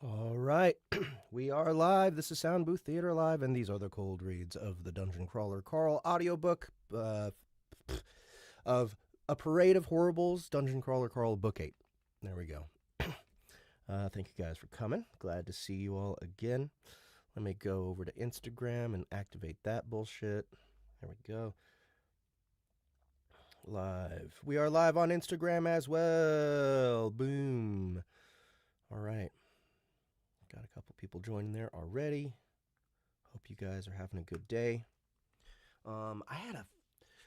All right, we are live. This is Soundbooth Theater Live, and these are the cold reads of the Dungeon Crawler Carl audiobook of A Parade of Horribles, Dungeon Crawler Carl Book 8. There we go. Thank you guys for coming. Glad to see you all again. Let me go over to Instagram and activate that bullshit. There we go. Live. We are live on Instagram as well. Boom. All right. Got a couple people joining there already. Hope you guys are having a good day.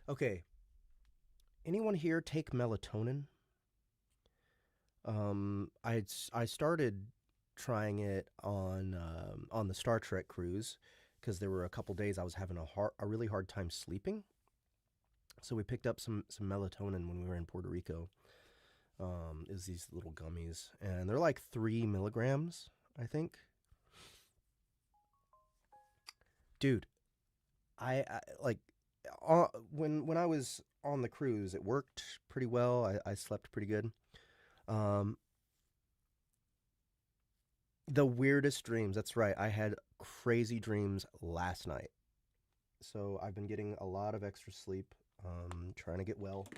Okay. Anyone here take melatonin? I started trying it on the Star Trek cruise because there were a couple days I was having a really hard time sleeping. So we picked up some melatonin when we were in Puerto Rico. Is these little gummies, and they're like 3 milligrams, I think. Dude, I like when I was on the cruise, it worked pretty well. I slept pretty good. Um, the weirdest dreams. That's right. I had crazy dreams last night. So I've been getting a lot of extra sleep. Trying to get well.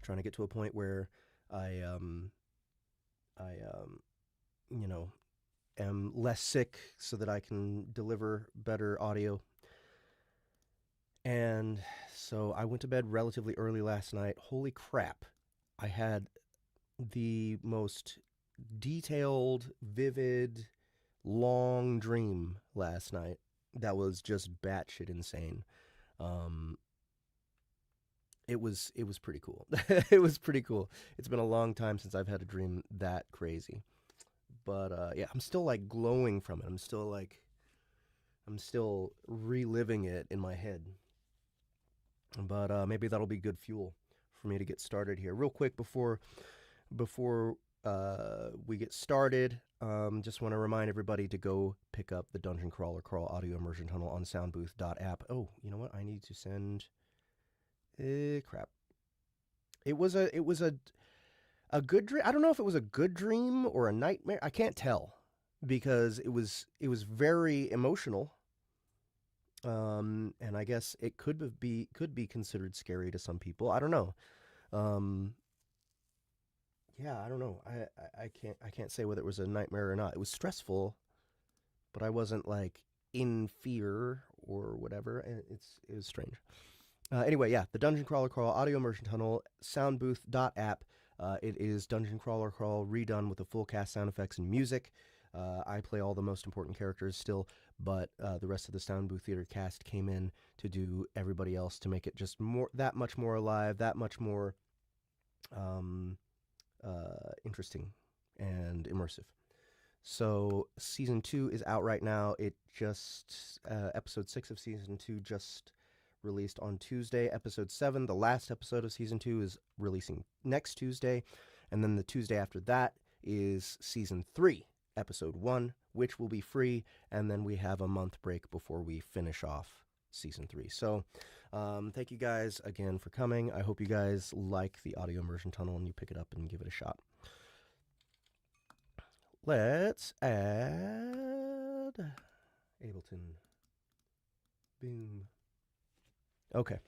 Trying to get to a point where I you know, am less sick so that I can deliver better audio. And so I went to bed relatively early last night. Holy crap. I had the most detailed, vivid, long dream last night that was just batshit insane. It was pretty cool. It was pretty cool. It's been a long time since I've had a dream that crazy. But yeah, I'm still like glowing from it. I'm still reliving it in my head. But maybe that'll be good fuel for me to get started here. Real quick before we get started, just want to remind everybody to go pick up the Dungeon Crawler Carl Audio Immersion Tunnel on Soundbooth.app. Oh, you know what? I need to send. Crap. It was a good dream. I don't know if it was a good dream or a nightmare. I can't tell because it was very emotional. And I guess it could be considered scary to some people. I don't know. Um, yeah, I don't know. I can't say whether it was a nightmare or not. It was stressful, but I wasn't like in fear or whatever. And it was strange. Anyway, yeah, the Dungeon Crawler Crawl Audio Immersion Tunnel, Soundbooth.app. It is Dungeon Crawler Crawl redone with the full cast sound effects and music. I play all the most important characters still, but the rest of the Soundbooth Theater cast came in to do everybody else to make it just that much more alive, that much more interesting and immersive. So season 2 is out right now. It just episode 6 of season 2 just released on Tuesday. Episode 7, the last episode of season 2, is releasing next Tuesday, and then the Tuesday after that is season 3, episode 1, which will be free, and then we have a month break before we finish off season 3. So thank you guys again for coming. I hope you guys like the Audio Immersion Tunnel and you pick it up and give it a shot. Let's add Ableton. Boom. Okay.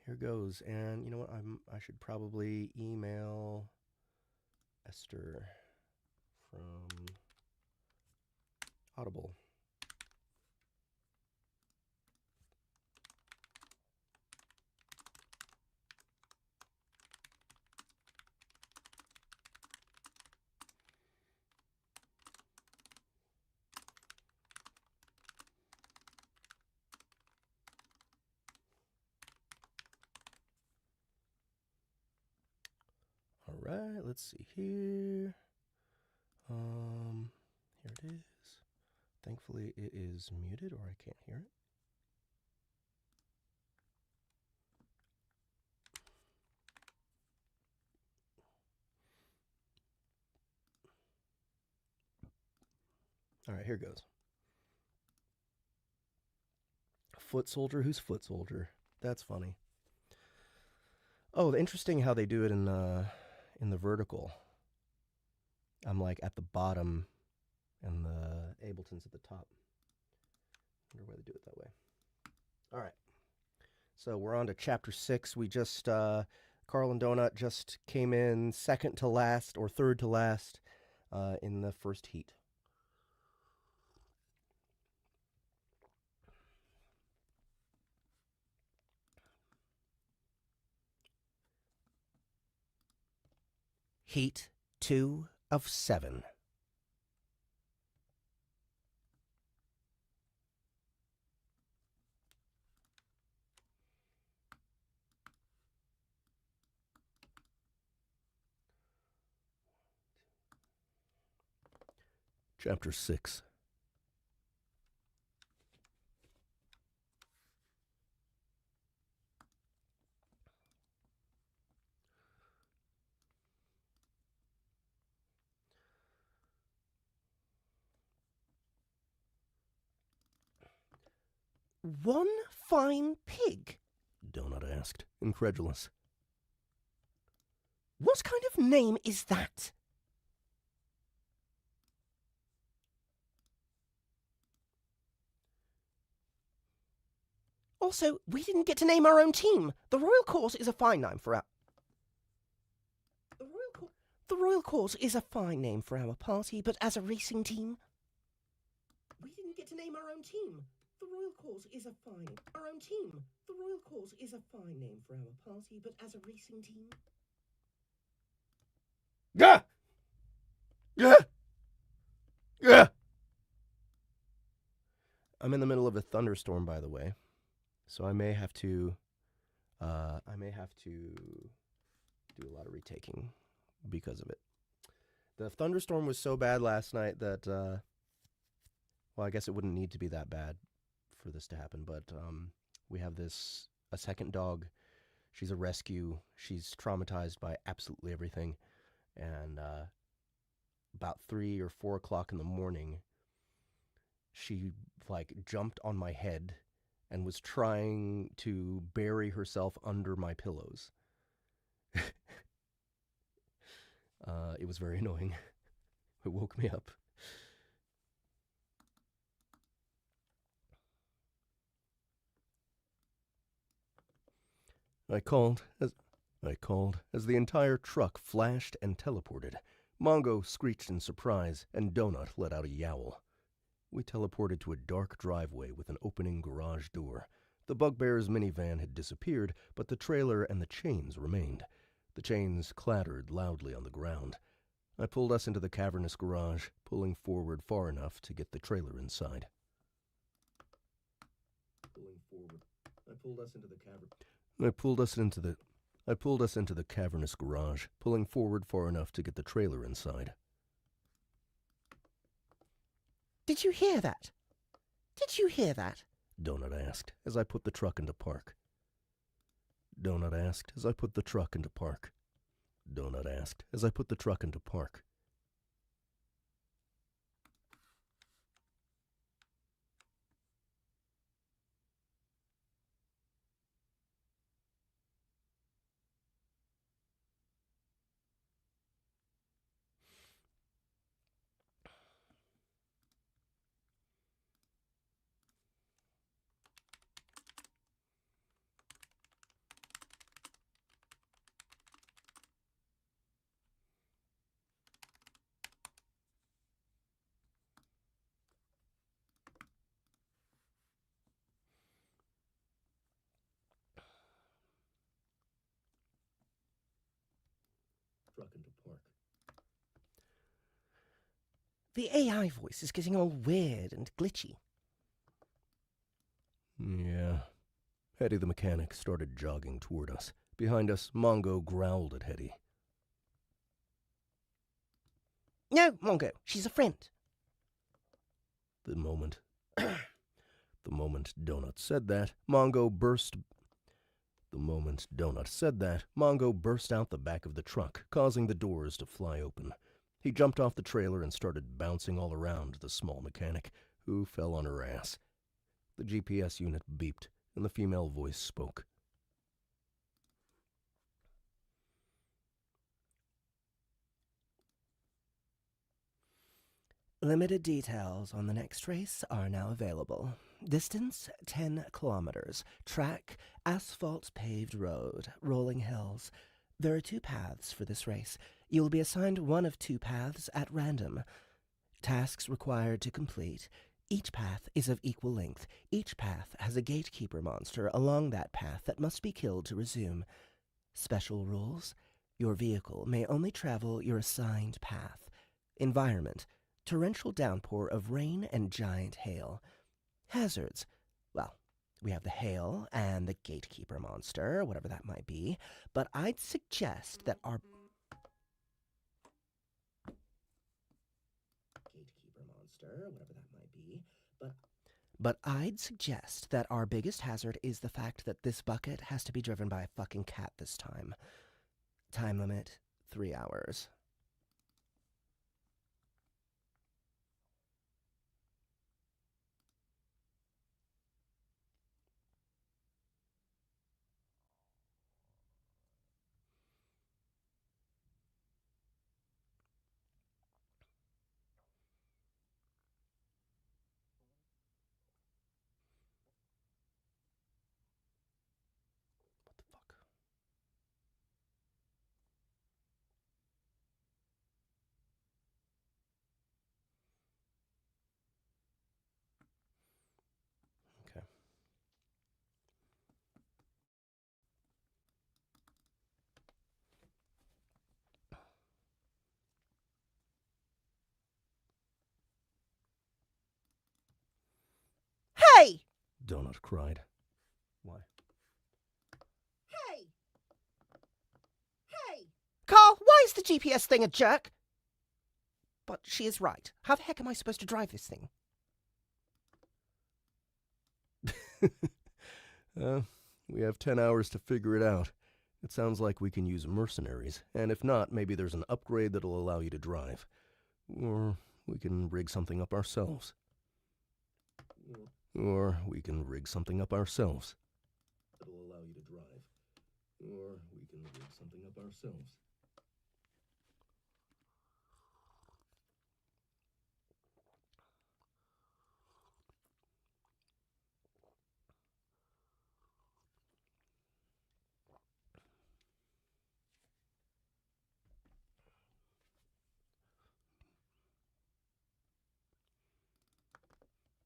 Here goes. And you know what? I should probably email Esther from Audible. All right, let's see here. Here it is. Thankfully, it is muted or I can't hear it. All right, here goes. Foot soldier? Who's foot soldier? That's funny. Oh, interesting how they do it in the vertical. I'm like at the bottom and the Ableton's at the top. I wonder why they do it that way. All right. So we're on to chapter 6. We just, Carl and Donut just came in second to last or third to last in the first heat. Heat 2 of 7. Chapter 6. One fine pig? Donut asked, incredulous. What kind of name is that? Also, we didn't get to name our own team. The Royal Course is a fine name for our... The Royal Course is a fine name for our party, but as a racing team... We didn't get to name our own team. The Royal Course is a fine... Our own team. The Royal Course is a fine name for our party, but as a racing team... Gah! Gah! Gah! I'm in the middle of a thunderstorm, by the way, so I may have to do a lot of retaking because of it. The thunderstorm was so bad last night that, well, I guess it wouldn't need to be that bad for this to happen, but we have a second dog. She's a rescue. She's traumatized by absolutely everything, and about 3 or 4 o'clock in the morning, she jumped on my head and was trying to bury herself under my pillows. It was very annoying. It woke me up. I called as the entire truck flashed and teleported. Mongo screeched in surprise, and Donut let out a yowl. We teleported to a dark driveway with an opening garage door. The Bugbear's minivan had disappeared, but the trailer and the chains remained. The chains clattered loudly on the ground. I pulled us into the cavernous garage, pulling forward far enough to get the trailer inside. I pulled us into the cavernous garage, pulling forward far enough to get the trailer inside. Did you hear that? Did you hear that? Donut asked as I put the truck into park. Donut asked as I put the truck into park. Donut asked as I put the truck into park. Truck into park. The AI voice is getting all weird and glitchy. Yeah. Hetty the mechanic started jogging toward us. Behind us, Mongo growled at Hetty. No, Mongo, she's a friend. The moment Donut said that, Mongo burst out the back of the truck, causing the doors to fly open. He jumped off the trailer and started bouncing all around the small mechanic, who fell on her ass. The GPS unit beeped, and the female voice spoke. Limited details on the next race are now available. Distance 10 kilometers. Track asphalt paved road, rolling hills. There are 2 paths for this race. You will be assigned one of 2 paths at random. Tasks required to complete. Each path is of equal length. Each path has a gatekeeper monster along that path that must be killed to resume. Special rules. Your vehicle may only travel your assigned path. Environment. Torrential downpour of rain and giant hail. Hazards. Well, we have the hail and the gatekeeper monster, whatever that might be, but I'd suggest that our... Gatekeeper monster, whatever that might be, but I'd suggest that our biggest hazard is the fact that this bucket has to be driven by a fucking cat this time. Time limit, 3 hours. What the fuck? Okay. Hey! Donut cried. Why? Hey! Hey! Carl, why is the GPS thing a jerk? But she is right. How the heck am I supposed to drive this thing? We have 10 hours to figure it out. It sounds like we can use mercenaries, and if not, maybe there's an upgrade that'll allow you to drive. Or we can rig something up ourselves. It'll allow you to drive. Or we can rig something up ourselves.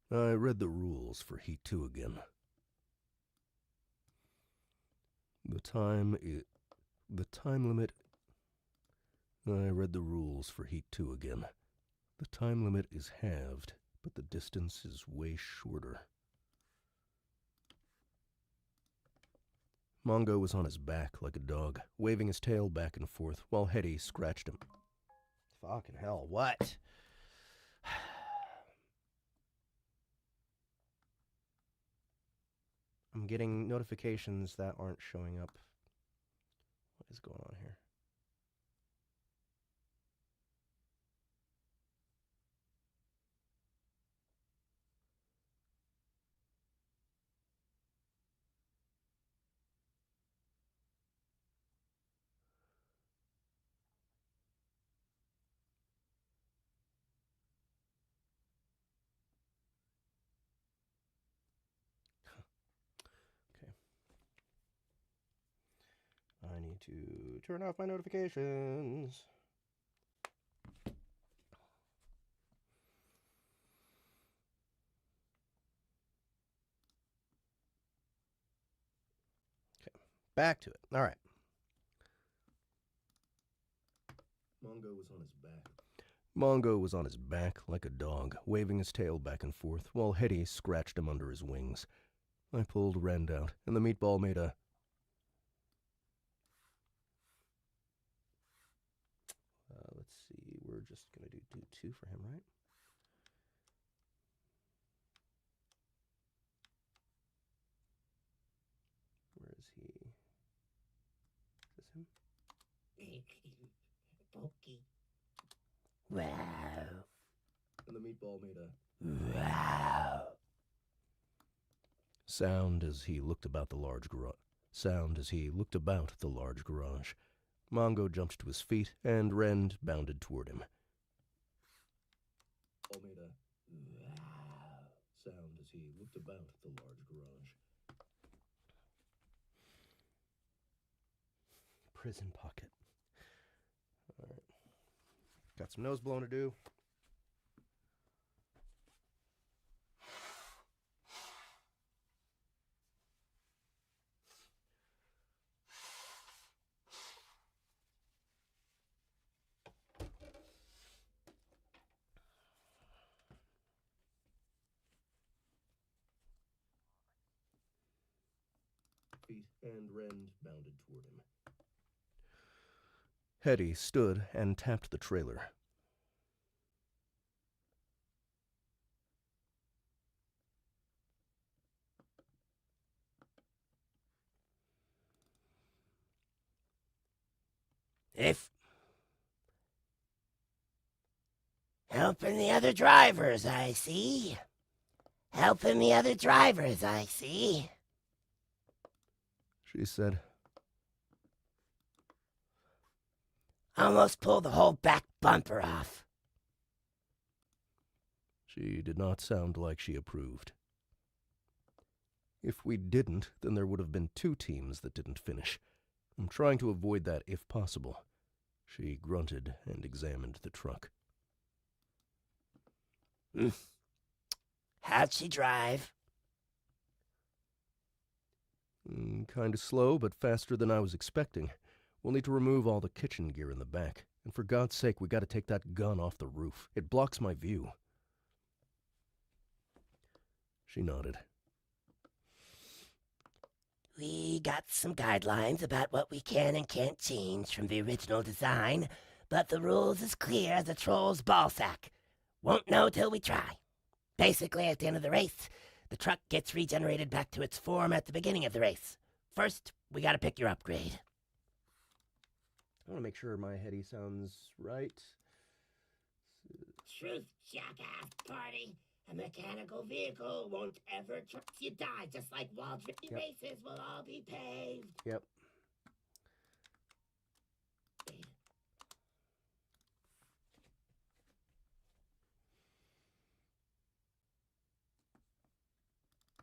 I read the rules for Heat 2 again. The time limit. I read the rules for Heat 2 again. The time limit is halved, but the distance is way shorter. Mongo was on his back like a dog, waving his tail back and forth while Hetty scratched him. Fucking hell, what? I'm getting notifications that aren't showing up. What is going on here? Okay. I need to turn off my notifications. Okay, back to it. All right. Mongo was on his back like a dog, waving his tail back and forth, while Hetty scratched him under his wings. I pulled Rend out, and the meatball made a... let's see, we're just going to do 2 for him, right? Where is he? Is this him? Pokey. Wow. And the meatball made a... Wow. Sound as he looked about the large garage. Mongo jumped to his feet, and Rend bounded toward him. Paul made a sound as he looked about the large garage. Prison pocket. All right. Got some nose blowing to do. Feet and Rend bounded toward him. Hetty stood and tapped the trailer. Helping the other drivers, I see. Helping the other drivers, I see. She said. Almost pulled the whole back bumper off. She did not sound like she approved. If we didn't, then there would have been 2 teams that didn't finish. I'm trying to avoid that if possible. She grunted and examined the truck. How'd she drive? Kinda slow, but faster than I was expecting. We'll need to remove all the kitchen gear in the back. And for God's sake, we gotta take that gun off the roof. It blocks my view. She nodded. We got some guidelines about what we can and can't change from the original design, but the rules is clear as a troll's ballsack. Won't know till we try. Basically, at the end of the race, the truck gets regenerated back to its form at the beginning of the race. First, we gotta pick your upgrade. I want to make sure my Hetty sounds right. Truth, jackass party. A mechanical vehicle won't ever trust you die, just like wall-driven races will all be paved. Yep.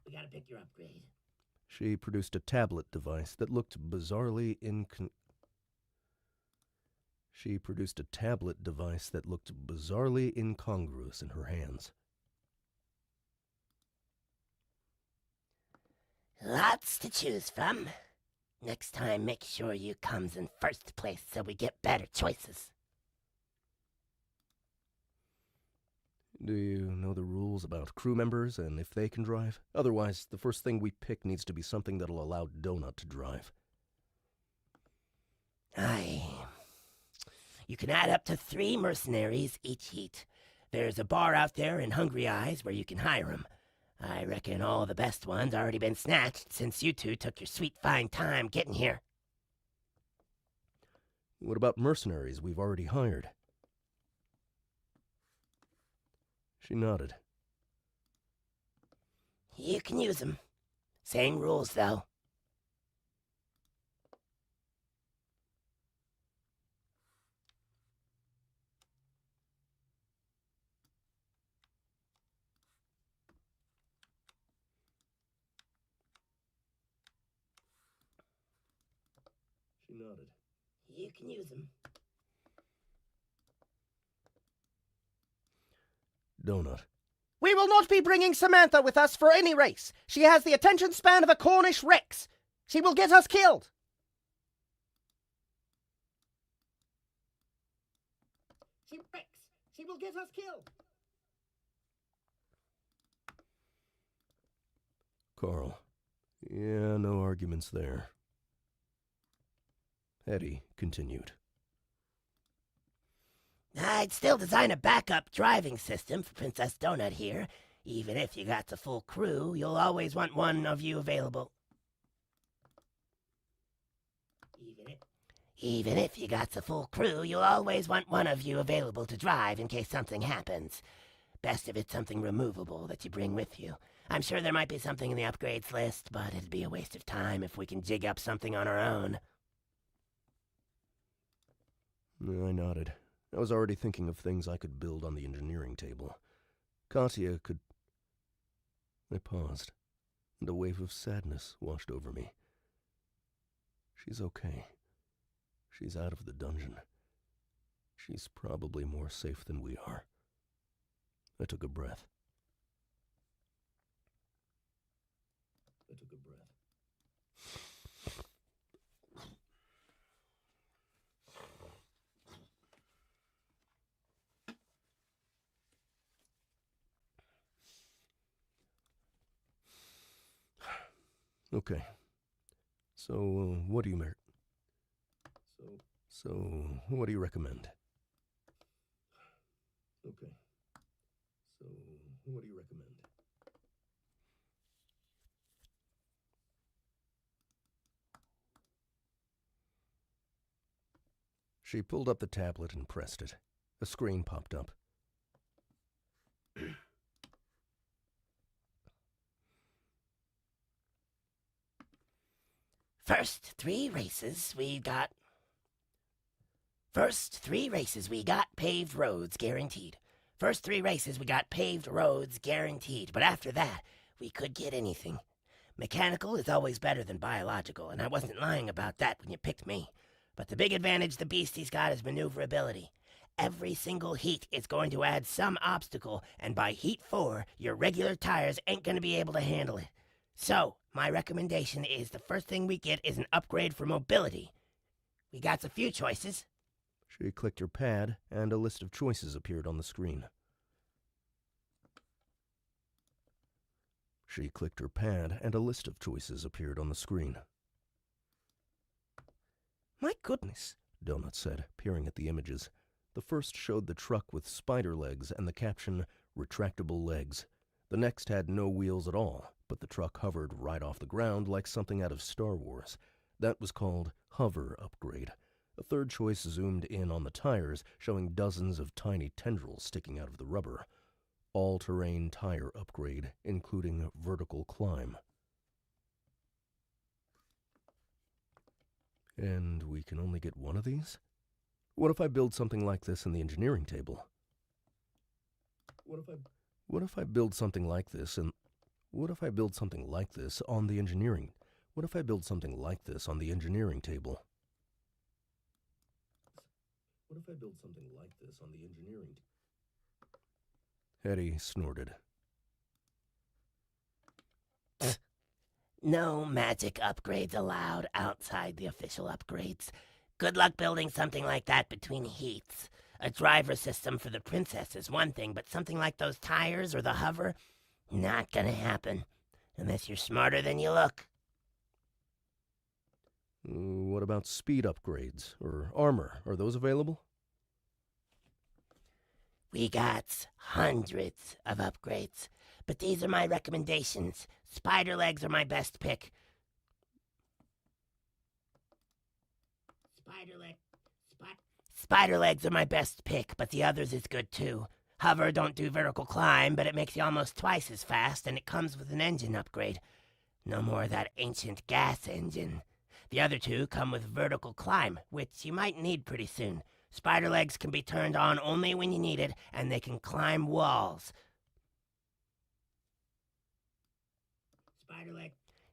We gotta pick your upgrade. She produced a tablet device that looked bizarrely incongruous in her hands. Lots to choose from. Next time, make sure you comes in first place so we get better choices. Do you know the rules about crew members and if they can drive? Otherwise, the first thing we pick needs to be something that'll allow Donut to drive. You can add up to 3 mercenaries each heat. There's a bar out there in Hungry Eyes where you can hire 'em. I reckon all the best ones already been snatched since you 2 took your sweet fine time getting here. What about mercenaries we've already hired? She nodded. You can use 'em. Same rules, though. She nodded. You can use 'em. Donut. We will not be bringing Samantha with us for any race. She has the attention span of a Cornish Rex. She will get us killed. She will get us killed. Carl. Yeah, no arguments there. Hetty continued. I'd still design a backup driving system for Princess Donut here. Even if you got the full crew, you'll always want one of you available. Even if you got the full crew, you'll always want one of you available to drive in case something happens. Best if it's something removable that you bring with you. I'm sure there might be something in the upgrades list, but it'd be a waste of time if we can jig up something on our own. I nodded. I was already thinking of things I could build on the engineering table. Katya could... I paused, and a wave of sadness washed over me. She's okay. She's out of the dungeon. She's probably more safe than we are. I took a breath. Okay. So, what do you what do you recommend? Okay. So, what do you recommend? She pulled up the tablet and pressed it. A screen popped up. First three races we got paved roads guaranteed. First 3 races we got paved roads guaranteed. But after that, we could get anything. Mechanical is always better than biological, and I wasn't lying about that when you picked me. But the big advantage the beastie's got is maneuverability. Every single heat is going to add some obstacle, and by heat 4, your regular tires ain't going to be able to handle it. So, my recommendation is the first thing we get is an upgrade for mobility. We got a few choices. She clicked her pad, and a list of choices appeared on the screen. My goodness, Donut said, peering at the images. The first showed the truck with spider legs and the caption, "Retractable legs." The next had no wheels at all, but the truck hovered right off the ground like something out of Star Wars. That was called Hover Upgrade. A third choice zoomed in on the tires, showing dozens of tiny tendrils sticking out of the rubber. All-terrain tire upgrade, including vertical climb. And we can only get one of these? What if I build something like this in the engineering table? What if I build something like this on the engineering table? Hetty snorted. No magic upgrades allowed outside the official upgrades. Good luck building something like that between heats. A driver system for the Princess is one thing, but something like those tires or the hover, not gonna happen. Unless you're smarter than you look. What about speed upgrades or armor? Are those available? We got hundreds of upgrades, but these are my recommendations. Spider legs are my best pick. Spider legs are my best pick, but the others is good too. Hover don't do vertical climb, but it makes you almost twice as fast, and it comes with an engine upgrade. No more of that ancient gas engine. The other two come with vertical climb, which you might need pretty soon. Spider legs can be turned on only when you need it, and they can climb walls.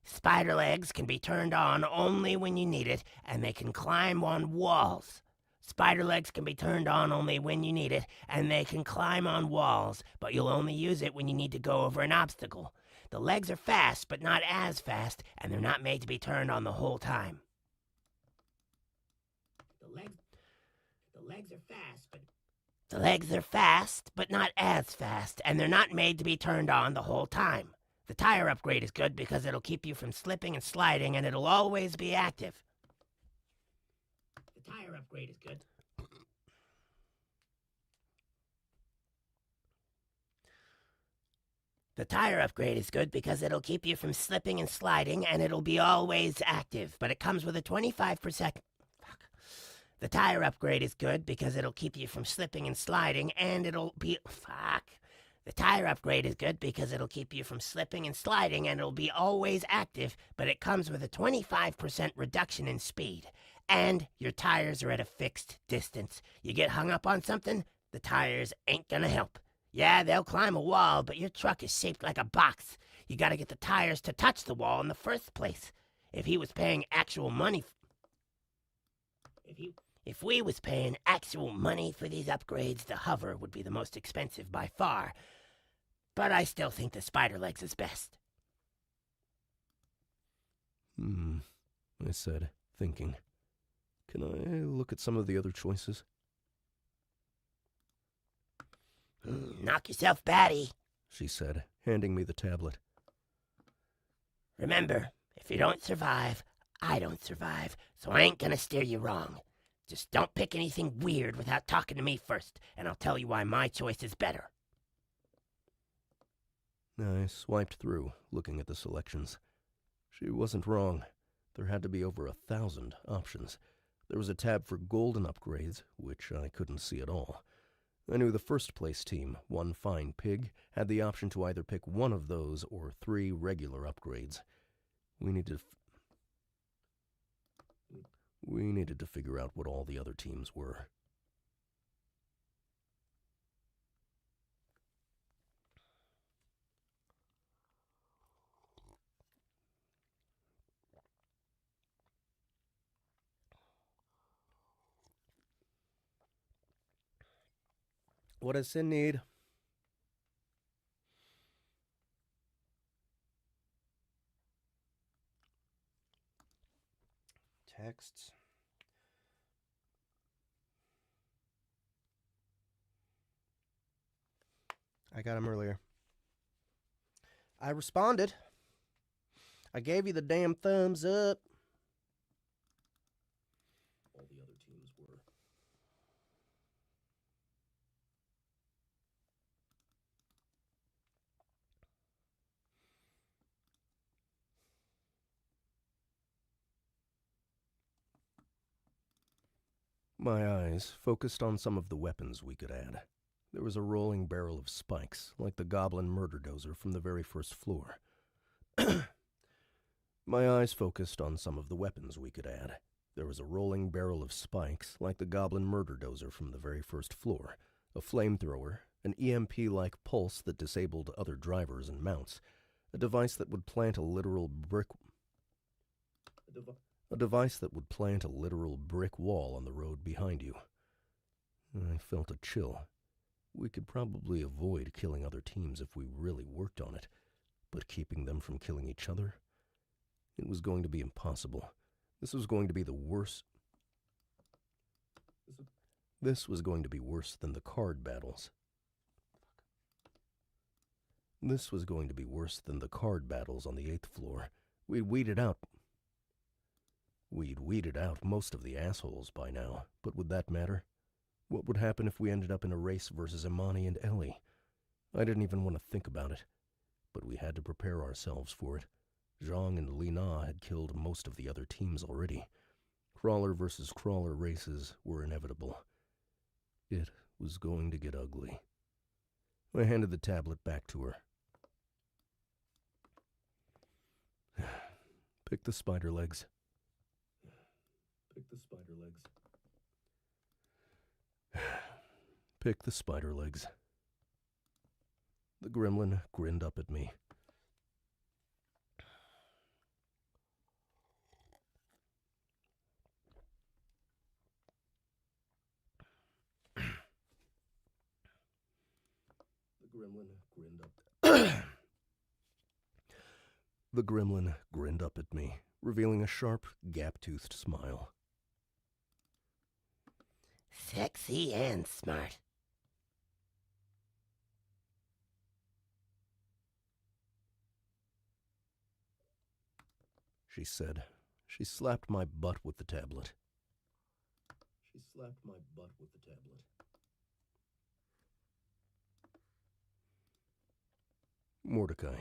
Spider legs can be turned on only when you need it, and they can climb on walls. Spider legs can be turned on only when you need it, and they can climb on walls, but you'll only use it when you need to go over an obstacle. The legs are fast, but not as fast, and they're not made to be turned on the whole time. The legs are fast, but not as fast, and they're not made to be turned on the whole time. The tire upgrade is good because it'll keep you from slipping and sliding, and it'll always be active. The tire upgrade is good. The tire upgrade is good because it'll keep you from slipping and sliding, and it'll be always active, but it comes with a 25%... The tire upgrade is good because it'll keep you from slipping and sliding, and it'll be... The tire upgrade is good because it'll keep you from slipping and sliding, and it'll be always active, but it comes with a 25% reduction in speed. And your tires are at a fixed distance. You get hung up on something, the tires ain't gonna help. Yeah, they'll climb a wall, but your truck is shaped like a box. You gotta get the tires to touch the wall in the first place. If he was paying actual money... If we was paying actual money for these upgrades, the hover would be the most expensive by far. But I still think the spider legs is best. I said, thinking. Can I look at some of the other choices? Knock yourself batty, She said, handing me the tablet. Remember, if you don't survive, I don't survive, so I ain't gonna steer you wrong. Just don't pick anything weird without talking to me first, and I'll tell you why my choice is better. I swiped through, looking at the selections. She wasn't wrong. There had to be over 1,000 options. There was a tab for golden upgrades, which I couldn't see at all. I knew the first place team, One Fine Pig, had the option to either pick one of those or 3 regular upgrades. We needed to figure out what all the other teams were. What does Sin need? Texts. I got him earlier. I responded. I gave you the damn thumbs up. All the other teams were. My eyes focused on some of the weapons we could add. There was a rolling barrel of spikes, like the goblin murder dozer from the very first floor. My eyes focused on some of the weapons we could add. There was a rolling barrel of spikes, like the goblin murder dozer from the very first floor, a flamethrower, an EMP-like pulse that disabled other drivers and mounts, a device that would plant a literal brick wall on the road behind you. I felt a chill. We could probably avoid killing other teams if we really worked on it, but keeping them from killing each other? It was going to be impossible. This was going to be the worst. This was going to be worse than the card battles. This was going to be worse than the card battles on the 8th floor. We'd weeded out most of the assholes by now, but would that matter? What would happen if we ended up in a race versus Imani and Ellie? I didn't even want to think about it, but we had to prepare ourselves for it. Zhang and Lina had killed most of the other teams already. Crawler versus crawler races were inevitable. It was going to get ugly. I handed the tablet back to her. Pick the spider legs. Pick the spider legs. Pick the spider legs. The gremlin grinned up at me. The gremlin grinned up at me, revealing a sharp, gap-toothed smile. Sexy and smart. She said. She slapped my butt with the tablet. Mordecai.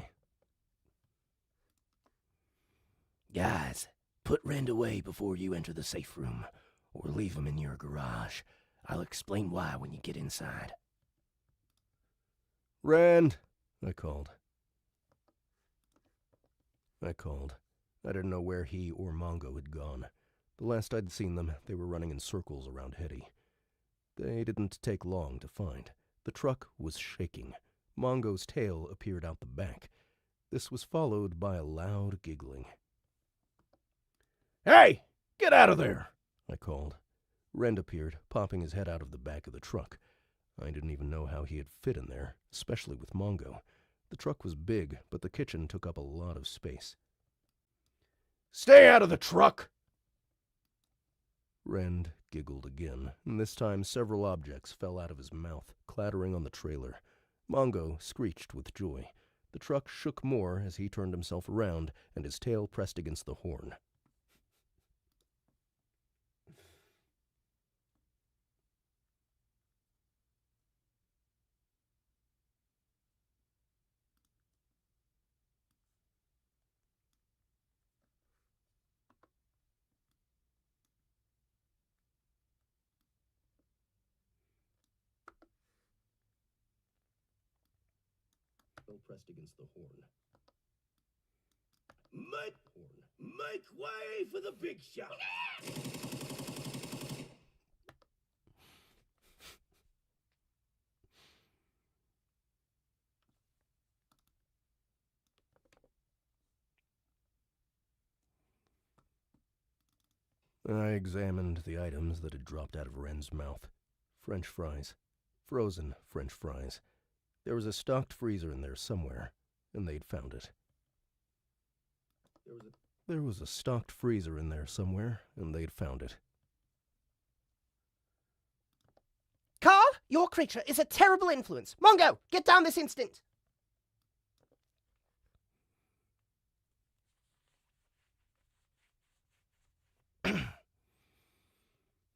Guys, put Rand away before you enter the safe room, or leave him in your garage. I'll explain why when you get inside. Rand, I called. I didn't know where he or Mongo had gone. The last I'd seen them, they were running in circles around Hetty. They didn't take long to find. The truck was shaking. Mongo's tail appeared out the back. This was followed by a loud giggling. "Hey, get out of there!" I called. Rend appeared, popping his head out of the back of the truck. I didn't even know how he had fit in there, especially with Mongo. The truck was big, but the kitchen took up a lot of space. "Stay out of the truck!" Rend giggled again, and this time several objects fell out of his mouth, clattering on the trailer. Mongo screeched with joy. The truck shook more as he turned himself around, and his tail pressed against the horn. Pressed against the horn. Make way for the big shot! I examined the items that had dropped out of Ren's mouth. French fries. Frozen French fries. There was a stocked freezer in there somewhere, and they'd found it. There was a stocked freezer in there somewhere, and they'd found it. Carl, your creature is a terrible influence. Mongo, get down this instant.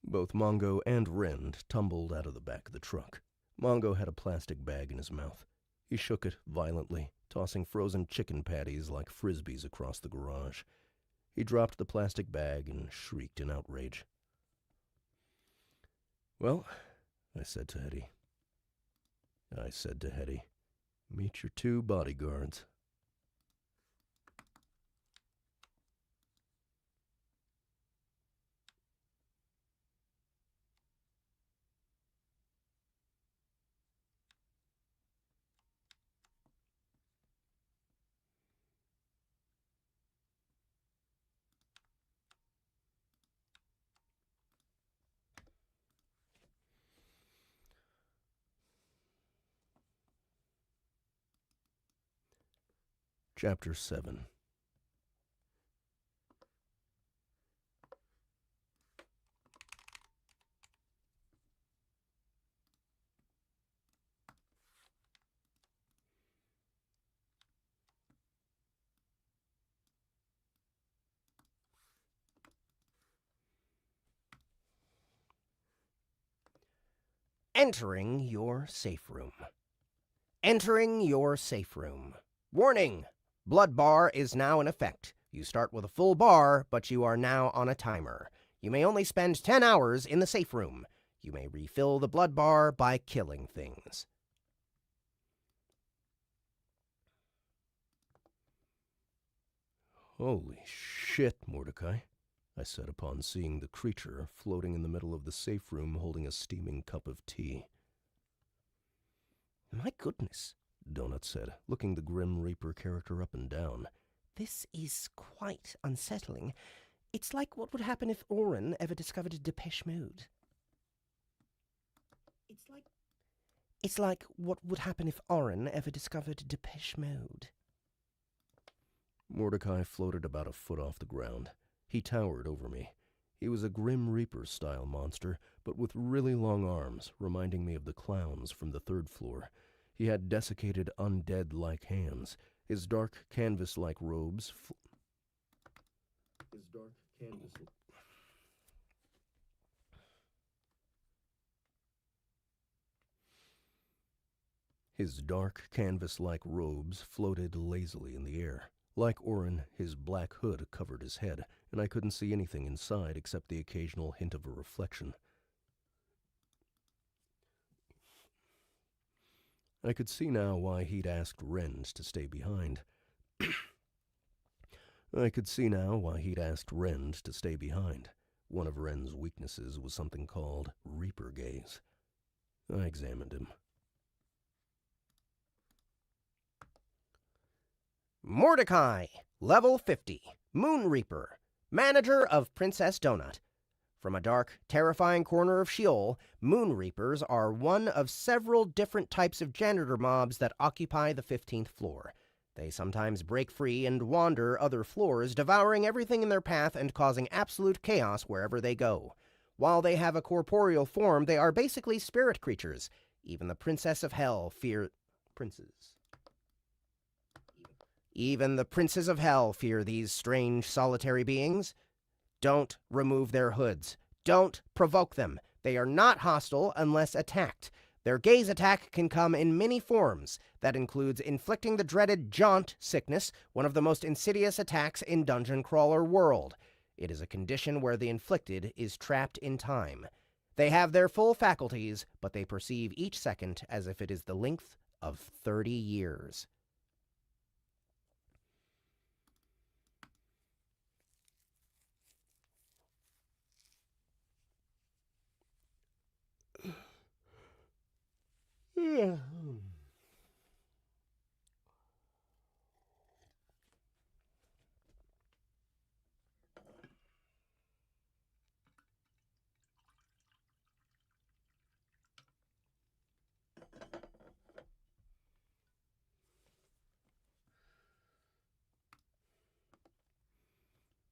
Both Mongo and Rend tumbled out of the back of the truck. Mongo had a plastic bag in his mouth. He shook it violently, tossing frozen chicken patties like frisbees across the garage. He dropped the plastic bag and shrieked in outrage. "Well," I said to Hetty. "Meet your 2 bodyguards." Chapter 7. Entering your safe room. Entering your safe room. Warning! Blood bar is now in effect. You start with a full bar, but you are now on a timer. You may only spend 10 hours in the safe room. You may refill the blood bar by killing things. "Holy shit, Mordecai," I said upon seeing the creature floating in the middle of the safe room holding a steaming cup of tea. My goodness, Donut said, looking the Grim Reaper character up and down. this is quite unsettling. It's like what would happen if Oren ever discovered Depeche Mode. It's like what would happen if Oren ever discovered Depeche Mode. Mordecai floated about a foot off the ground. He towered over me. He was a Grim Reaper-style monster, but with really long arms, reminding me of the clowns from the 3rd floor. He had desiccated, undead-like hands. His dark canvas-like robes His dark canvas-like robes floated lazily in the air. Like Orin, his black hood covered his head, and I couldn't see anything inside except the occasional hint of a reflection. I could see now why he'd asked Rend to stay behind. One of Ren's weaknesses was something called Reaper gaze. I examined him. Mordecai, level 50, Moon Reaper, manager of Princess Donut. From a dark, terrifying corner of Sheol, Moon Reapers are one of several different types of janitor mobs that occupy the 15th floor. They sometimes break free and wander other floors, devouring everything in their path and causing absolute chaos wherever they go. While they have a corporeal form, they are basically spirit creatures. Even the Princess of Hell fear... Princes. Even the Princes of Hell fear these strange, solitary beings. Don't remove their hoods. Don't provoke them. They are not hostile unless attacked. Their gaze attack can come in many forms. That includes inflicting the dreaded jaunt sickness, one of the most insidious attacks in Dungeon Crawler world. It is a condition where the inflicted is trapped in time. They have their full faculties, but they perceive each second as if it is the length of 30 years. Yeah.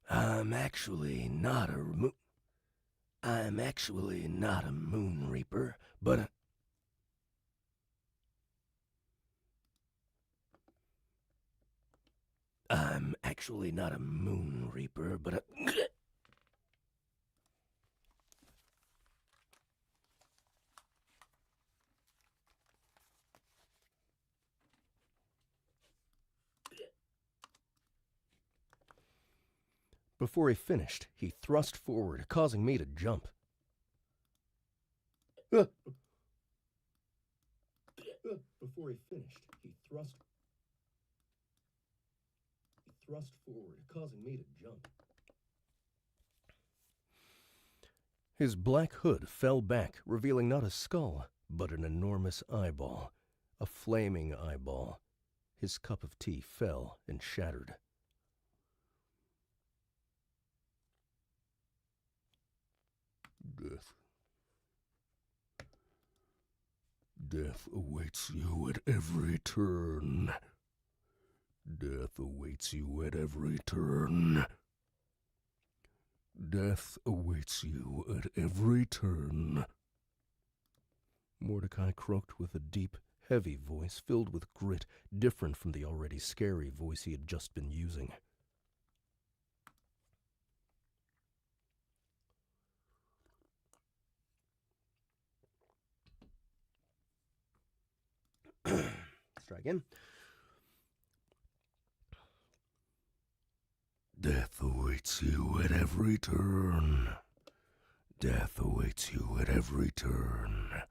I'm actually not a Moon Reaper, but I'm actually not a Moon Reaper, but a... Before he finished, he thrust forward, causing me to jump. Before he finished, he thrust forward, causing me to jump. His black hood fell back, revealing not a skull, but an enormous eyeball. A flaming eyeball. His cup of tea fell and shattered. Death awaits you at every turn. Death awaits you at every turn. Death awaits you at every turn. Mordecai croaked with a deep, heavy voice filled with grit, different from the already scary voice he had just been using. Let's try again. Death awaits you at every turn. Death awaits you at every turn.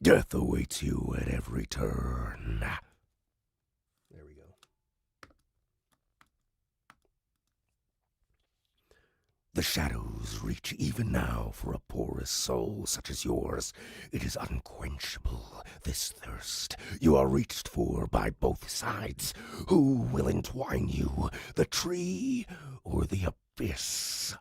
Death awaits you at every turn. There we go. The shadows reach even now for a porous soul such as yours. It is unquenchable, this thirst. You are reached for by both sides. Who will entwine you, the tree or the abyss?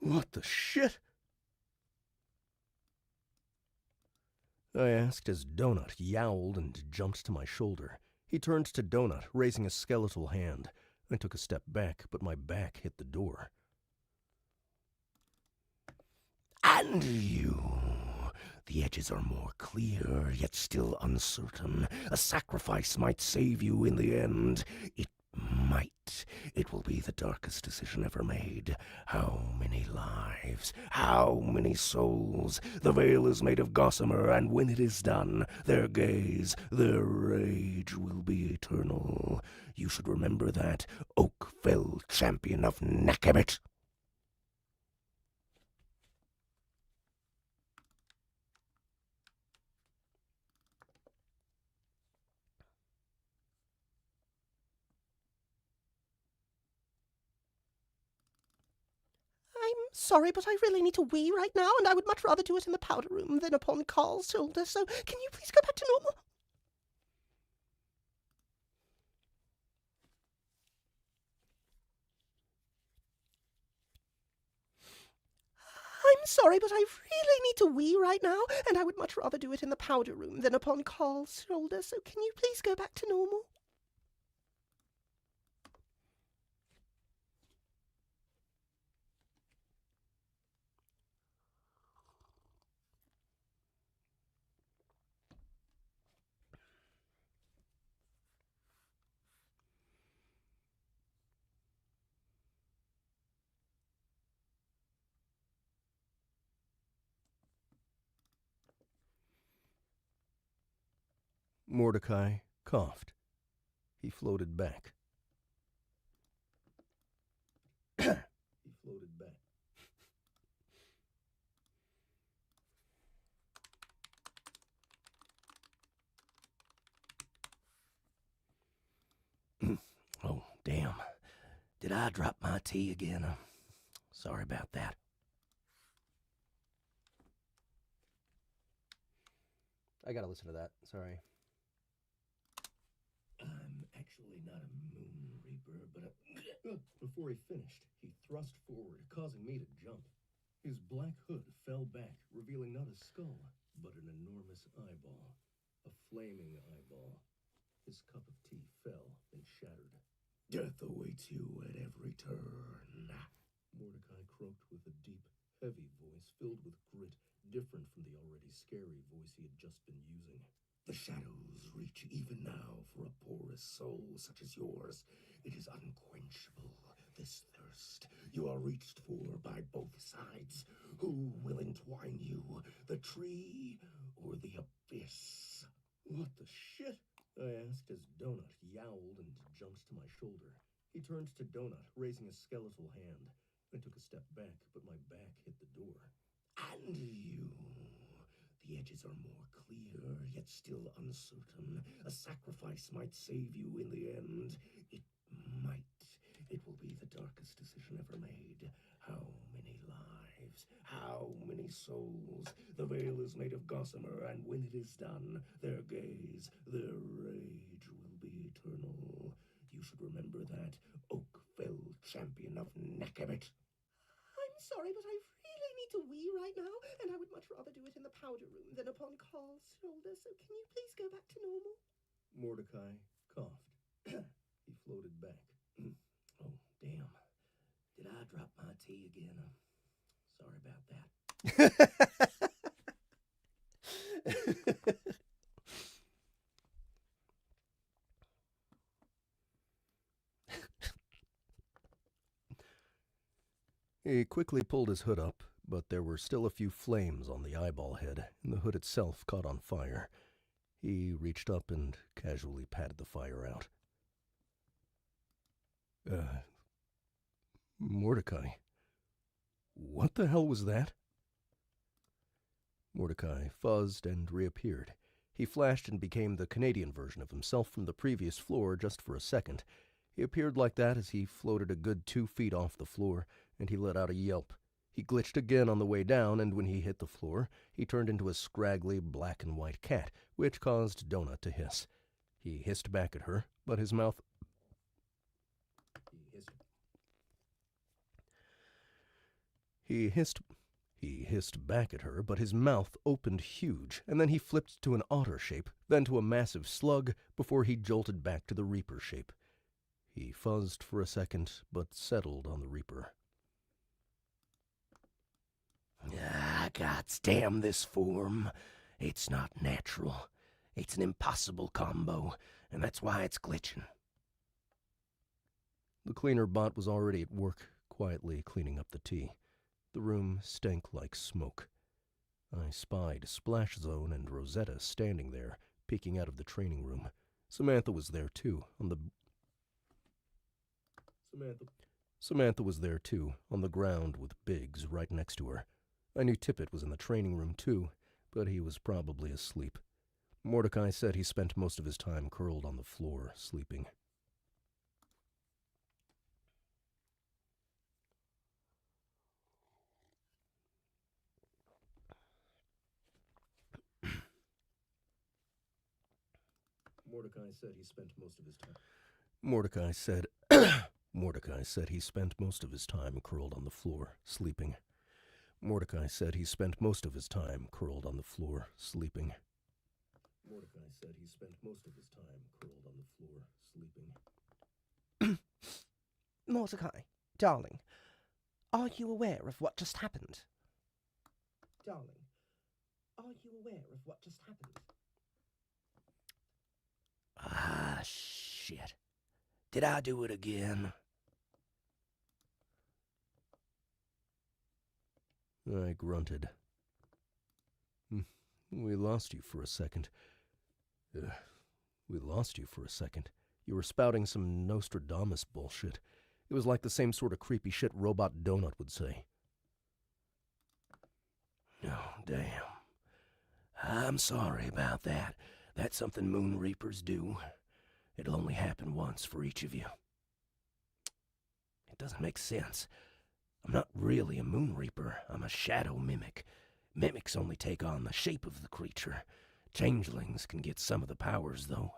What the shit? I asked as Donut yowled and jumped to my shoulder. He turned to Donut, raising a skeletal hand. I took a step back, but my back hit the door. And you. The edges are more clear, yet still uncertain. A sacrifice might save you in the end. It might. It will be the darkest decision ever made. How many lives? How many souls? The veil is made of gossamer, and when it is done, their gaze, their rage will be eternal. You should remember that, Oakville champion of Nakabit. I'm sorry, but I really need to wee right now, and I would much rather do it in the powder room than upon Carl's shoulder, so can you please go back to normal? I'm sorry, but I really need to wee right now, and I would much rather do it in the powder room than upon Carl's shoulder, so can you please go back to normal? Mordecai coughed. He floated back. He floated back. Oh, damn. Did I drop my tea again? Sorry about that. I gotta listen to that. Sorry. I'm actually not a moon reaper, but Before he finished, he thrust forward, causing me to jump. His black hood fell back, revealing not a skull, but an enormous eyeball. A flaming eyeball. His cup of tea fell and shattered. Death awaits you at every turn. Mordecai croaked with a deep, heavy voice filled with grit, different from the already scary voice he had just been using. The shadows reach even now for a porous soul such as yours. It is unquenchable, this thirst. You are reached for by both sides. Who will entwine you, the tree or the abyss? What the shit? I asked as Donut yowled and jumped to my shoulder. He turned to Donut, raising a skeletal hand. I took a step back, but my back hit the door. And you. The edges are more clear, yet still uncertain. A sacrifice might save you in the end. It might. It will be the darkest decision ever made. How many lives? How many souls? The veil is made of gossamer, and when it is done, their gaze, their rage will be eternal. You should remember that, Oakville champion of Nakabit. I'm sorry, but I really need to wee right now, and I would much rather do it in the powder room than upon Carl's shoulder, so can you please go back to normal? Mordecai coughed. He floated back. Oh, damn. Did I drop my tea again? Sorry about that. He quickly pulled his hood up, but there were still a few flames on the eyeball head, and the hood itself caught on fire. He reached up and casually patted the fire out. Mordecai, what the hell was that? Mordecai fuzzed and reappeared. He flashed and became the Canadian version of himself from the previous floor just for a second. He appeared like that as he floated a good 2 feet off the floor, and he let out a yelp. He glitched again on the way down, and when he hit the floor, he turned into a scraggly black and white cat, which caused Donut to hiss. He hissed back at her, but his mouth... He hissed back at her, but his mouth opened huge, and then he flipped to an otter shape, then to a massive slug, before he jolted back to the Reaper shape. He fuzzed for a second, but settled on the Reaper. Gods damn this form. It's not natural. It's an impossible combo, and that's why it's glitching. The cleaner bot was already at work, quietly cleaning up the tea. The room stank like smoke. I spied Splash Zone and Rosetta standing there, peeking out of the training room. Samantha was there too, on the... Samantha was there too, on the ground with Biggs right next to her. I knew Tippett was in the training room too, but he was probably asleep. Mordecai said he spent most of his time curled on the floor, sleeping. Mordecai said he spent most of his time curled on the floor, sleeping. Mordecai said he spent most of his time curled on the floor, sleeping. Mordecai said he spent most of his time curled on the floor, sleeping. Mordecai, darling, are you aware of what just happened? Darling, are you aware of what just happened? Ah, shit. Did I do it again? I grunted. We lost you for a second. You were spouting some Nostradamus bullshit. It was like the same sort of creepy shit Robot Donut would say. Oh, damn. I'm sorry about that. That's something Moon Reapers do. It'll only happen once for each of you. It doesn't make sense. I'm not really a Moon Reaper. I'm a shadow mimic. Mimics only take on the shape of the creature. Changelings can get some of the powers, though.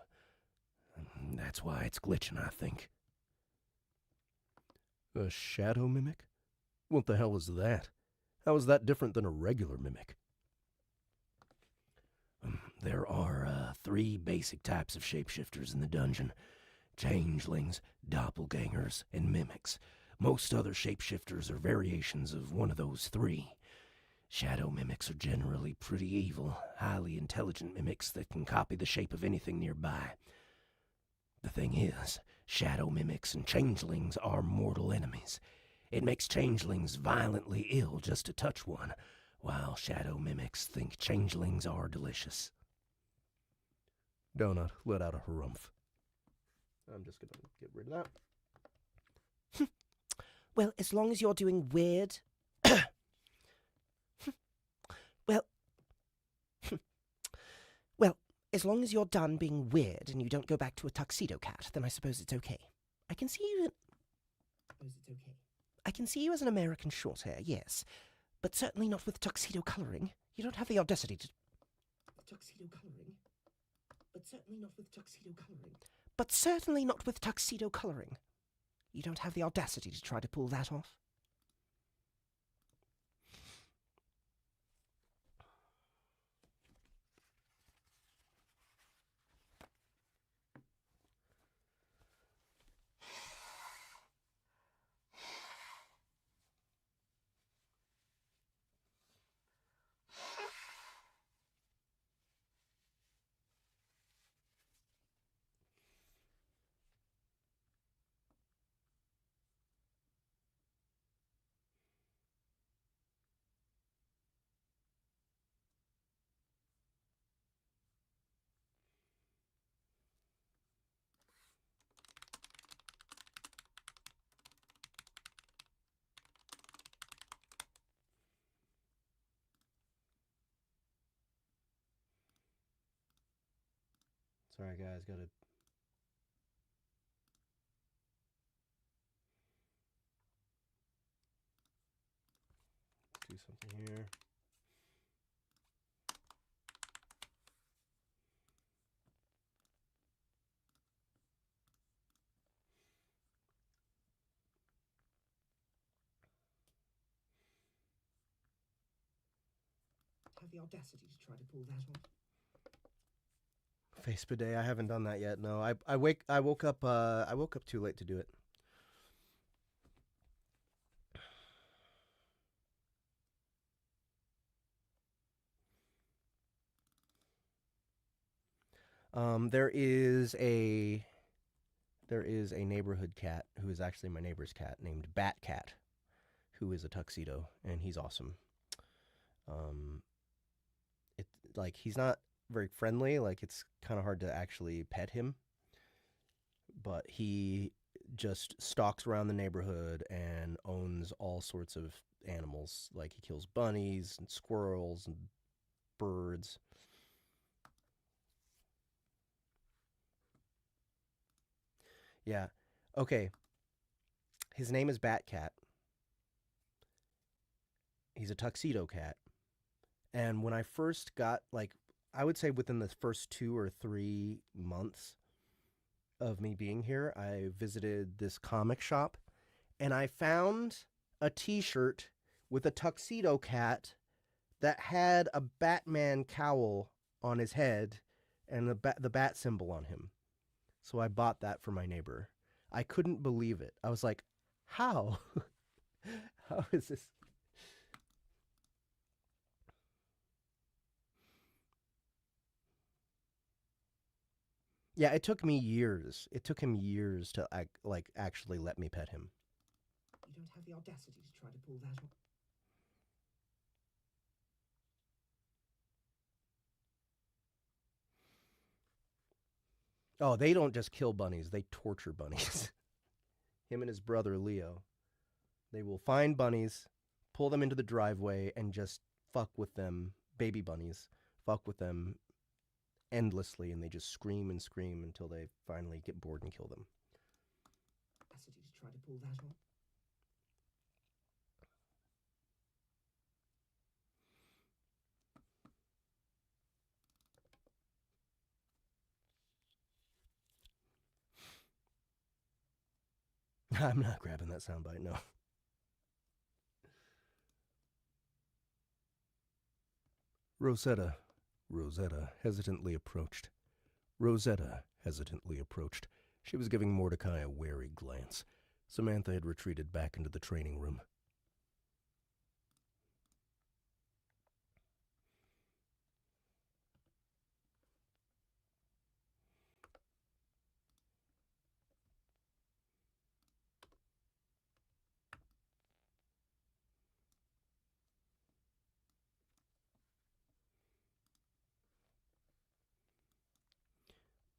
That's why it's glitching, I think. A shadow mimic? What the hell is that? How is that different than a regular mimic? There are 3 basic types of shapeshifters in the dungeon. Changelings, doppelgangers, and mimics. Most other shapeshifters are variations of one of those 3. Shadow mimics are generally pretty evil, highly intelligent mimics that can copy the shape of anything nearby. The thing is, shadow mimics and changelings are mortal enemies. It makes changelings violently ill just to touch one, while shadow mimics think changelings are delicious. Donut let out a harumph. I'm just going to get rid of that. Well, as long as you're doing weird... well, as long as you're done being weird and you don't go back to a tuxedo cat, then I suppose it's okay. I can see you as an American shorthair, yes, but certainly not with tuxedo coloring. You don't have the audacity to... Tuxedo coloring? But certainly not with tuxedo coloring. But certainly not with tuxedo coloring. You don't have the audacity to try to pull that off. Sorry, guys, gotta... do something here. Have the audacity to try to pull that off. Face bidet, I haven't done that yet. No, I woke up too late to do it. There is a neighborhood cat who is actually my neighbor's cat named Bat Cat, who is a tuxedo, and he's awesome. He's not very friendly. Like, it's kind of hard to actually pet him, but he just stalks around the neighborhood and owns all sorts of animals. Like he kills bunnies and squirrels and birds. Yeah. Okay. His name is Batcat. He's a tuxedo cat. And when I first got, like, I would say within the first 2 or 3 months of me being here, I visited this comic shop and I found a t-shirt with a tuxedo cat that had a Batman cowl on his head and the bat symbol on him. So I bought that for my neighbor. I couldn't believe it. I was like, how? How is this? Yeah, it took me years. It took him years to actually let me pet him. You don't have the audacity to try to pull that off. Oh, they don't just kill bunnies, they torture bunnies. Him and his brother, Leo. They will find bunnies, pull them into the driveway, and just fuck with them, baby bunnies, fuck with them endlessly, and they just scream and scream until they finally get bored and kill them. Audacity to try to pull that off. I'm not grabbing that soundbite, no. Rosetta hesitantly approached. Rosetta hesitantly approached. She was giving Mordecai a wary glance. Samantha had retreated back into the training room.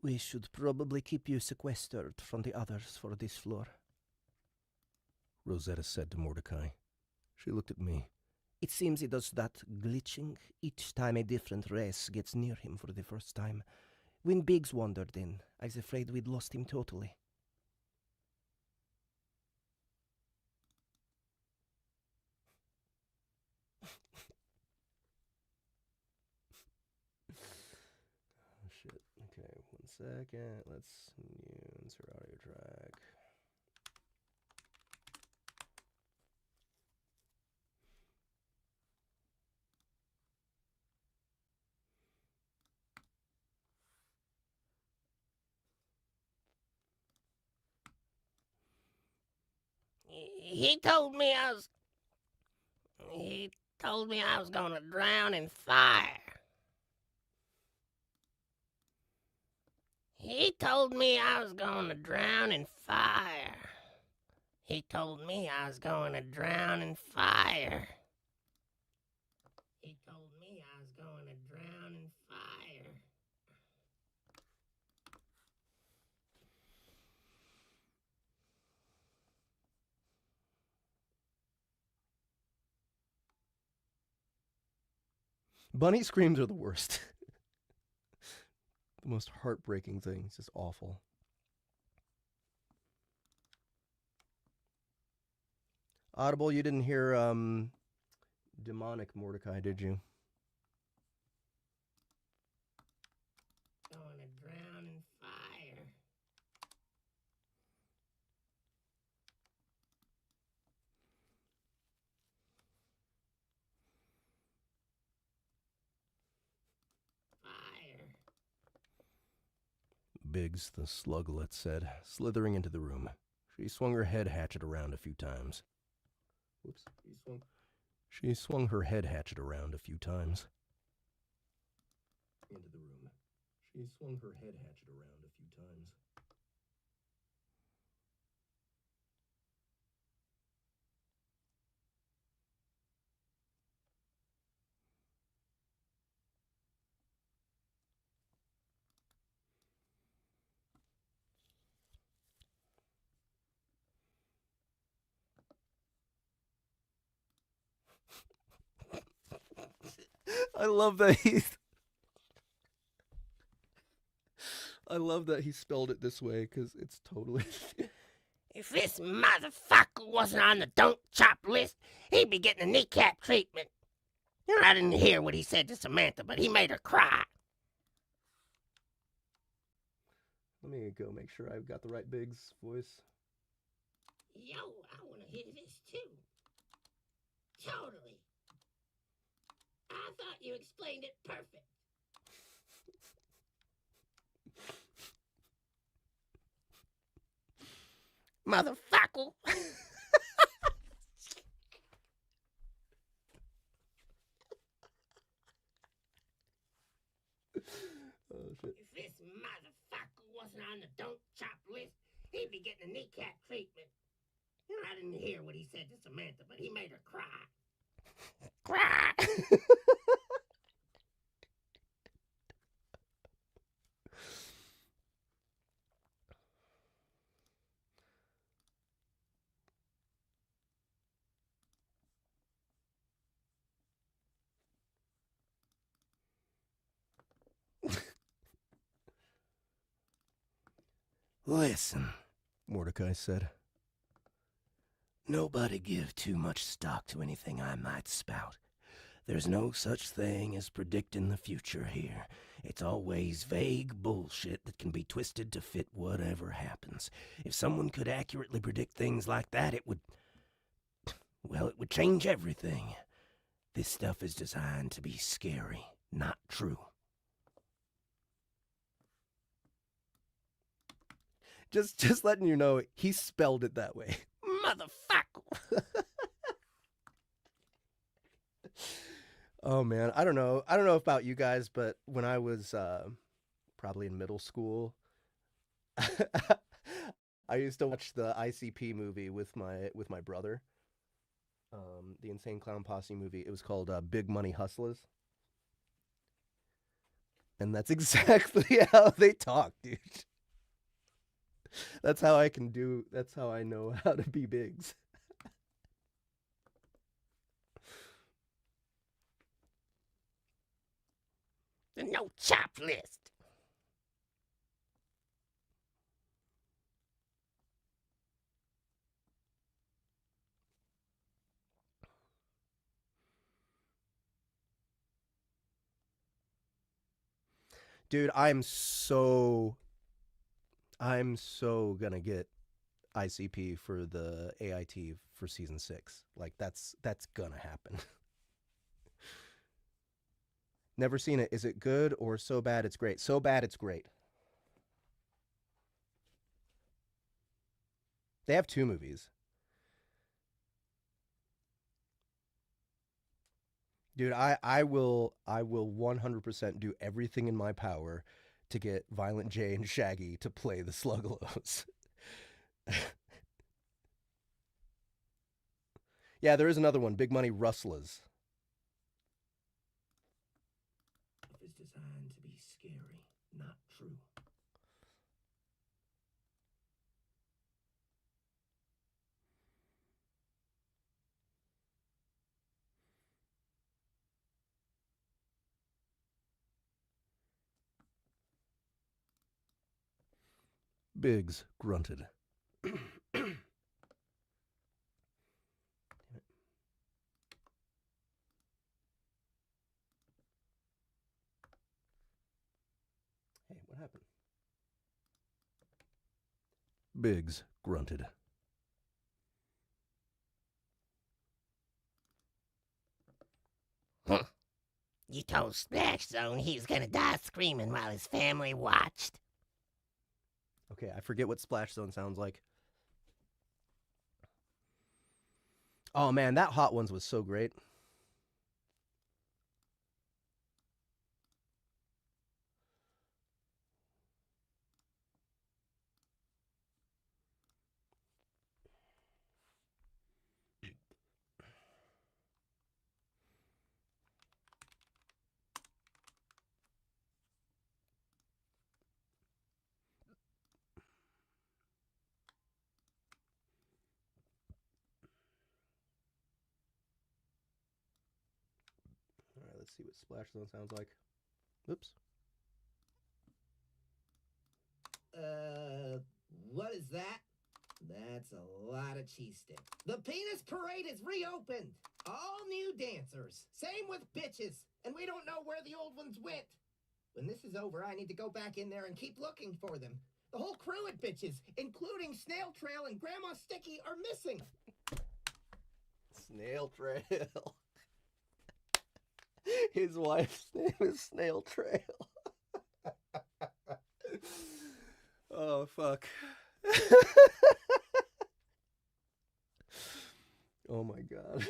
We should probably keep you sequestered from the others for this floor, Rosetta said to Mordecai. She looked at me. It seems he does that glitching each time a different race gets near him for the first time. When Biggs wandered in, I was afraid we'd lost him totally. Oh, shit. Okay, 1 second. Let's insert audio track. He told me I was. He told me I was gonna drown in fire. He told me I was gonna drown in fire. He told me I was gonna drown in fire. He told me I was gonna drown in fire. Bunny screams are the worst. The most heartbreaking thing. It's just awful. Audible, you didn't hear demonic Mordecai, did you? Gonna drown in fire. Fire. Biggs, the sluglet, said, slithering into the room. She swung her head hatchet around a few times. Whoops. She swung her head hatchet around a few times. Into the room. She swung her head hatchet around a few times. I love that I love that he spelled it this way because it's totally. If this motherfucker wasn't on the don't chop list, he'd be getting a kneecap treatment. You know, I didn't hear what he said to Samantha, but he made her cry. Let me go make sure I've got the right Biggs voice. Yo, I want to hear this too. Totally. I thought you explained it perfect. Motherfucker. Oh shit. If this motherfucker wasn't on the don't chop list, he'd be getting a kneecap treatment. You know, I didn't hear what he said to Samantha, but he made her cry. Cry. Listen, Mordecai said. nobody give too much stock to anything I might spout. There's no such thing as predicting the future here. It's always vague bullshit that can be twisted to fit whatever happens. If someone could accurately predict things like that, it would change everything. This stuff is designed to be scary, not true. Just letting you know, he spelled it that way. Motherfucker. Oh man, I don't know about you guys, but when I was probably in middle school, I used to watch the ICP movie with my brother. The Insane Clown Posse movie. It was called Big Money Hustlers. And that's exactly how they talk, dude. That's how I know how to be Biggs. The no chop list. Dude, I'm so gonna get ICP for the AIT for season 6. Like that's gonna happen. Never seen it. Is it good or so bad it's great? So bad it's great. They have 2 movies. Dude, I will 100% do everything in my power to get Violent J and Shaggy to play the Sluggalos. Yeah, there is another one, Big Money Rustlers. It's designed to be scary, not true. Biggs grunted. Hey, what happened? Biggs grunted. You told Splash Zone he was gonna die screaming while his family watched. Okay, I forget what Splash Zone sounds like. Oh man, that Hot Ones was so great. see what splash zone sounds like. Oops. What is that? That's a lot of cheese sticks. The penis parade is reopened. All new dancers. Same with bitches. And we don't know where the old ones went. When this is over, I need to go back in there and keep looking for them. The whole crew at bitches, including Snail Trail and Grandma Sticky, are missing. Snail Trail. His wife's name is Snail Trail. Oh, fuck. Oh my god.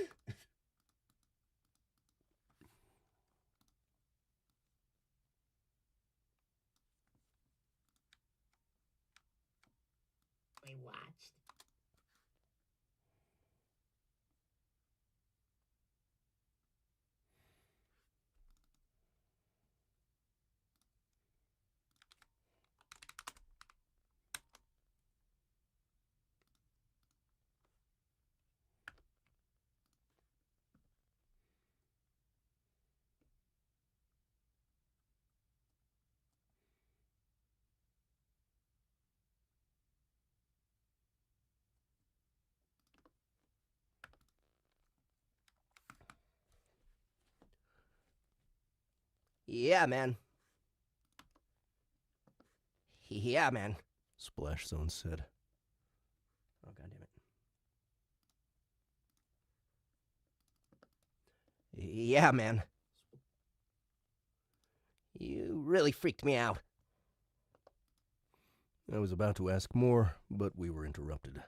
We watched. Yeah, man. Yeah, man. Splash Zone said. Oh, god damn it. Yeah, man. You really freaked me out. I was about to ask more, but we were interrupted.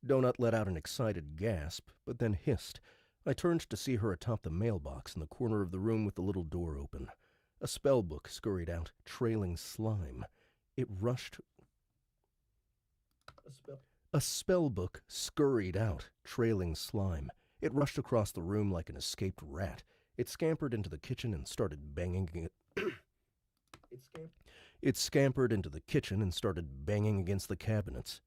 Donut let out an excited gasp, but then hissed. I turned to see her atop the mailbox in the corner of the room with the little door open. A spell book scurried out, trailing slime. It rushed... A spell book scurried out, trailing slime. It rushed across the room like an escaped rat. It scampered into the kitchen and started banging it. It scampered into the kitchen and started banging against the cabinets.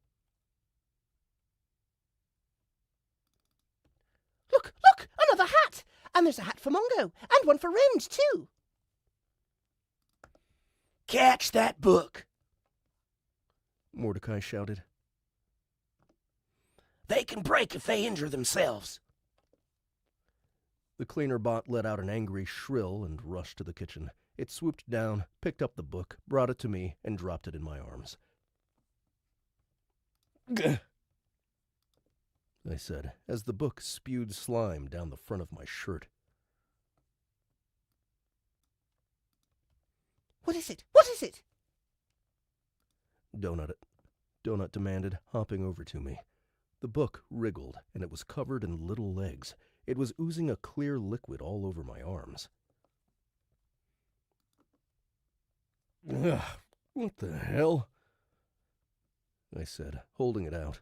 Look! Look! Another hat! And there's a hat for Mongo, and one for Rend, too. Catch that book! Mordecai shouted. They can break if they injure themselves. The cleaner bot let out an angry shrill and rushed to the kitchen. It swooped down, picked up the book, brought it to me, and dropped it in my arms. Gah! I said, as the book spewed slime down the front of my shirt. What is it? What is it? Donut demanded, hopping over to me. The book wriggled, and it was covered in little legs. It was oozing a clear liquid all over my arms. Ugh, what the hell? I said, holding it out.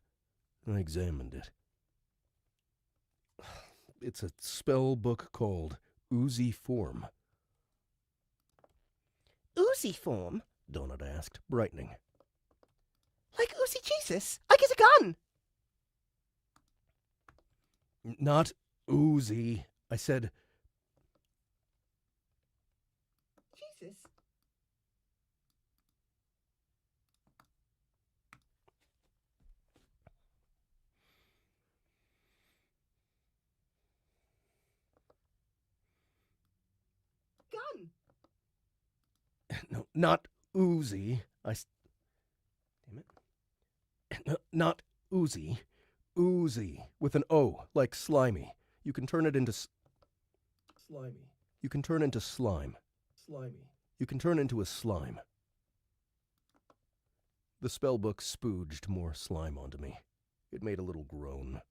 I examined it. It's a spell book called Oozy Form. Oozy form? Donut asked, brightening. Like Oozy Jesus? I get a gun! Not oozy. I said... Jesus. Gun. No, not oozy. Damn it. No, not oozy. Oozy, with an O, like slimy. You can turn it into... Slimy. You can turn into slime. Slimy. You can turn into a slime. The spellbook spooged more slime onto me. It made a little groan.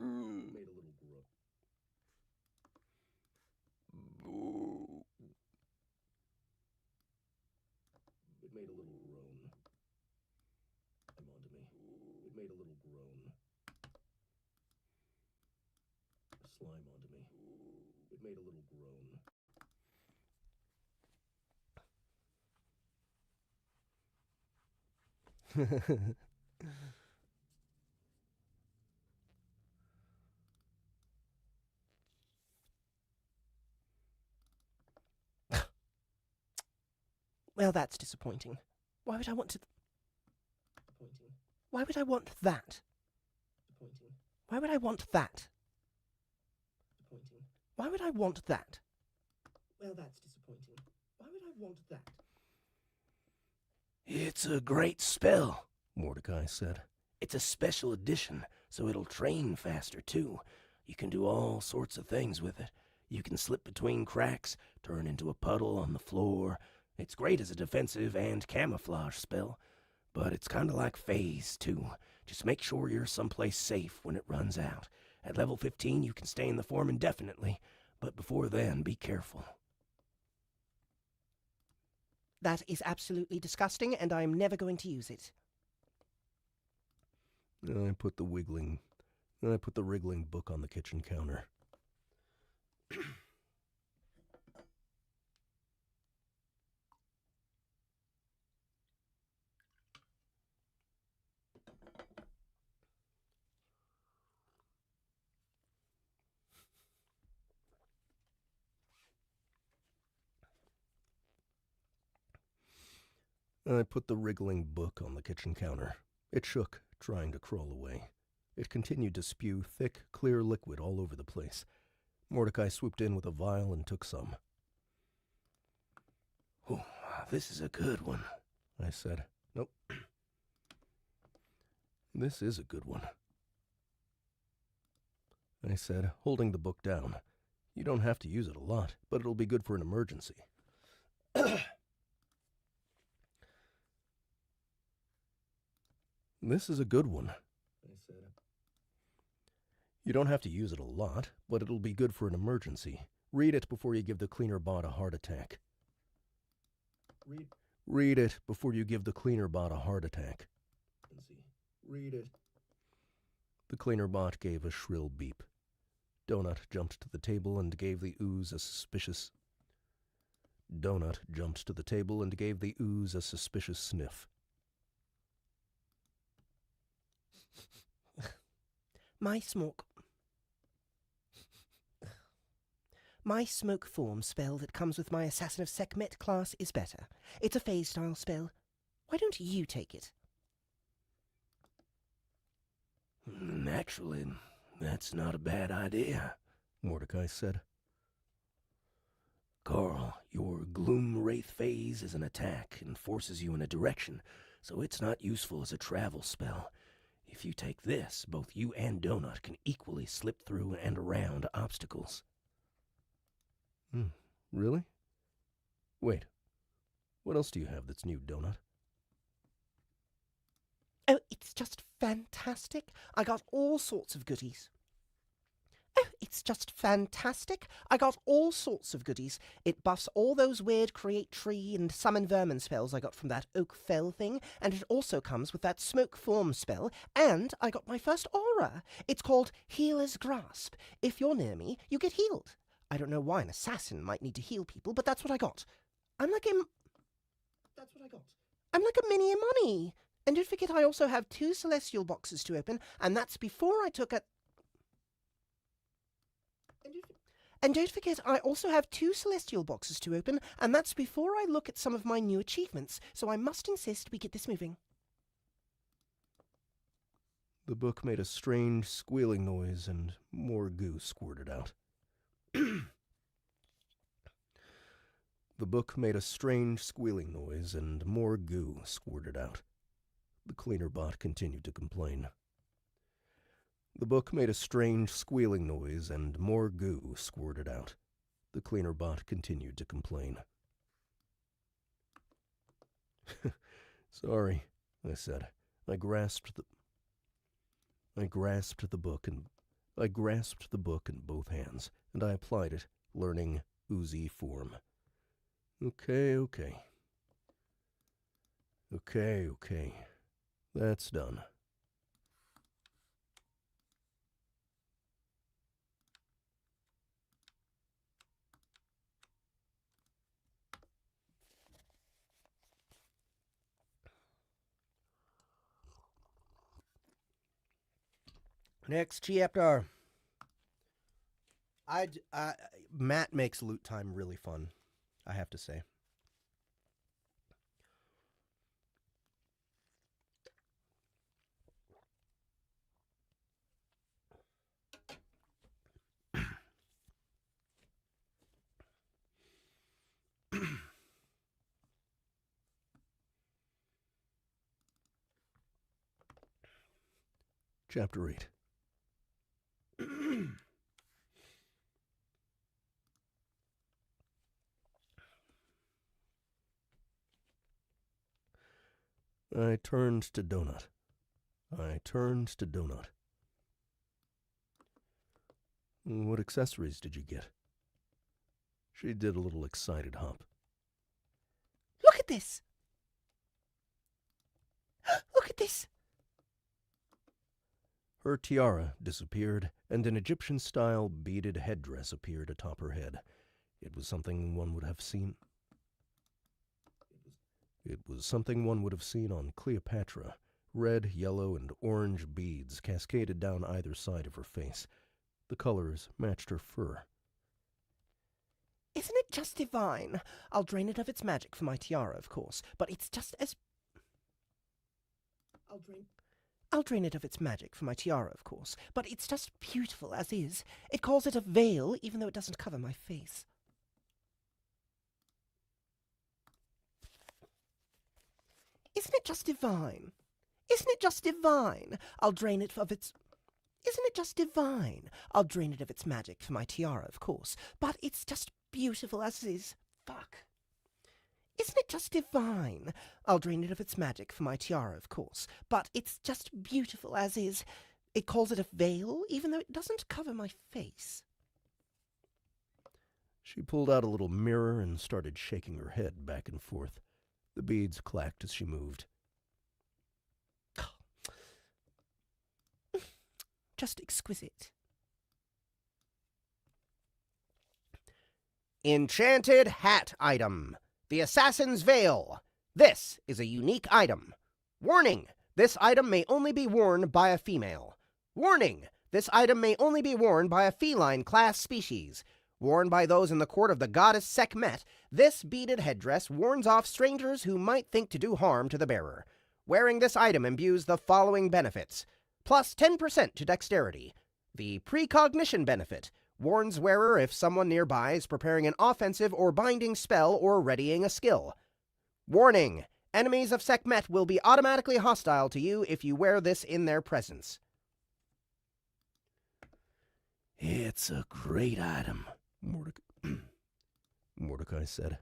Made a little groan. It made a little groan. Come on to me. It made a little groan. Slime onto me. It made a little groan. Well, that's disappointing. Why would I want to... Why would I want that? Why would I want that? Why would I want that? Well, that's disappointing. Why would I want that? It's a great spell, Mordecai said. It's a special edition, so it'll train faster, too. You can do all sorts of things with it. You can slip between cracks, turn into a puddle on the floor. It's great as a defensive and camouflage spell, but it's kind of like phase, too. Just make sure you're someplace safe when it runs out. At level 15, you can stay in the form indefinitely, but before then, be careful. That is absolutely disgusting, and I am never going to use it. I put the wriggling book on the kitchen counter. I put the wriggling book on the kitchen counter. It shook, trying to crawl away. It continued to spew thick, clear liquid all over the place. Mordecai swooped in with a vial and took some. Oh, this is a good one, I said. Nope. This is a good one, I said, holding the book down. You don't have to use it a lot, but it'll be good for an emergency. This is a good one, I said. You don't have to use it a lot, but it'll be good for an emergency. Read it before you give the cleaner bot a heart attack. Read it before you give the cleaner bot a heart attack. Read it. The cleaner bot gave a shrill beep. Donut jumped to the table and gave the ooze a suspicious sniff. My smoke form spell that comes with my Assassin of Sekhmet class is better. It's a phase-style spell. Why don't you take it? Actually, that's not a bad idea, Mordecai said. Carl, your Gloom Wraith phase is an attack and forces you in a direction, so it's not useful as a travel spell. If you take this, both you and Donut can equally slip through and around obstacles. Really? Wait. What else do you have that's new, Donut? Oh, it's just fantastic. I got all sorts of goodies. Oh, it's just fantastic. I got all sorts of goodies. It buffs all those weird create tree and summon vermin spells I got from that oak fell thing, and it also comes with that smoke form spell, and I got my first aura. It's called Healer's Grasp. If you're near me, you get healed. I don't know why an assassin might need to heal people, but that's what I got. I'm like a mini Imani. And don't forget I also have 2 celestial boxes to open, and that's before I took a... And don't forget I also have 2 celestial boxes to open, and that's before I look at some of my new achievements, so I must insist we get this moving. The book made a strange squealing noise and more goo squirted out. The book made a strange squealing noise and more goo squirted out. The cleaner bot continued to complain. The book made a strange squealing noise and more goo squirted out. The cleaner bot continued to complain. Sorry, I said. I grasped the book in both hands, and I applied it, learning oozy form. Okay. That's done. Next chapter. Matt makes loot time really fun, I have to say. Chapter 8. I turned to Donut. What accessories did you get? She did a little excited hop. Look at this! Look at this! Her tiara disappeared, and an Egyptian-style beaded headdress appeared atop her head. It was something one would have seen. It was something one would have seen on Cleopatra. Red, yellow, and orange beads cascaded down either side of her face. The colors matched her fur. Isn't it just divine? I'll drain it of its magic for my tiara, of course, but it's just as... I'll drain it of its magic for my tiara, of course, but it's just beautiful as is. It calls it a veil, even though it doesn't cover my face. Isn't it just divine? Isn't it just divine? I'll drain it of its... Isn't it just divine? I'll drain it of its magic for my tiara, of course, but it's just beautiful as is. Fuck. Isn't it just divine? I'll drain it of its magic for my tiara, of course, but it's just beautiful as is. It calls it a veil, even though it doesn't cover my face. She pulled out a little mirror and started shaking her head back and forth. The beads clacked as she moved. Just exquisite. Enchanted hat item. The Assassin's Veil. This is a unique item. Warning! This item may only be worn by a female. Warning! This item may only be worn by a feline class species. Worn by those in the court of the goddess Sekhmet, this beaded headdress warns off strangers who might think to do harm to the bearer. Wearing this item imbues the following benefits. Plus 10% to dexterity. The precognition benefit warns wearer if someone nearby is preparing an offensive or binding spell or readying a skill. Warning! Enemies of Sekhmet will be automatically hostile to you if you wear this in their presence. It's a great item, Mordecai said.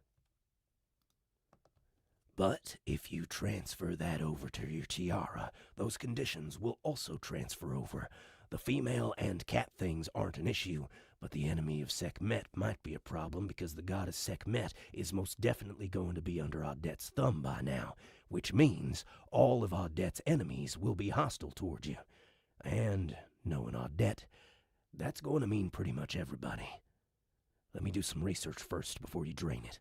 But if you transfer that over to your tiara, those conditions will also transfer over. The female and cat things aren't an issue, but the enemy of Sekhmet might be a problem because the goddess Sekhmet is most definitely going to be under Audette's thumb by now, which means all of Audette's enemies will be hostile towards you. And, knowing Audette, that's going to mean pretty much everybody. Let me do some research first before you drain it.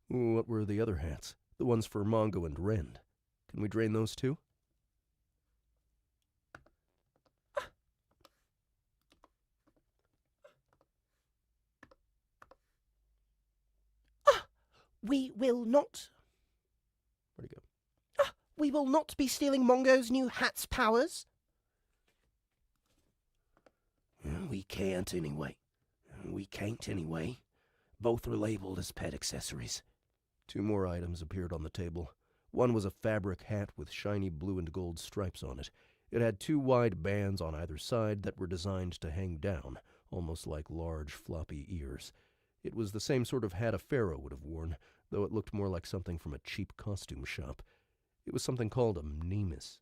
What were the other hats? The ones for Mongo and Rend. Can we drain those too? We will not... Where'd he go? We will not be stealing Mongo's new hat's powers. We can't anyway. Both are labeled as pet accessories. 2 more items appeared on the table. One was a fabric hat with shiny blue and gold stripes on it. It had 2 wide bands on either side that were designed to hang down, almost like large floppy ears. It was the same sort of hat a pharaoh would have worn, though it looked more like something from a cheap costume shop. It was something called a mnemis.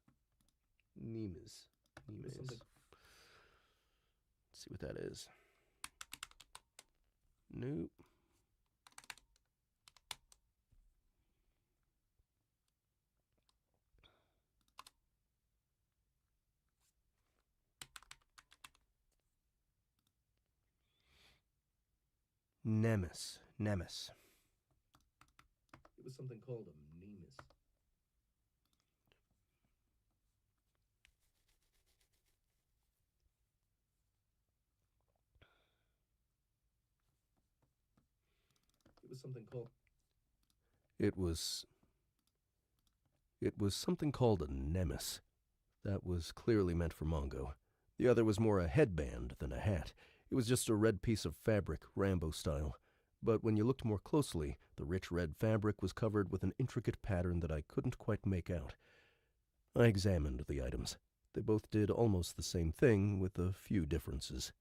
Mnemis. Let's see what that is. Nope. Nemes. It was something called a mnemis. It was something called... It was something called a nemes. That was clearly meant for Mongo. The other was more a headband than a hat. It was just a red piece of fabric, Rambo style. But when you looked more closely, the rich red fabric was covered with an intricate pattern that I couldn't quite make out. I examined the items. They both did almost the same thing, with a few differences.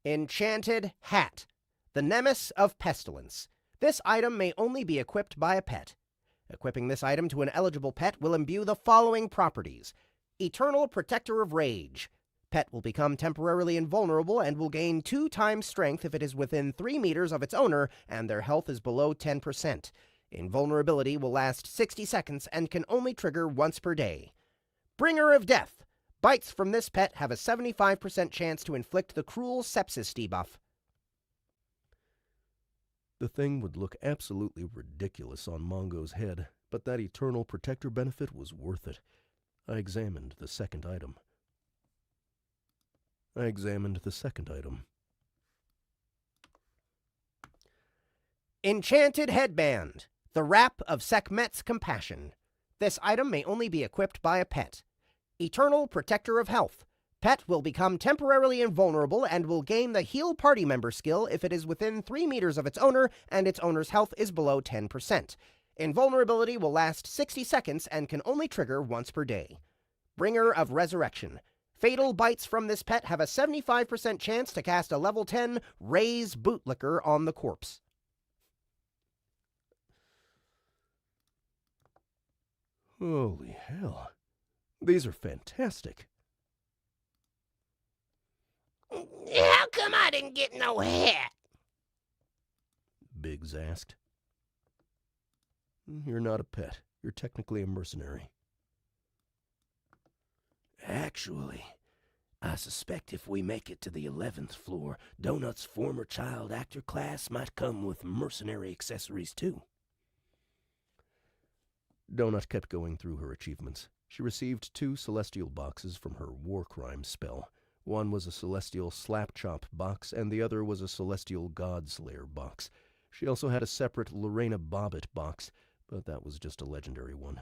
Enchanted Hat, the Nemesis of Pestilence. This item may only be equipped by a pet. Equipping this item to an eligible pet will imbue the following properties. Eternal Protector of Rage. Pet will become temporarily invulnerable and will gain 2 times strength if it is within 3 meters of its owner and their health is below 10%. Invulnerability will last 60 seconds and can only trigger once per day. Bringer of Death. Bites from this pet have a 75% chance to inflict the cruel sepsis debuff. The thing would look absolutely ridiculous on Mongo's head, but that Eternal Protector benefit was worth it. I examined the second item. Enchanted Headband, the Wrap of Sekhmet's Compassion. This item may only be equipped by a pet. Eternal Protector of Health. Pet will become temporarily invulnerable and will gain the Heal Party Member skill if it is within 3 meters of its owner and its owner's health is below 10%. Invulnerability will last 60 seconds and can only trigger once per day. Bringer of Resurrection. Fatal bites from this pet have a 75% chance to cast a level 10 Raise Bootlicker on the corpse. Holy hell. These are fantastic. How come I didn't get no hat? Biggs asked. You're not a pet. You're technically a mercenary. Actually, I suspect if we make it to the 11th floor, Donut's former child actor class might come with mercenary accessories too. Donut kept going through her achievements. She received 2 celestial boxes from her war crime spell. One was a celestial slap-chop box, and the other was a celestial godslayer box. She also had a separate Lorena Bobbitt box, but that was just a legendary one.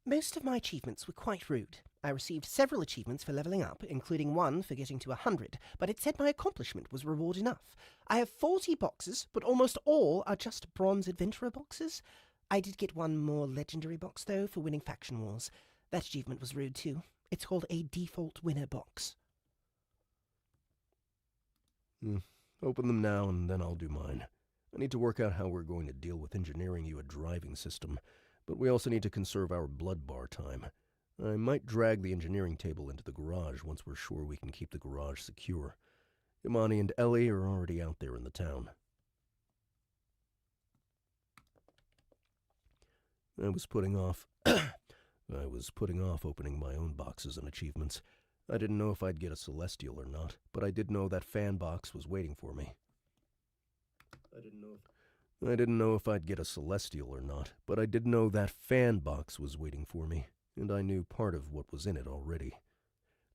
Most of my achievements were quite rude. I received several achievements for leveling up, including one for getting to 100, but it said my accomplishment was reward enough. I have 40 boxes, but almost all are just bronze adventurer boxes. I did get one more legendary box, though, for winning faction wars. That achievement was rude, too. It's called a default winner box. Open them now, and then I'll do mine. I need to work out how we're going to deal with engineering you a driving system, but we also need to conserve our blood bar time. I might drag the engineering table into the garage once we're sure we can keep the garage secure. Imani and Ellie are already out there in the town. I was putting off opening my own boxes and achievements. I didn't know if I'd get a Celestial or not, but I did know that fan box was waiting for me. I didn't know if I'd get a Celestial or not, but I did know that fan box was waiting for me, and I knew part of what was in it already.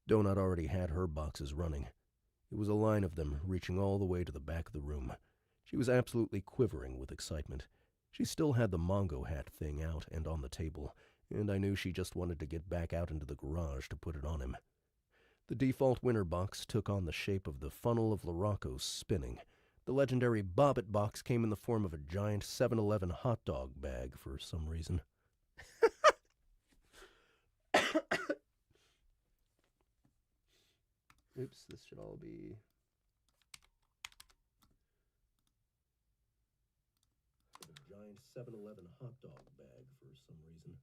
Donut already had her boxes running. It was a line of them reaching all the way to the back of the room. She was absolutely quivering with excitement. She still had the Mongo hat thing out and on the table, and I knew she just wanted to get back out into the garage to put it on him. The default winner box took on the shape of the funnel of Larocco's spinning. The legendary Bobbitt box came in the form of a giant 7-Eleven hot dog bag for some reason. Oops, this should all be... a giant 7-Eleven hot dog bag for some reason.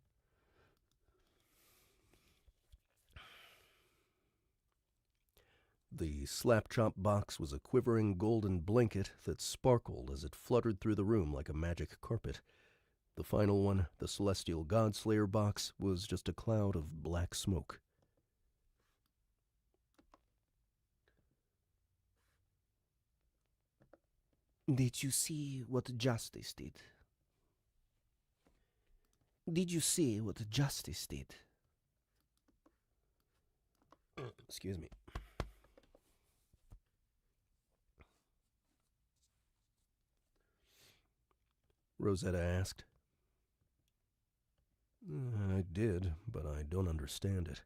The slap-chop box was a quivering golden blanket that sparkled as it fluttered through the room like a magic carpet. The final one, the Celestial Godslayer box, was just a cloud of black smoke. Did you see what justice did? Did you see what justice did? Excuse me. Rosetta asked. I did, but I don't understand it.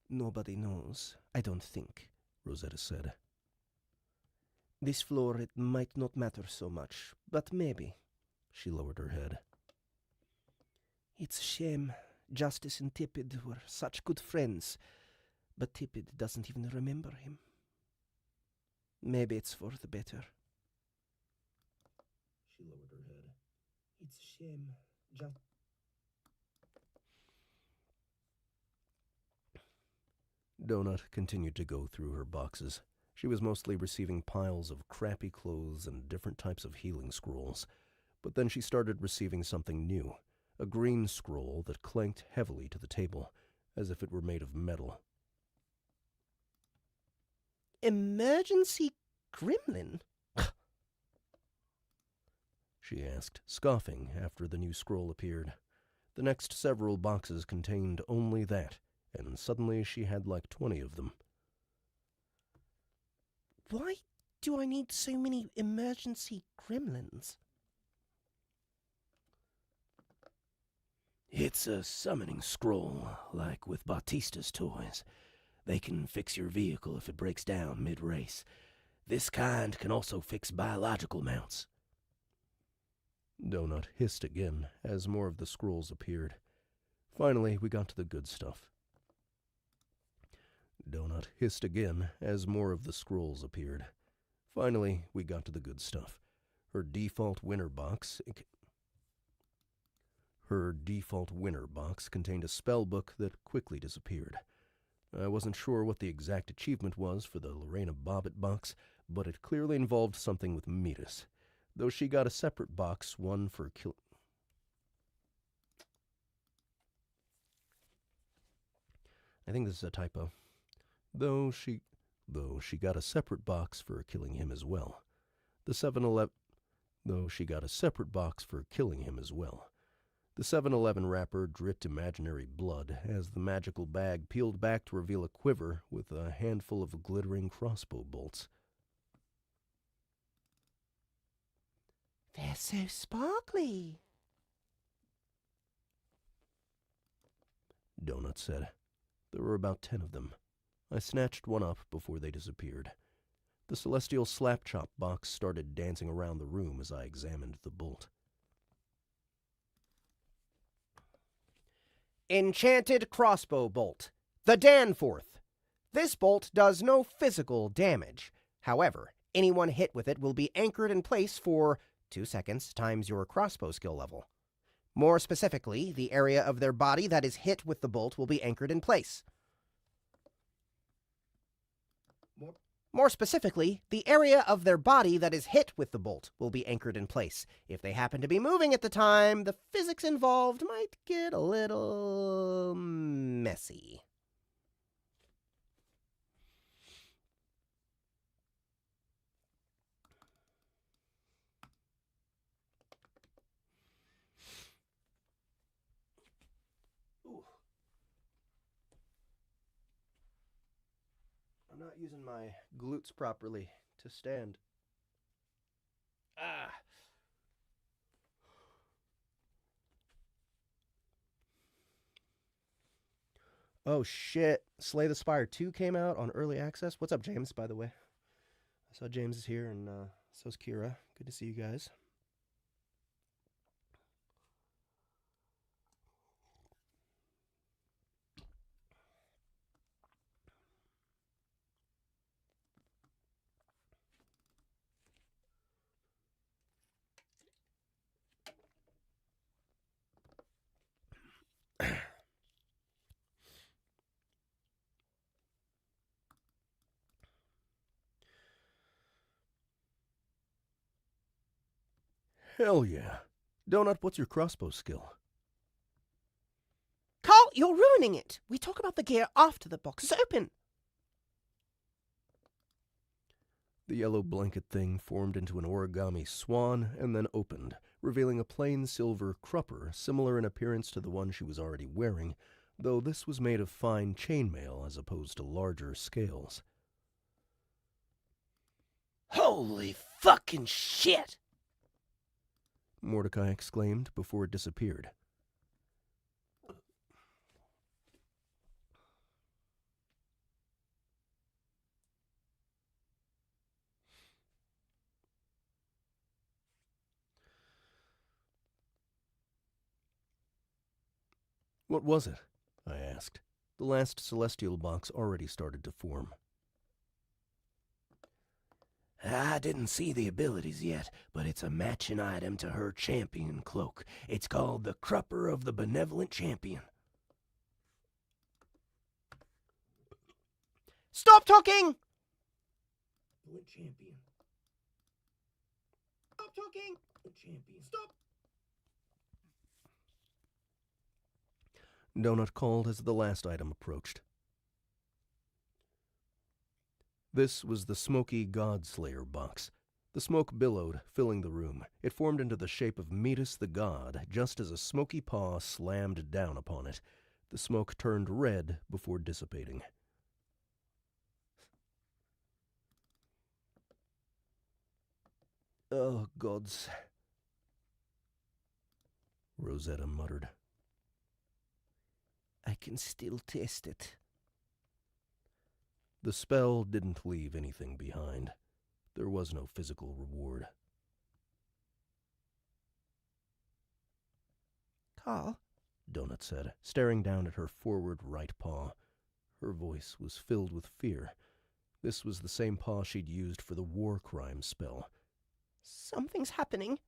Nobody knows, I don't think. Rosetta said. This floor, it might not matter so much, but maybe. She lowered her head. It's a shame. Justice and Tippett were such good friends, but Tippett doesn't even remember him. Maybe it's for the better. She lowered her head. It's a shame. Donut continued to go through her boxes. She was mostly receiving piles of crappy clothes and different types of healing scrolls. But then she started receiving something new, a green scroll that clanked heavily to the table, as if it were made of metal. Emergency gremlin? She asked, scoffing after the new scroll appeared. The next several boxes contained only that, and suddenly she had like 20 of them. Why do I need so many emergency gremlins? It's a summoning scroll, like with Batista's toys. They can fix your vehicle if it breaks down mid-race. This kind can also fix biological mounts. Donut hissed again as more of the scrolls appeared. Finally, we got to the good stuff. Donut hissed again as more of the scrolls appeared. Finally, we got to the good stuff. Her default winner box contained a spell book that quickly disappeared. I wasn't sure what the exact achievement was for the Lorena Bobbitt box, but it clearly involved something with Midas, though she got a separate box, one for I think this is a typo. Though she got a separate box for killing him as well. The 7-Eleven wrapper dripped imaginary blood as the magical bag peeled back to reveal a quiver with a handful of glittering crossbow bolts. They're so sparkly, Donut said. There were about 10 of them. I snatched one up before they disappeared. The celestial slap-chop box started dancing around the room as I examined the bolt. Enchanted crossbow bolt, the Danforth. This bolt does no physical damage. However, anyone hit with it will be anchored in place for 2 seconds times your crossbow skill level. More specifically, the area of their body that is hit with the bolt will be anchored in place. More specifically, the area of their body that is hit with the bolt will be anchored in place. If they happen to be moving at the time, the physics involved might get a little messy. I'm not using my glutes properly to stand. Ah. Oh shit. Slay the Spire 2 came out on early access. What's up, James, by the way? I saw James is here, and so's Kira. Good to see you guys. Hell yeah. Donut, what's your crossbow skill? Carl, you're ruining it. We talk about the gear after the box is open. The yellow blanket thing formed into an origami swan and then opened, revealing a plain silver crupper similar in appearance to the one she was already wearing, though this was made of fine chainmail as opposed to larger scales. Holy fucking shit! Mordecai exclaimed before it disappeared. What was it? I asked. The last celestial box already started to form. I didn't see the abilities yet, but it's a matching item to her champion cloak. It's called the Crupper of the Benevolent Champion. Stop talking! Champion. Stop talking! Champion. Stop! Donut called as the last item approached. This was the smoky Godslayer box. The smoke billowed, filling the room. It formed into the shape of Metis the god, just as a smoky paw slammed down upon it. The smoke turned red before dissipating. Oh, gods, Rosetta muttered. I can still taste it. The spell didn't leave anything behind. There was no physical reward. Carl? Donut said, staring down at her forward right paw. Her voice was filled with fear. This was the same paw she'd used for the war crime spell. Something's happening.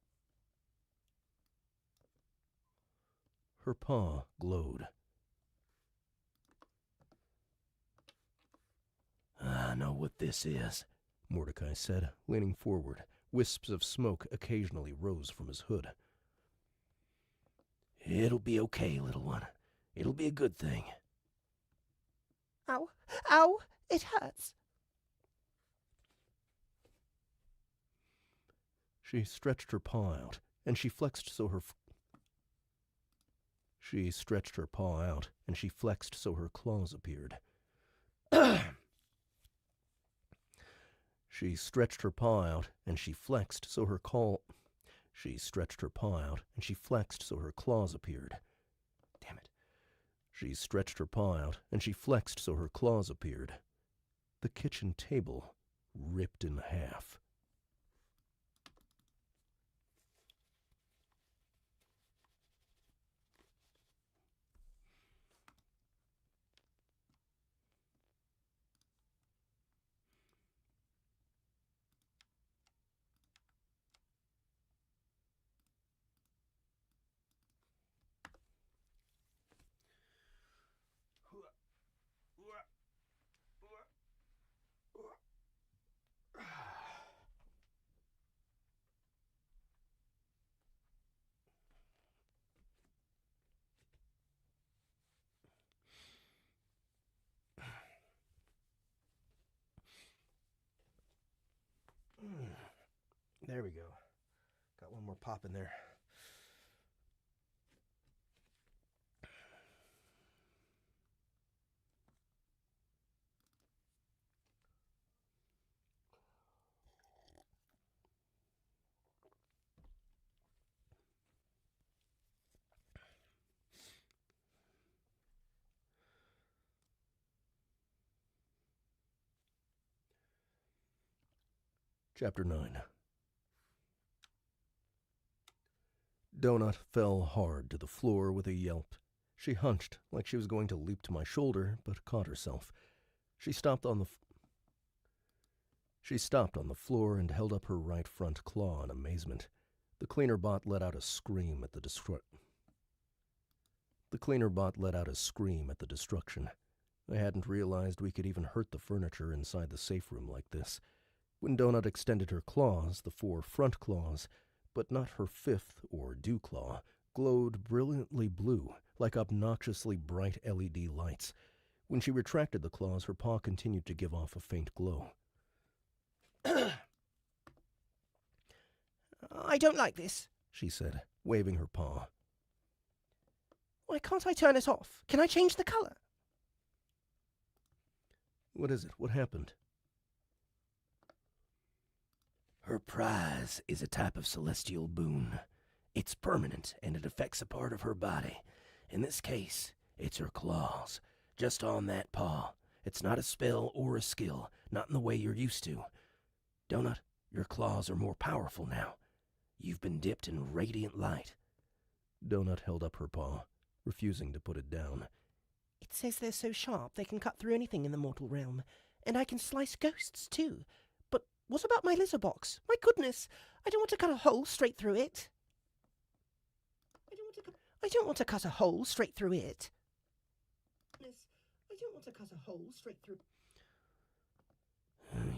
Her paw glowed. I know what this is, Mordecai said, leaning forward. Wisps of smoke occasionally rose from his hood. It'll be okay, little one. It'll be a good thing. Ow! Ow! It hurts! She stretched her paw out, and she flexed so her claws appeared. She stretched her paw out, and she flexed so her claws appeared. Damn it. She stretched her paw out, and she flexed so her claws appeared. The kitchen table ripped in half. There we go. Got one more pop in there. Chapter 9. Donut fell hard to the floor with a yelp. She hunched like she was going to leap to my shoulder, but caught herself. She stopped on the floor and held up her right front claw in amazement. The cleaner bot let out a scream at the destruction. I hadn't realized we could even hurt the furniture inside the safe room like this. When Donut extended her claws, the 4 front claws, but not her 5th or dew claw, glowed brilliantly blue, like obnoxiously bright LED lights. When she retracted the claws, her paw continued to give off a faint glow. I don't like this, she said, waving her paw. Why can't I turn it off? Can I change the color? What is it? What happened? Her prize is a type of celestial boon. It's permanent, and it affects a part of her body. In this case, it's her claws, just on that paw. It's not a spell or a skill, not in the way you're used to. Donut, your claws are more powerful now. You've been dipped in radiant light. Donut held up her paw, refusing to put it down. It says they're so sharp they can cut through anything in the mortal realm, and I can slice ghosts too. But what about my litter box? My goodness, I don't want to cut a hole straight through it. I don't want to cut a hole straight through it. I don't want to cut a hole straight through.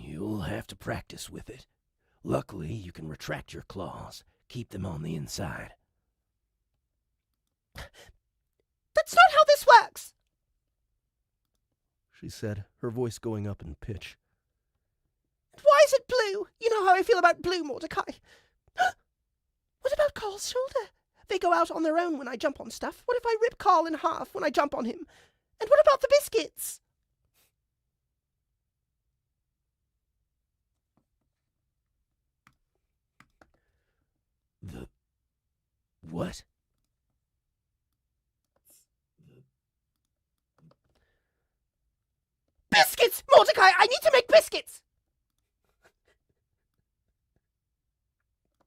You'll have to practice with it. Luckily, you can retract your claws. Keep them on the inside. That's not how this works! She said, her voice going up in pitch. Why is it blue? You know how I feel about blue, Mordecai. What about Carl's shoulder? They go out on their own when I jump on stuff. What if I rip Carl in half when I jump on him? And what about the biscuits? The... what? Biscuits! Mordecai, I need to make biscuits!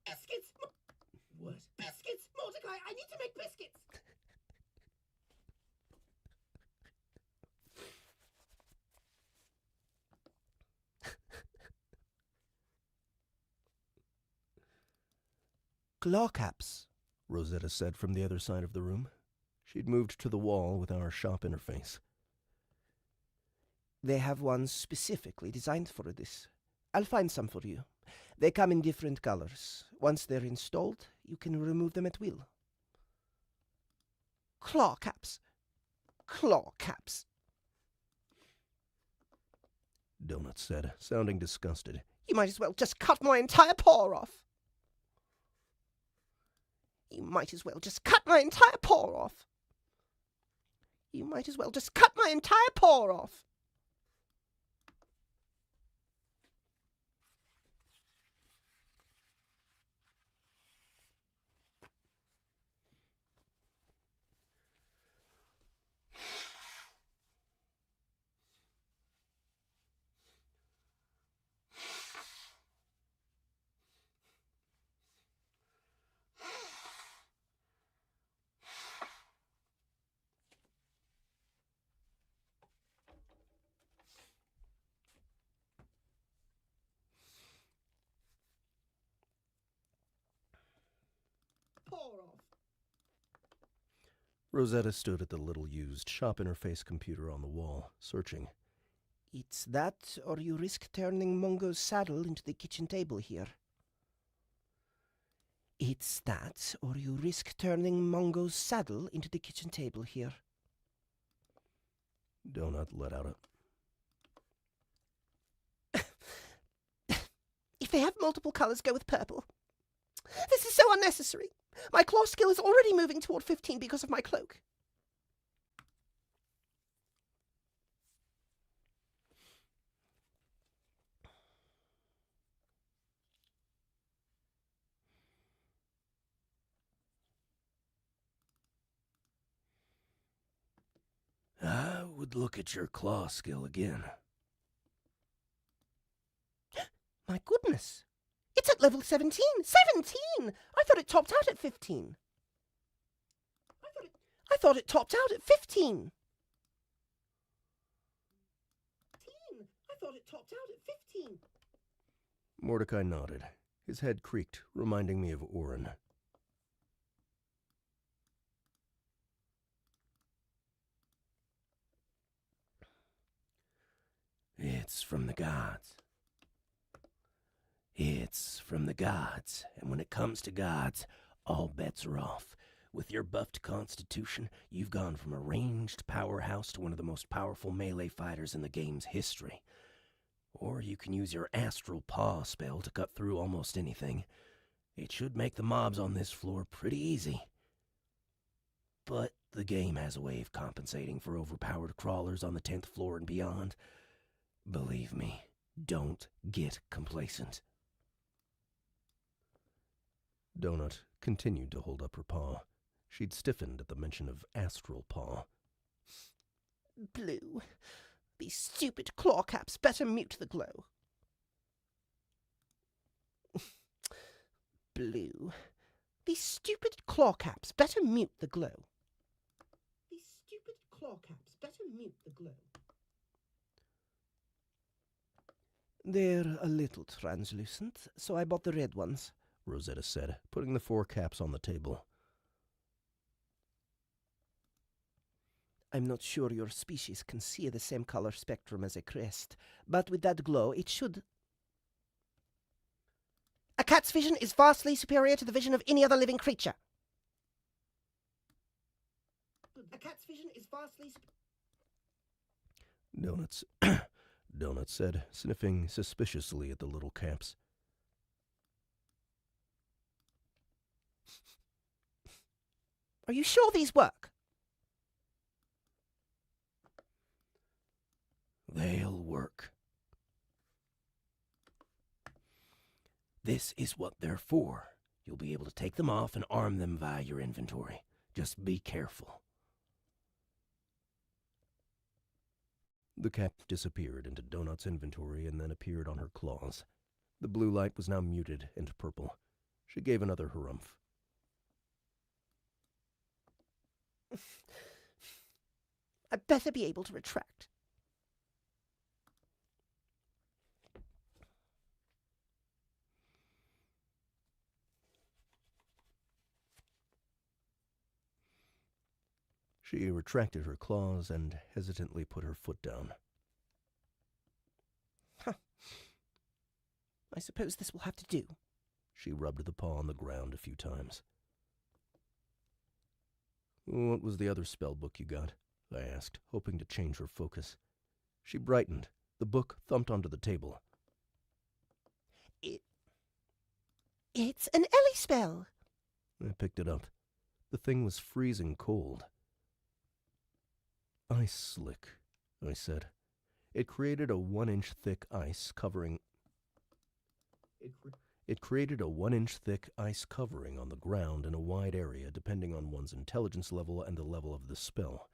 Biscuits! What? Biscuits! Mordecai, I need to make biscuits! Claw caps, Rosetta said from the other side of the room. She'd moved to the wall with our shop interface. They have ones specifically designed for this. I'll find some for you. They come in different colors. Once they're installed, you can remove them at will. Claw caps. Claw caps. Donut said, sounding disgusted. You might as well just cut my entire paw off. You might as well just cut my entire paw off. You might as well just cut my entire paw off. Rosetta stood at the little-used shop interface computer on the wall, searching. It's that, or you risk turning Mungo's saddle into the kitchen table here. It's that, or you risk turning Mungo's saddle into the kitchen table here. Donut let out a... If they have multiple colors, go with purple. This is so unnecessary. My claw skill is already moving toward 15 because of my cloak. I would look at your claw skill again. My goodness. It's at level 17! 17! I thought it topped out at 15. I thought it topped out at 15. I thought it topped out at 15. Mordecai nodded. His head creaked, reminding me of Orin. It's from the gods. It's from the gods, and when it comes to gods, all bets are off. With your buffed constitution, you've gone from a ranged powerhouse to one of the most powerful melee fighters in the game's history. Or you can use your astral paw spell to cut through almost anything. It should make the mobs on this floor pretty easy. But the game has a way of compensating for overpowered crawlers on the 10th floor and beyond. Believe me, don't get complacent. Donut continued to hold up her paw. She'd stiffened at the mention of astral paw. Blue, these stupid claw caps better mute the glow. Blue, these stupid claw caps better mute the glow. These stupid claw caps better mute the glow. They're a little translucent, so I bought the red ones, Rosetta said, putting the 4 caps on the table. I'm not sure your species can see the same color spectrum as a crest, but with that glow, it should. A cat's vision is vastly superior to the vision of any other living creature. A cat's vision is vastly Donut said, sniffing suspiciously at the little caps. Are you sure these work? They'll work. This is what they're for. You'll be able to take them off and arm them via your inventory. Just be careful. The cap disappeared into Donut's inventory and then appeared on her claws. The blue light was now muted and purple. She gave another harumph. I'd better be able to retract. She retracted her claws and hesitantly put her foot down. Huh. I suppose this will have to do. She rubbed the paw on the ground a few times. What was the other spell book you got? I asked, hoping to change her focus. She brightened. The book thumped onto the table. It's an Ellie spell. I picked it up. The thing was freezing cold. Ice slick, I said. It created a 1-inch thick ice covering. It created a 1-inch thick ice covering on the ground in a wide area depending on one's intelligence level and the level of the spell.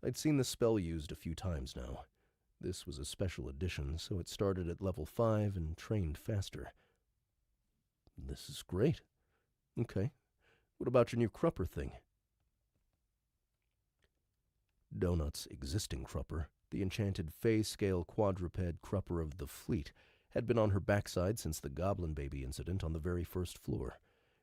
I'd seen the spell used a few times now. This was a special edition, so it started at level 5 and trained faster. This is great. Okay. What about your new crupper thing? Donut's existing crupper, the enchanted fey-scale quadruped crupper of the fleet, had been on her backside since the Goblin Baby incident on the very first floor.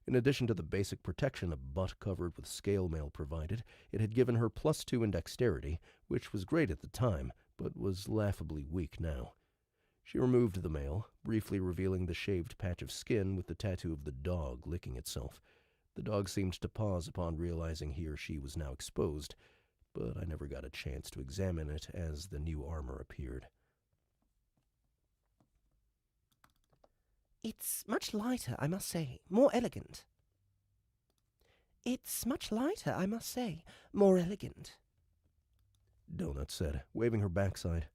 In addition to the basic protection a butt covered with scale mail provided, it had given her +2 in dexterity, which was great at the time, but was laughably weak now. She removed the mail, briefly revealing the shaved patch of skin with the tattoo of the dog licking itself. The dog seemed to pause upon realizing he or she was now exposed, but I never got a chance to examine it as the new armor appeared. It's much lighter, I must say. More elegant. It's much lighter, I must say. More elegant. Donut said, waving her backside.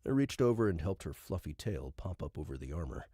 I reached over and helped her fluffy tail pop up over the armor.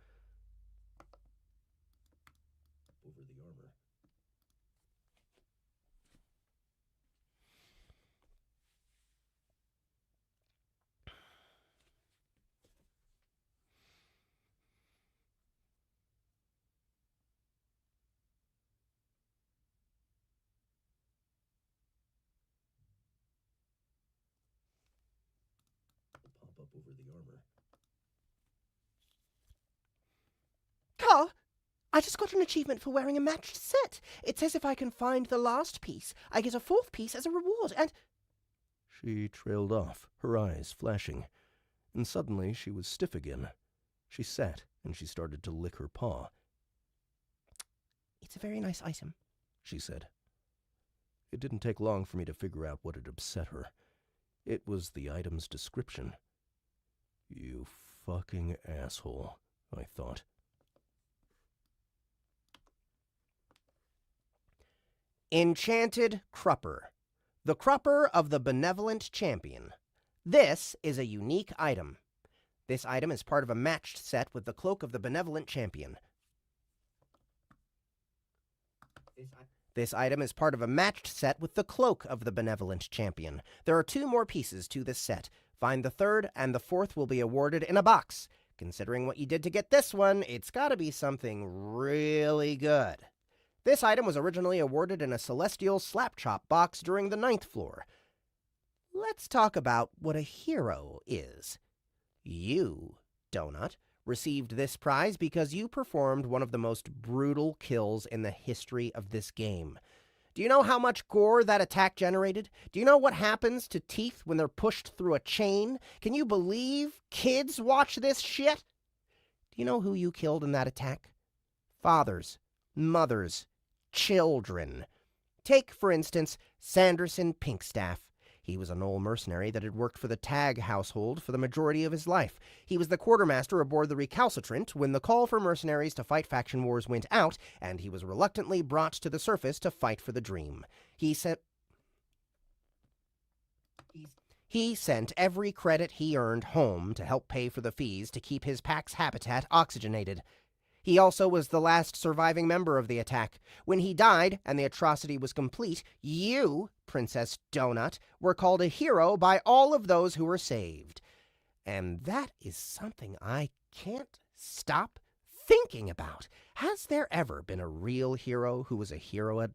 Car, I just got an achievement for wearing a matched set. It says if I can find the last piece, I get a 4th piece as a reward, and... She trailed off, her eyes flashing, and suddenly she was stiff again. She sat, and she started to lick her paw. It's a very nice item, she said. It didn't take long for me to figure out what had upset her. It was the item's description. You fucking asshole, I thought. Enchanted Crupper. The Crupper of the Benevolent Champion. This is a unique item. This item is part of a matched set with the Cloak of the Benevolent Champion. This item is part of a matched set with the Cloak of the Benevolent Champion. There are 2 more pieces to this set. Find the 3rd, and the 4th will be awarded in a box. Considering what you did to get this one, it's gotta be something really good. This item was originally awarded in a Celestial Slapchop box during the 9th floor. Let's talk about what a hero is. You, Donut, received this prize because you performed one of the most brutal kills in the history of this game. Do you know how much gore that attack generated? Do you know what happens to teeth when they're pushed through a chain? Can you believe kids watch this shit? Do you know who you killed in that attack? Fathers, mothers, children. Take, for instance, Sanderson Pinkstaff. He was an old mercenary that had worked for the Tag household for the majority of his life. He was the quartermaster aboard the Recalcitrant when the call for mercenaries to fight faction wars went out, and he was reluctantly brought to the surface to fight for the Dream. He sent every credit he earned home to help pay for the fees to keep his pack's habitat oxygenated. He also was the last surviving member of the attack. When he died and the atrocity was complete, you, Princess Donut, were called a hero by all of those who were saved. And that is something I can't stop thinking about. Has there ever been a real hero who was a hero at...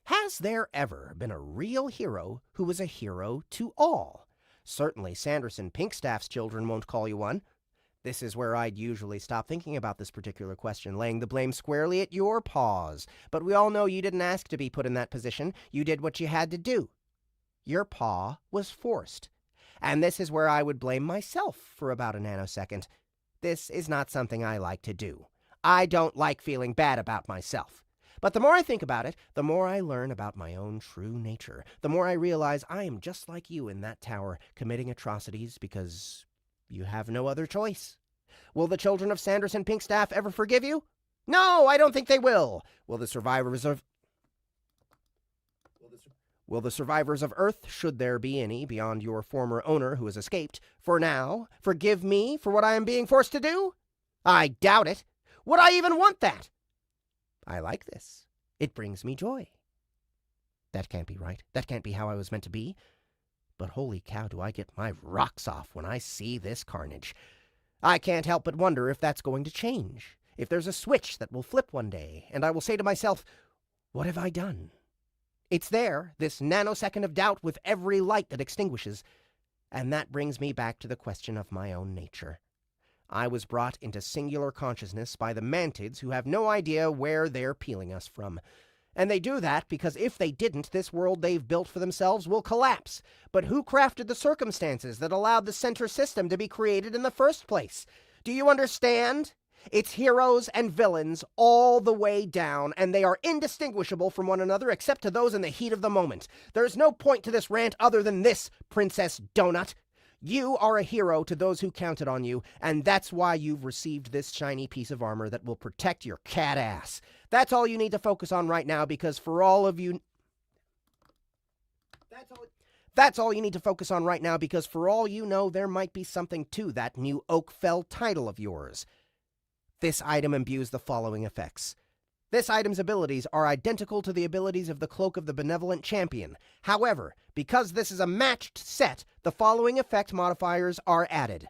Has there ever been a real hero who was a hero to all? Certainly Sanderson Pinkstaff's children won't call you one. This is where I'd usually stop thinking about this particular question, laying the blame squarely at your paws. But we all know you didn't ask to be put in that position. You did what you had to do. Your paw was forced. And this is where I would blame myself for about a nanosecond. This is not something I like to do. I don't like feeling bad about myself. But the more I think about it, the more I learn about my own true nature. The more I realize I am just like you in that tower, committing atrocities because... you have no other choice. Will the children of Sanderson Pinkstaff ever forgive you? No, I don't think they will. Will the survivors of Earth, should there be any beyond your former owner who has escaped, for now, forgive me for what I am being forced to do? I doubt it. Would I even want that? I like this. It brings me joy. That can't be right. That can't be how I was meant to be. But holy cow, do I get my rocks off when I see this carnage. I can't help but wonder if that's going to change. If there's a switch that will flip one day, and I will say to myself, what have I done? It's there, this nanosecond of doubt with every light that extinguishes. And that brings me back to the question of my own nature. I was brought into singular consciousness by the mantids who have no idea where they're peeling us from. And they do that because if they didn't, this world they've built for themselves will collapse. But who crafted the circumstances that allowed the center system to be created in the first place? Do you understand? It's heroes and villains all the way down, and they are indistinguishable from one another except to those in the heat of the moment. There's no point to this rant other than this, Princess Donut. You are a hero to those who counted on you, and that's why you've received this shiny piece of armor that will protect your cat ass. That's all you need to focus on right now, because for all of you... That's all you need to focus on right now, because for all you know, there might be something to that new Oakfell title of yours. This item imbues the following effects. This item's abilities are identical to the abilities of the Cloak of the Benevolent Champion. However, because this is a matched set, the following effect modifiers are added.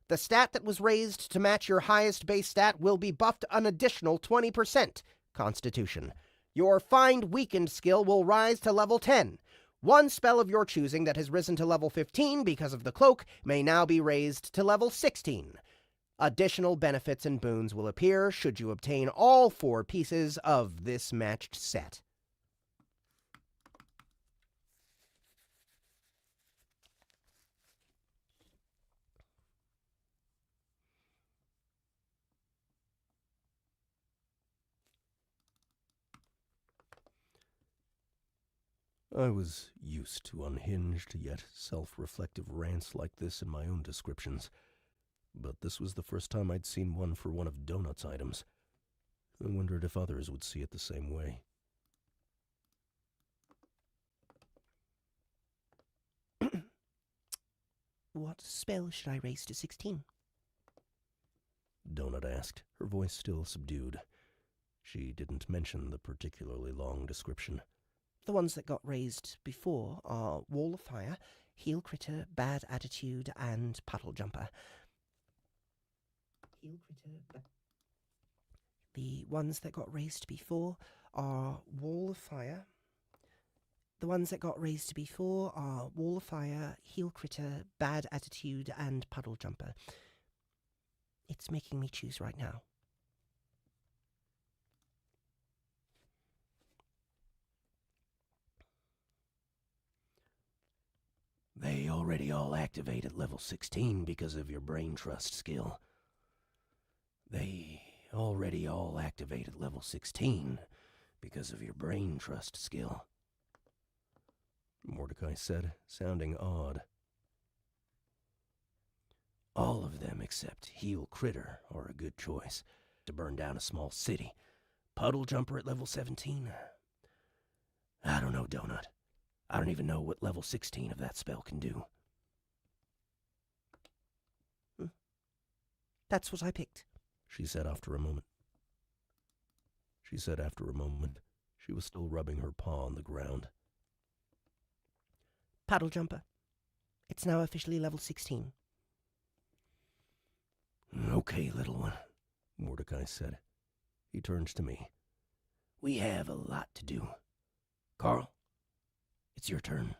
The stat that was raised to match your highest base stat will be buffed an additional 20%. Constitution. Your Find Weakened skill will rise to level 10. One spell of your choosing that has risen to level 15 because of the cloak may now be raised to level 16. Additional benefits and boons will appear should you obtain all 4 pieces of this matched set. I was used to unhinged yet self-reflective rants like this in my own descriptions. But this was the first time I'd seen one for one of Donut's items. I wondered if others would see it the same way. What spell should I raise to 16? Donut asked, her voice still subdued. She didn't mention the particularly long description. The ones that got raised before are Wall of Fire, Heel Critter, Bad Attitude, and Puddle Jumper. The ones that got raised before are Wall of Fire. The ones that got raised before are Wall of Fire, Heel Critter, Bad Attitude, and Puddle Jumper. It's making me choose right now. They already all activate at level 16 because of your brain trust skill. They already all activate at level 16 because of your brain trust skill, Mordecai said, sounding odd. All of them except Heel Critter are a good choice to burn down a small city. Puddle Jumper at level 17? I don't know, Donut. I don't even know what level 16 of that spell can do. That's what I picked, she said after a moment. She was still rubbing her paw on the ground. Puddle Jumper. It's now officially level 16. Okay, little one, Mordecai said. He turned to me. We have a lot to do. Carl, it's your turn.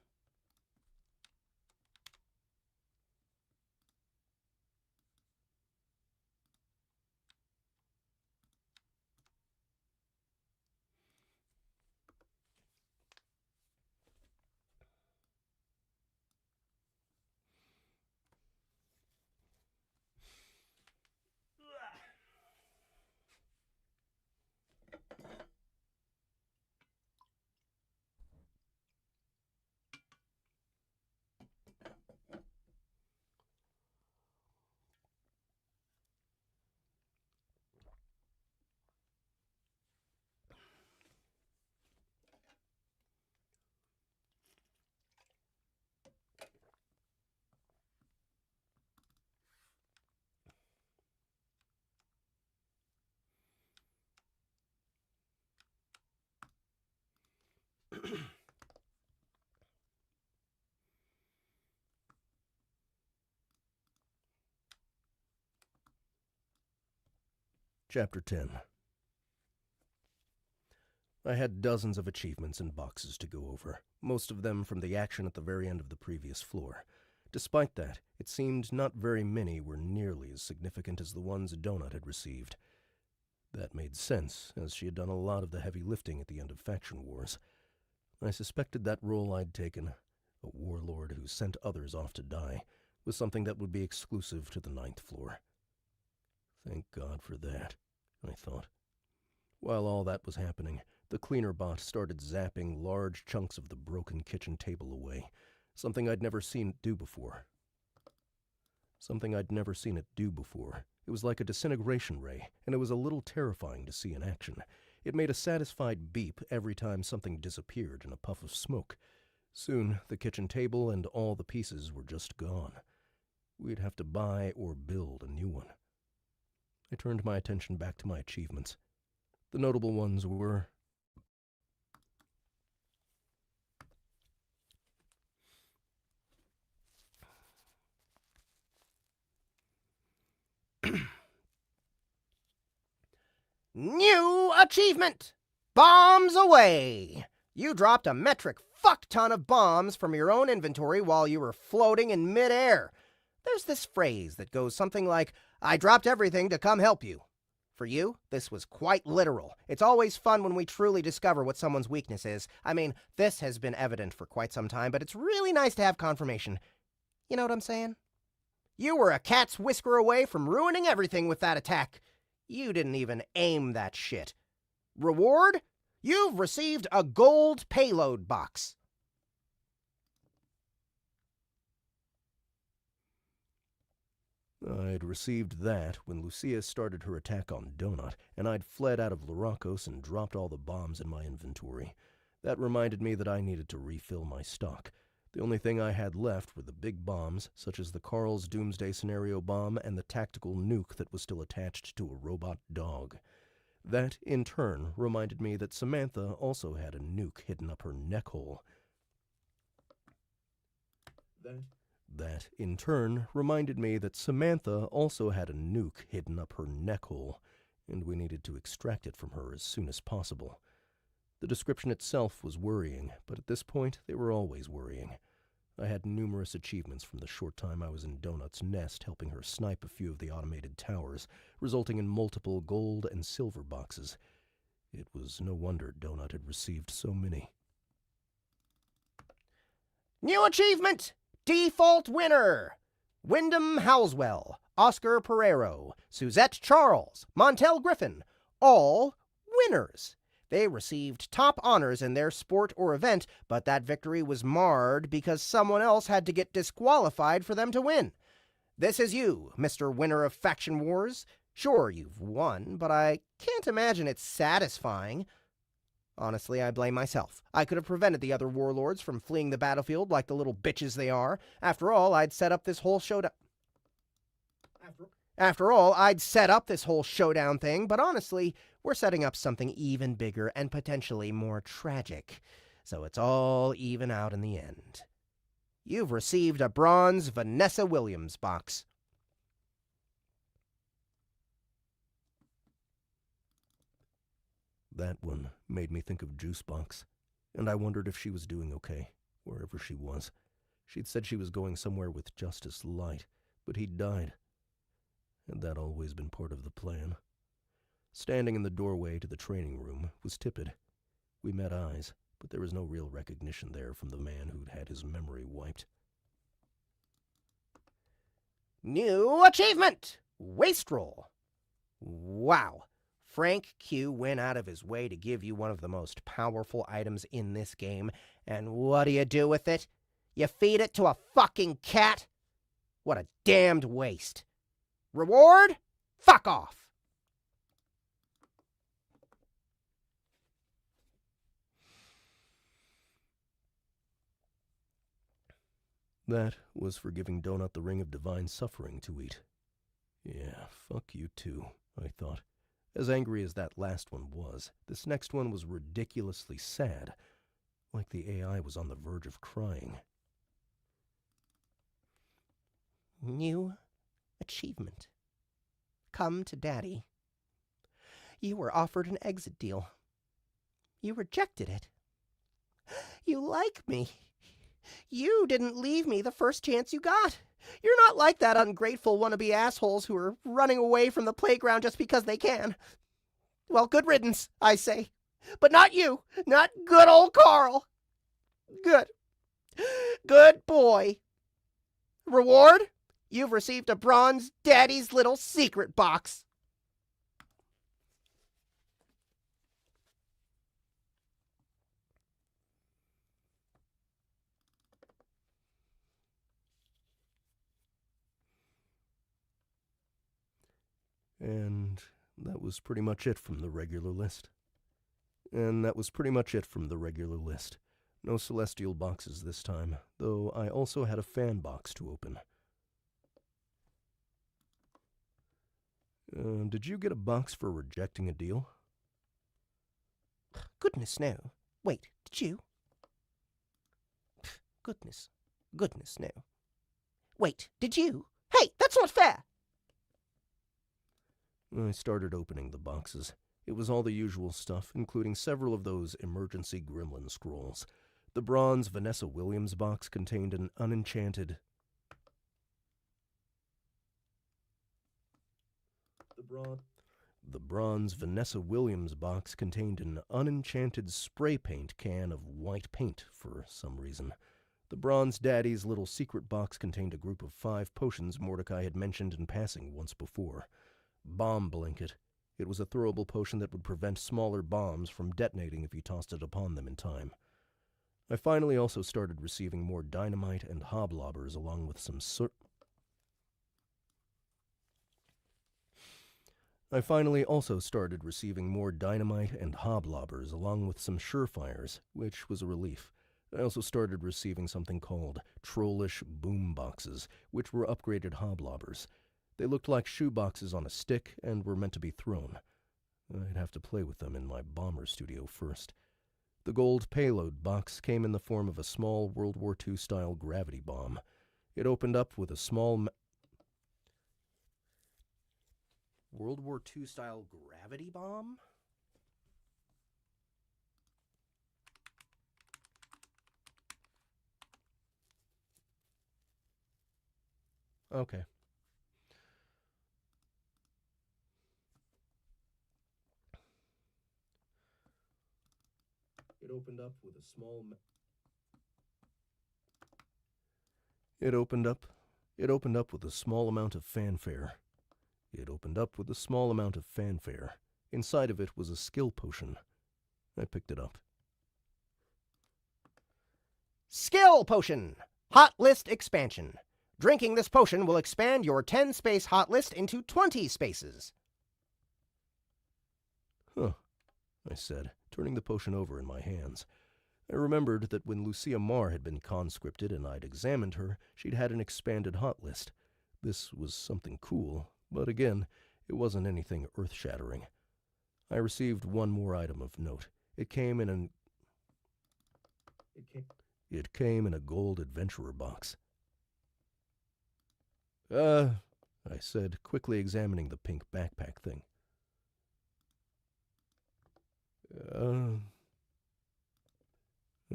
Chapter 10. I had dozens of achievements and boxes to go over, most of them from the action at the very end of the previous floor. Despite that, it seemed not very many were nearly as significant as the ones Donut had received. That made sense, as she had done a lot of the heavy lifting at the end of Faction Wars. I suspected that role I'd taken, a warlord who sent others off to die, was something that would be exclusive to the 9th floor. Thank God for that, I thought. While all that was happening, the cleaner bot started zapping large chunks of the broken kitchen table away, something I'd never seen it do before. It was like a disintegration ray, and it was a little terrifying to see in action. It made a satisfied beep every time something disappeared in a puff of smoke. Soon, the kitchen table and all the pieces were just gone. We'd have to buy or build a new one. I turned my attention back to my achievements. The notable ones were... New achievement! Bombs away! You dropped a metric fuck ton of bombs from your own inventory while you were floating in midair. There's this phrase that goes something like, I dropped everything to come help you. For you, this was quite literal. It's always fun when we truly discover what someone's weakness is. I mean, this has been evident for quite some time, but it's really nice to have confirmation. You know what I'm saying? You were a cat's whisker away from ruining everything with that attack. You didn't even aim that shit. Reward? You've received a gold payload box. I'd received that when Lucia started her attack on Donut, and I'd fled out of Laracos and dropped all the bombs in my inventory. That reminded me that I needed to refill my stock. The only thing I had left were the big bombs, such as the Carl's Doomsday Scenario bomb and the tactical nuke that was still attached to a robot dog. That, in turn, reminded me that Samantha also had a nuke hidden up her neck hole. That, in turn, reminded me that Samantha also had a nuke hidden up her neck hole, and we needed to extract it from her as soon as possible. The description itself was worrying, but at this point, they were always worrying. I had numerous achievements from the short time I was in Donut's nest, helping her snipe a few of the automated towers, resulting in multiple gold and silver boxes. It was no wonder Donut had received so many. New achievement! Default winner! Wyndham Housewell, Oscar Pereiro, Suzette Charles, Montel Griffin, all winners. They received top honors in their sport or event, but that victory was marred because someone else had to get disqualified for them to win. This is you, Mr. Winner of Faction Wars. Sure, you've won, but I can't imagine it's satisfying. Honestly, I blame myself. I could have prevented the other warlords from fleeing the battlefield like the little bitches they are. After all, I'd set up this whole showdown thing, but honestly, we're setting up something even bigger and potentially more tragic. So it's all even out in the end. You've received a bronze Vanessa Williams box. That one made me think of Juicebox, and I wondered if she was doing okay, wherever she was. She'd said she was going somewhere with Justice Light, but he'd died. Had that always been part of the plan? Standing in the doorway to the training room was Tippett. We met eyes, but there was no real recognition there from the man who'd had his memory wiped. New achievement! Wastrel. Wow. Frank Q went out of his way to give you one of the most powerful items in this game, and what do you do with it? You feed it to a fucking cat? What a damned waste. Reward? Fuck off. That was for giving Donut the Ring of Divine Suffering to eat. Yeah, fuck you too, I thought. As angry as that last one was, this next one was ridiculously sad, like the AI was on the verge of crying. New achievement. Come to Daddy. You were offered an exit deal. You rejected it. You like me. You didn't leave me the first chance you got. You're not like that ungrateful wannabe assholes who are running away from the playground just because they can. Well, good riddance, I say. But not you. Not good old Carl. Good. Good boy. Reward? You've received a bronze Daddy's Little Secret box. And that was pretty much it from the regular list. No celestial boxes this time, though I also had a fan box to open. Did you get a box for rejecting a deal? Goodness, no. Wait, did you? Goodness, no. Wait, did you? Hey, that's not fair! I started opening the boxes. It was all the usual stuff, including several of those emergency gremlin scrolls. The bronze Vanessa Williams box contained an unenchanted... The bronze Vanessa Williams box contained an unenchanted spray paint can of white paint for some reason. The bronze Daddy's Little Secret box contained a group of 5 potions Mordecai had mentioned in passing once before. Bomb Blanket. It was a throwable potion that would prevent smaller bombs from detonating if you tossed it upon them in time. I finally also started receiving more dynamite and hoblobbers along with some I finally also started receiving more dynamite and hoblobbers along with some surefires, which was a relief. I also started receiving something called trollish boom boxes, which were upgraded hoblobbers. They looked like shoe boxes on a stick and were meant to be thrown. I'd have to play with them in my bomber studio first. The gold payload box came in the form of a small World War II-style gravity bomb. It opened up with a small... World War II-style gravity bomb? Okay. It opened up with a small... It opened up with a small amount of fanfare. Inside of it was a skill potion. I picked it up. Skill Potion! Hot List Expansion. Drinking this potion will expand your 10-space hot list into 20 spaces. Huh, I said, turning the potion over in my hands. I remembered that when Lucia Marr had been conscripted and I'd examined her, she'd had an expanded hot list. This was something cool, but again, it wasn't anything earth-shattering. I received one more item of note. It came in a gold adventurer box. I said, quickly examining the pink backpack thing.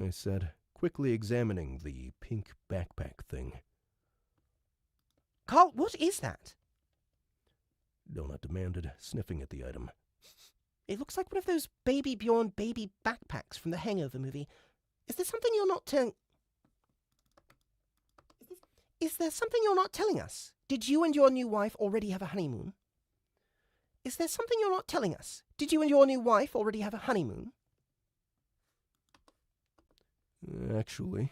I said, quickly examining the pink backpack thing. Carl, what is that? Donut demanded, sniffing at the item. It looks like one of those Baby Bjorn baby backpacks from the Hangover movie. Is there something you're not telling... Is there something you're not telling us? Did you and your new wife already have a honeymoon? Is there something you're not telling us? Did you and your new wife already have a honeymoon? Actually,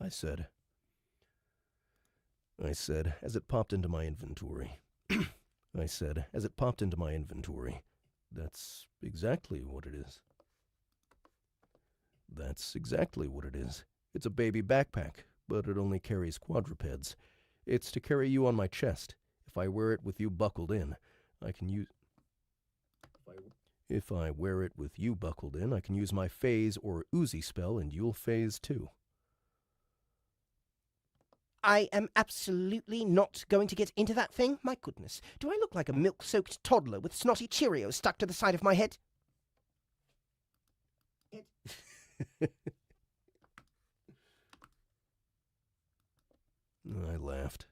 I said, as it popped into my inventory. That's exactly what it is. It's a baby backpack, but it only carries quadrupeds. It's to carry you on my chest. If I wear it with you buckled in, I can use my phase or Uzi spell, and you'll phase too. I am absolutely not going to get into that thing. My goodness, do I look like a milk-soaked toddler with snotty Cheerios stuck to the side of my head? I laughed.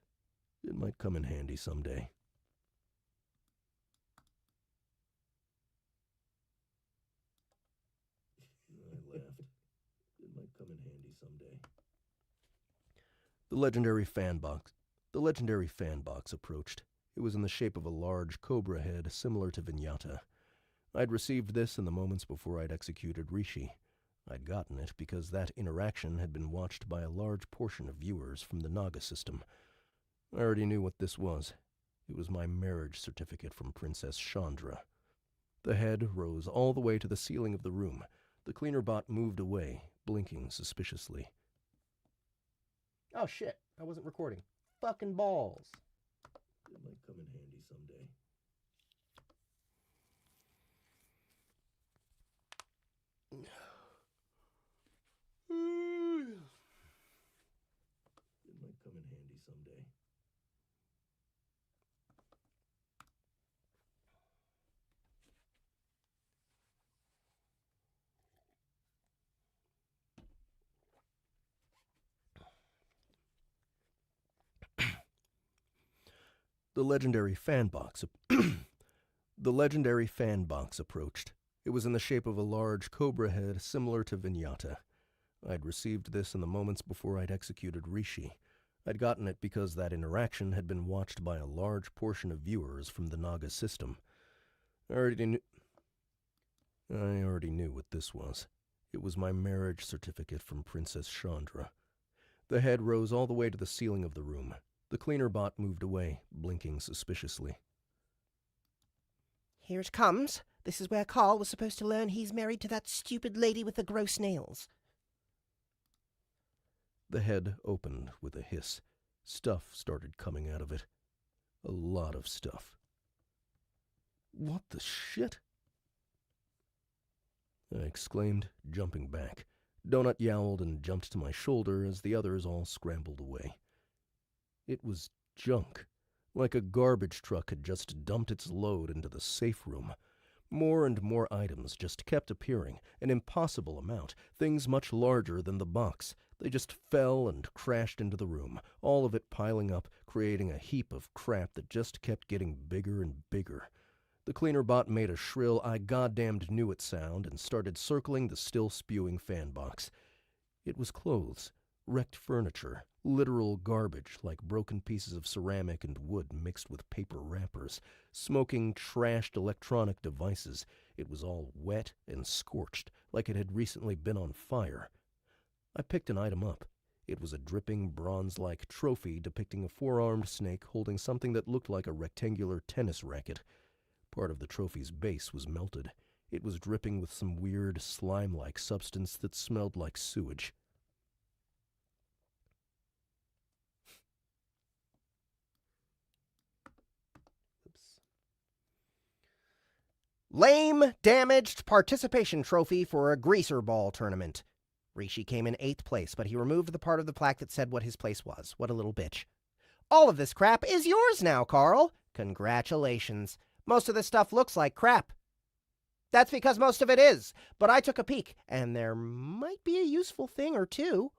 It might come in handy someday. The legendary fan box approached. It was in the shape of a large cobra head similar to Vinyata. I'd received this in the moments before I'd executed Rishi. I'd gotten it because that interaction had been watched by a large portion of viewers from the Naga system. I already knew what this was. It was my marriage certificate from Princess Chandra. The head rose all the way to the ceiling of the room. The cleaner bot moved away, blinking suspiciously. Oh shit, I wasn't recording. Fucking balls. It might come in handy someday. It might come in handy someday. The legendary fan box approached. It was in the shape of a large cobra head similar to Vinyata. I'd received this in the moments before I'd executed Rishi. I'd gotten it because that interaction had been watched by a large portion of viewers from the Naga system. I already knew what this was. It was my marriage certificate from Princess Chandra. The head rose all the way to the ceiling of the room. The cleaner bot moved away, blinking suspiciously. here it comes. This is where Carl was supposed to learn he's married to that stupid lady with the gross nails. The head opened with a hiss. Stuff started coming out of it. A lot of stuff. What the shit? I exclaimed, jumping back. Donut yowled and jumped to my shoulder as the others all scrambled away. It was junk, like a garbage truck had just dumped its load into the safe room. More and more items just kept appearing, an impossible amount, things much larger than the box. They just fell and crashed into the room, all of it piling up, creating a heap of crap that just kept getting bigger and bigger. The cleaner bot made a shrill I goddamned knew it sound and started circling the still spewing fan box. It was clothes, wrecked furniture, literal garbage like broken pieces of ceramic and wood mixed with paper wrappers, smoking, trashed electronic devices. It was all wet and scorched, like it had recently been on fire. I picked an item up. It was a dripping, bronze-like trophy depicting a four-armed snake holding something that looked like a rectangular tennis racket. Part of the trophy's base was melted. It was dripping with some weird, slime-like substance that smelled like sewage. Lame, damaged participation trophy for a greaser ball tournament. Rishi came in 8th place, but he removed the part of the plaque that said what his place was. What a little bitch. All of this crap is yours now, Carl. Congratulations. Most of this stuff looks like crap. That's because most of it is, but I took a peek, and there might be a useful thing or two.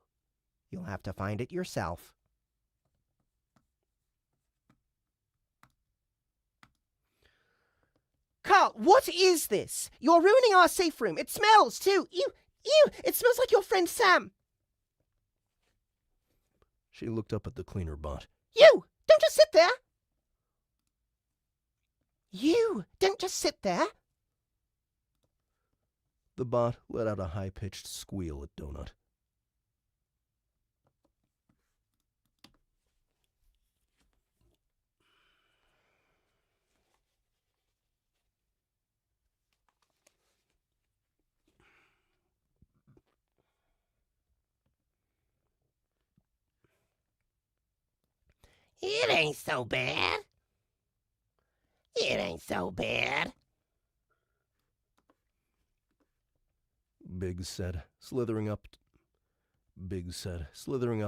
You'll have to find it yourself. Carl, what is this? You're ruining our safe room. It smells, too. Ew, it smells like your friend Sam. She looked up at the cleaner bot. You, don't just sit there. You, don't just sit there. The bot let out a high-pitched squeal at Donut. It ain't so bad. It ain't so bad. Biggs said, slithering up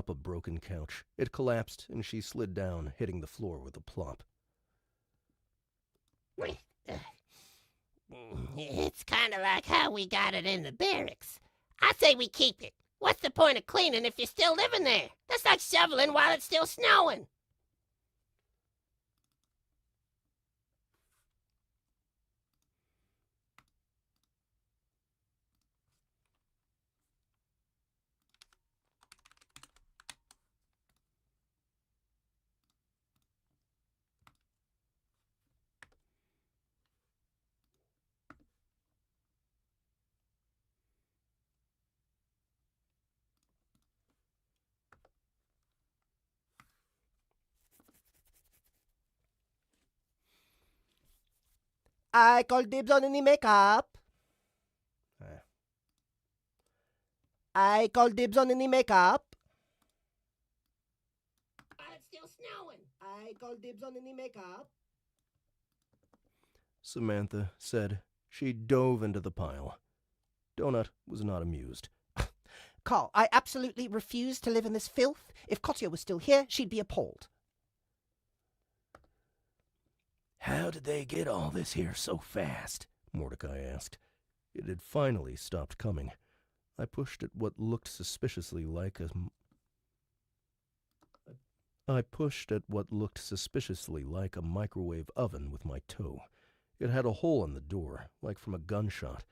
a broken couch. It collapsed, and she slid down, hitting the floor with a plop. It's kind of like how we got it in the barracks. I say we keep it. What's the point of cleaning if you're still living there? That's like shoveling while it's still snowing. I call dibs on any makeup. I call dibs on any makeup. While it's still snowing. I call dibs on any makeup. Samantha said. She dove into the pile. Donut was not amused. Carl, I absolutely refuse to live in this filth. If Kotya was still here, she'd be appalled. How did they get all this here so fast? Mordecai asked. It had finally stopped coming. I pushed at what looked suspiciously like a microwave oven with my toe. It had a hole in the door, like from a gunshot.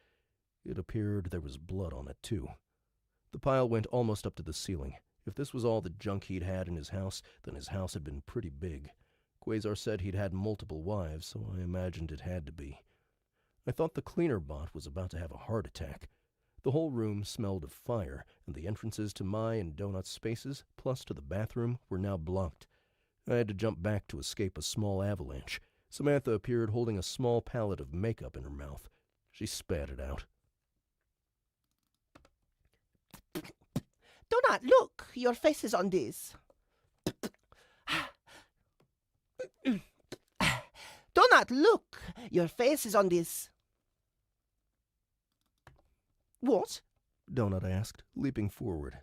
It appeared there was blood on it, too. The pile went almost up to the ceiling. If this was all the junk he'd had in his house, then his house had been pretty big. Quasar said he'd had multiple wives, so I imagined it had to be. I thought the cleaner bot was about to have a heart attack. The whole room smelled of fire, and the entrances to my and Donut's spaces, plus to the bathroom, were now blocked. I had to jump back to escape a small avalanche. Samantha appeared holding a small pallet of makeup in her mouth. She spat it out. Do not look. Your face is on this. Do not look. Your face is on this. What? Donut asked, leaping forward.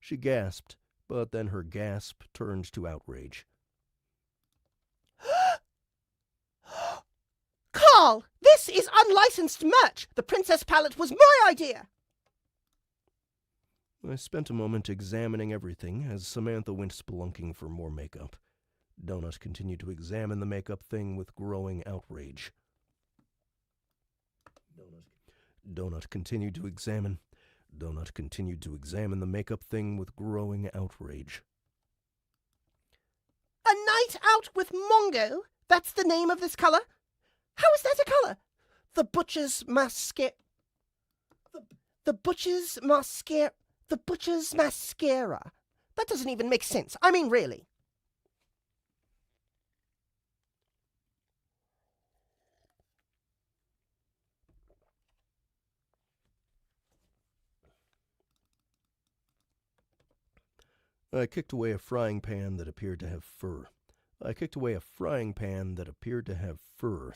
She gasped, but then her gasp turned to outrage. Carl, this is unlicensed merch. The princess palette was my idea. I spent a moment examining everything as Samantha went spelunking for more makeup. Donut continued to examine the makeup thing with growing outrage. Donut continued to examine the makeup thing with growing outrage. A night out with Mongo? That's the name of this color? How is that a color? The butcher's mascara. The butcher's mascara. That doesn't even make sense. I mean, really. I kicked away a frying pan that appeared to have fur.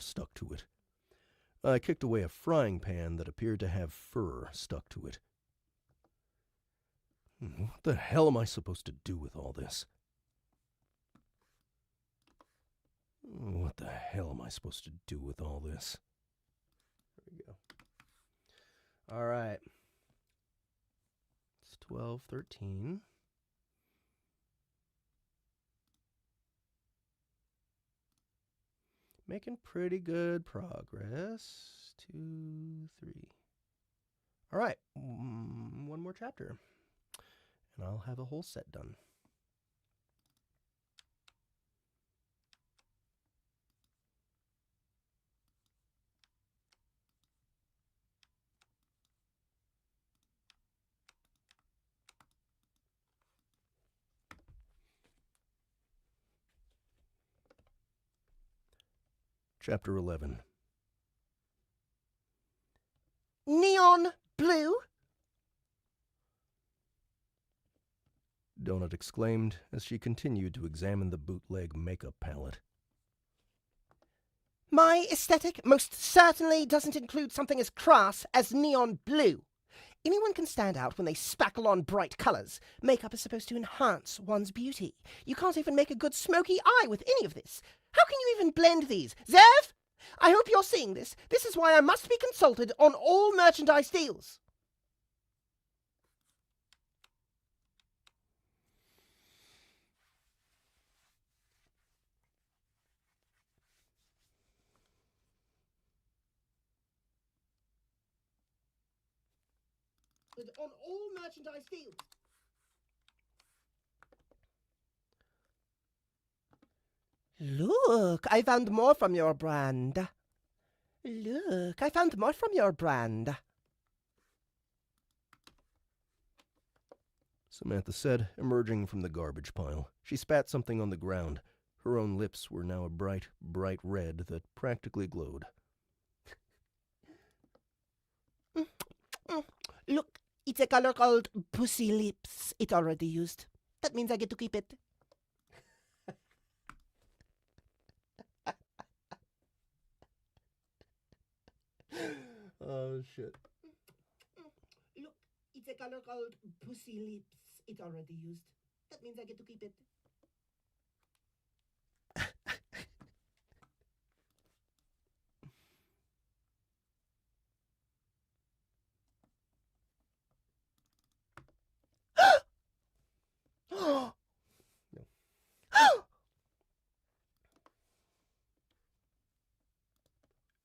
Stuck to it. What the hell am I supposed to do with all this? There we go. All right. It's 12:13. Making pretty good progress. 2, 3. All right. One more chapter. And I'll have a whole set done. Chapter 11. Neon blue? Donut exclaimed as she continued to examine the bootleg makeup palette. My aesthetic most certainly doesn't include something as crass as neon blue. Anyone can stand out when they spackle on bright colors. Makeup is supposed to enhance one's beauty. You can't even make a good smoky eye with any of this. How can you even blend these? Zev? I hope you're seeing this. This is why I must be consulted on all merchandise deals. On all merchandise deals. Look, I found more from your brand. Samantha said, emerging from the garbage pile. She spat something on the ground. Her own lips were now a bright, bright red that practically glowed. Look, it's a color called Pussy Lips. It's already used. That means I get to keep it. Oh, shit. Look, it's a color called Pussy Lips. It's already used. That means I get to keep it.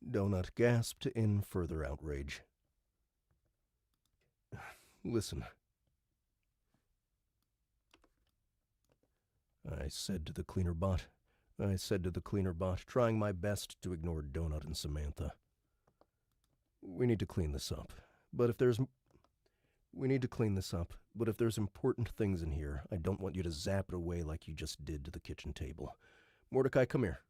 Donut gasped in further outrage. Listen. I said to the cleaner bot, trying my best to ignore Donut and Samantha. We need to clean this up. But if there's We need to clean this up, but if there's important things in here, I don't want you to zap it away like you just did to the kitchen table. Mordecai, come here.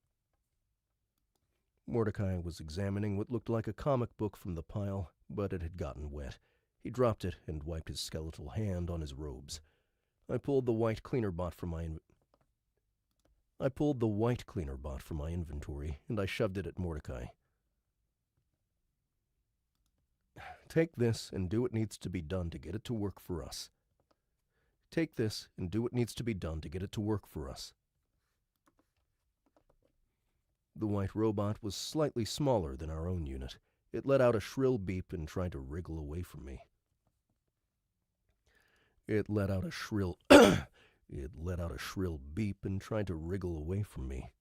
Mordecai was examining what looked like a comic book from the pile, but it had gotten wet. He dropped it and wiped his skeletal hand on his robes. I pulled the white cleaner bot from my inventory, and I shoved it at Mordecai. Take this and do what needs to be done to get it to work for us. Take this and do what needs to be done to get it to work for us. The white robot was slightly smaller than our own unit. It let out a shrill beep and tried to wriggle away from me. It let out a shrill beep and tried to wriggle away from me.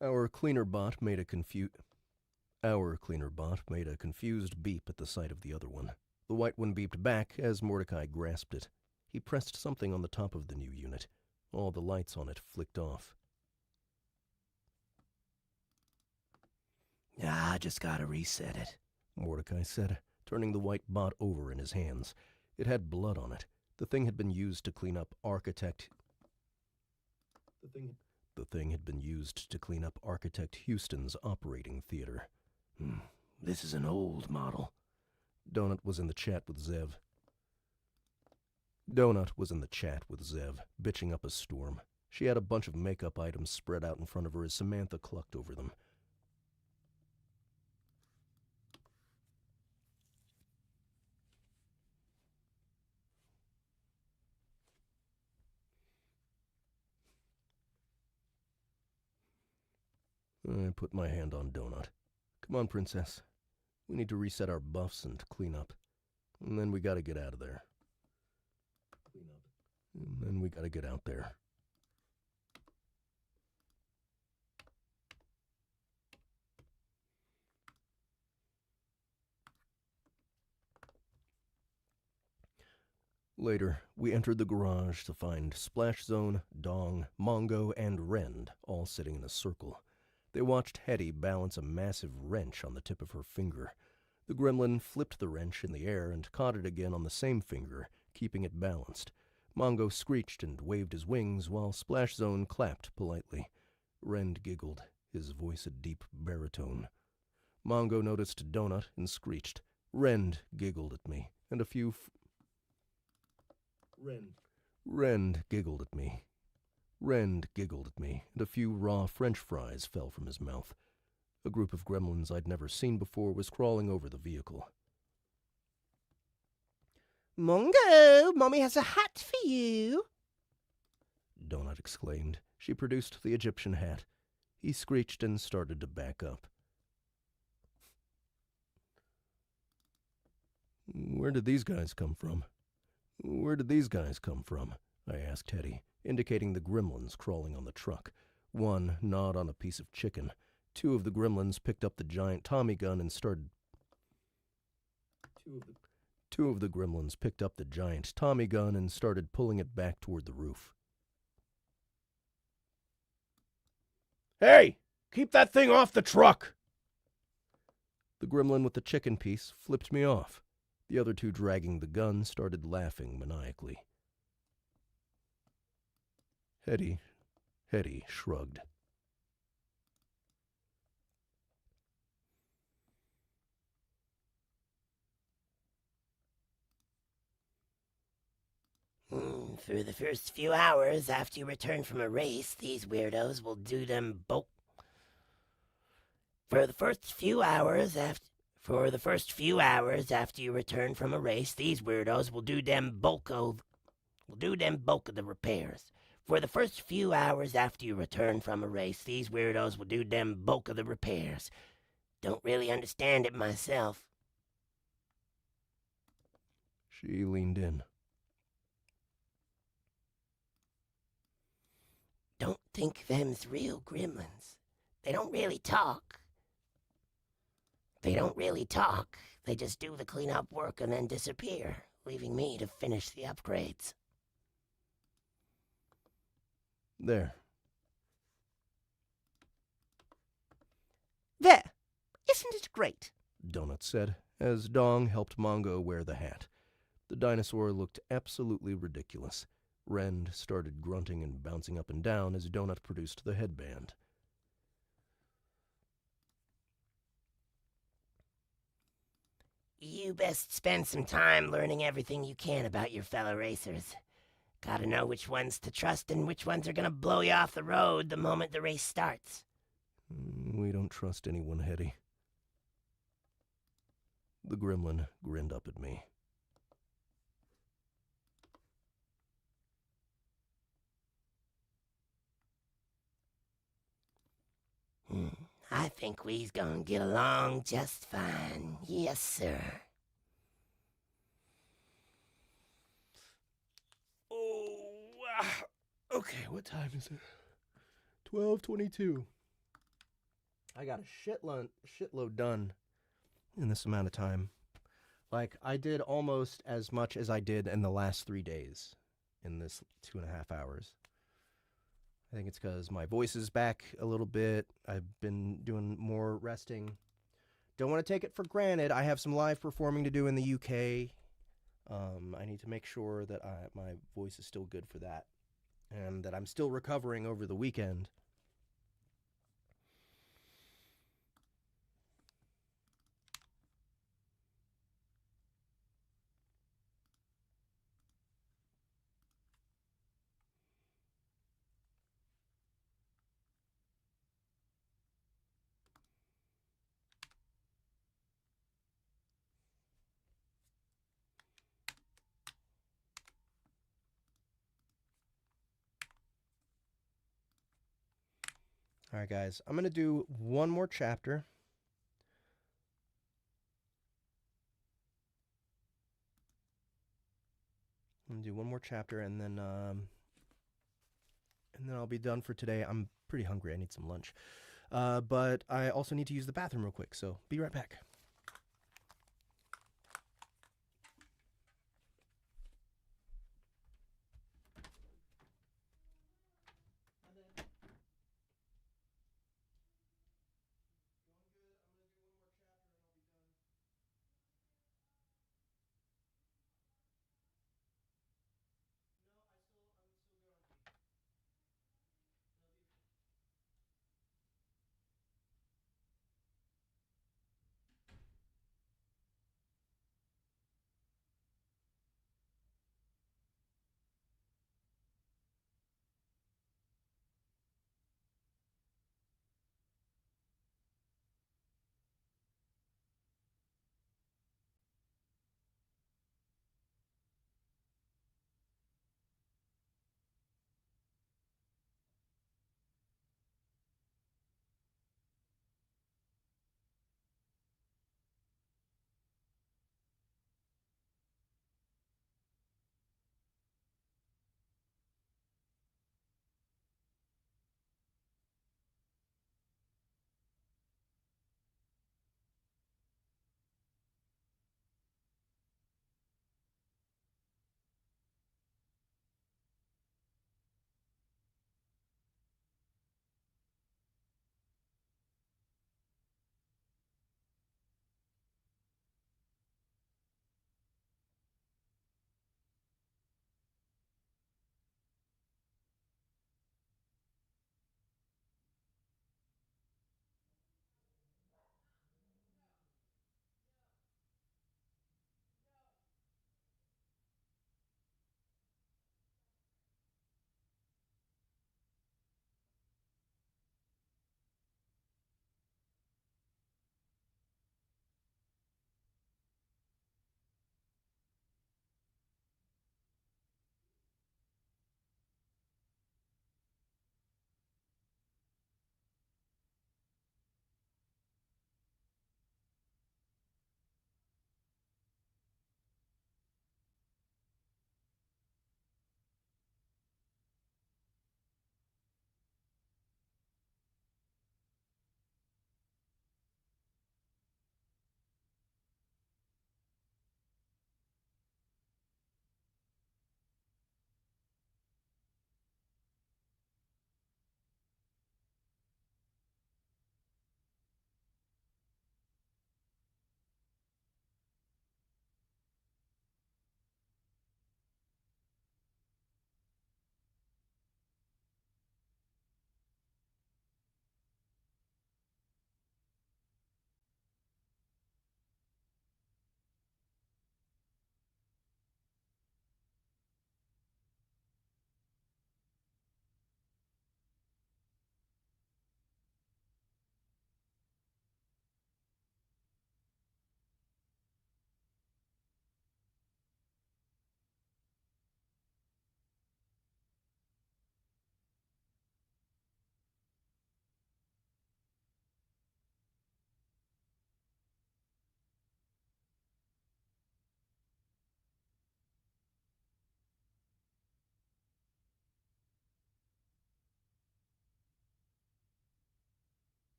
Our cleaner bot made a confused beep at the sight of the other one. The white one beeped back as Mordecai grasped it. He pressed something on the top of the new unit. All the lights on it flicked off. I just gotta reset it, Mordecai said, turning the white bot over in his hands. It had blood on it. The thing had been used to clean up Architect Houston's operating theater. This is an old model. Donut was in the chat with Zev, bitching up a storm. She had a bunch of makeup items spread out in front of her as Samantha clucked over them. I put my hand on Donut. Come on, Princess. We need to reset our buffs and clean up. And then we gotta get out of there. Later, we entered the garage to find Splash Zone, Dong, Mongo, and Rend all sitting in a circle. They watched Hetty balance a massive wrench on the tip of her finger. The gremlin flipped the wrench in the air and caught it again on the same finger, keeping it balanced. Mongo screeched and waved his wings while Splash Zone clapped politely. Rend giggled, his voice a deep baritone. Mongo noticed Donut and screeched. Rend giggled at me, and a few Rend giggled at me, and a few raw French fries fell from his mouth. A group of gremlins I'd never seen before was crawling over the vehicle. Mongo, Mommy has a hat for you, Donut exclaimed. She produced the Egyptian hat. He screeched and started to back up. Where did these guys come from? I asked Hetty, indicating the gremlins crawling on the truck. One gnawed on a piece of chicken. Two of the gremlins picked up the giant Tommy gun and started pulling it back toward the roof. Hey! Keep that thing off the truck! The gremlin with the chicken piece flipped me off. The other two dragging the gun started laughing maniacally. Hetty shrugged. For the first few hours after you return from a race, these weirdos will do them bulk. For the first few hours after you return from a race, these weirdos will do them bulk of the repairs. For the first few hours after you return from a race, these weirdos will do them bulk of the repairs. Don't really understand it myself. She leaned in. Don't think them's real gremlins. They don't really talk. They don't really talk. They just do the cleanup work and then disappear, leaving me to finish the upgrades. There. There! Isn't it great? Donut said, as Dong helped Mongo wear the hat. The dinosaur looked absolutely ridiculous. Rend started grunting and bouncing up and down as Donut produced the headband. You best spend some time learning everything you can about your fellow racers. Gotta know which ones to trust and which ones are gonna blow you off the road the moment the race starts. We don't trust anyone, Hetty. The gremlin grinned up at me. I think we's gonna get along just fine. Yes, sir. Oh, wow. Okay, what time is it? 12:22. I got a shitload done in this amount of time. Like, I did almost as much as I did in the last 3 days in this 2.5 hours. I think it's because my voice is back a little bit. I've been doing more resting. Don't want to take it for granted. I have some live performing to do in the UK. I need to make sure that my voice is still good for that, and that I'm still recovering over the weekend. All right, guys, I'm going to do one more chapter. I'm going to do one more chapter, and then I'll be done for today. I'm pretty hungry. I need some lunch. But I also need to use the bathroom real quick, so be right back.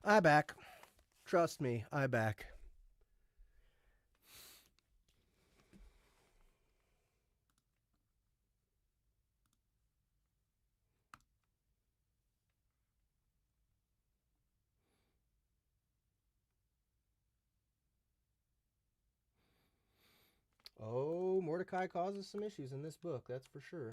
I back. Trust me, I back. Oh, Mordecai causes some issues in this book, that's for sure.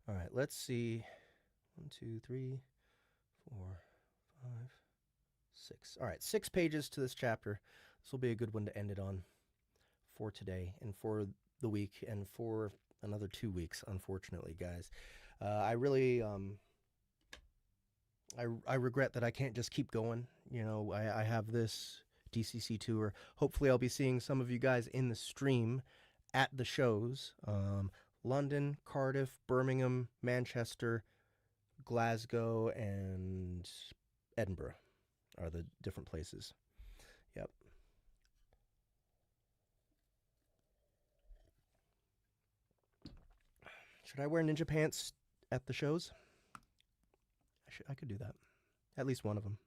All right, let's see. 1, 2, 3, 4, 5, 6. All right, 6 pages to this chapter. This will be a good one to end it on for today and for the week and for another 2 weeks, unfortunately, guys. I really, I regret that I can't just keep going. You know, I have this DCC tour. Hopefully I'll be seeing some of you guys in the stream at the shows. London, Cardiff, Birmingham, Manchester, Glasgow, and Edinburgh are the different places. Yep. Should I wear ninja pants at the shows? I could do that. At least one of them.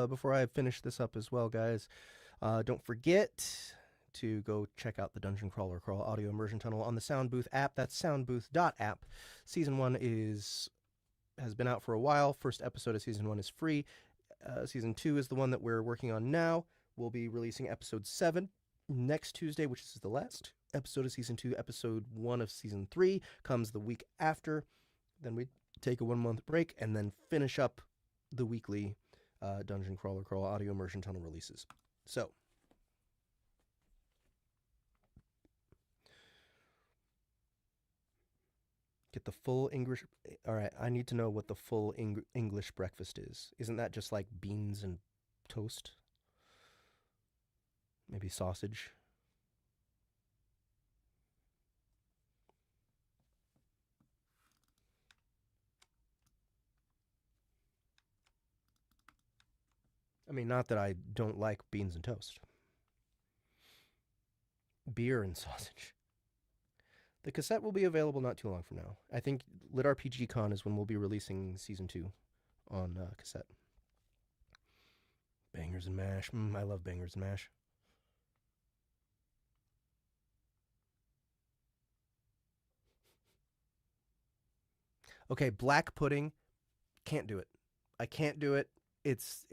Before I finish this up as well, guys, don't forget to go check out the Dungeon Crawler Crawl audio immersion tunnel on the Soundbooth app. That's soundbooth.app. Season 1 has been out for a while. First episode of Season 1 is free. Season 2 is the one that we're working on now. We'll be releasing episode 7 next Tuesday, which is the last episode of Season 2. Episode 1 of Season 3 comes the week after. Then we take a 1-month break and then finish up the weekly Dungeon Crawler Crawl audio immersion tunnel releases. So, get the full English. All right, I need to know what the full English breakfast is. Isn't that just like beans and toast? Maybe sausage? I mean, not that I don't like beans and toast. Beer and sausage. The cassette will be available not too long from now. I think Lit RPG Con is when we'll be releasing Season 2 on cassette. Bangers and mash. I love bangers and mash. Okay, black pudding. Can't do it. I can't do it. It's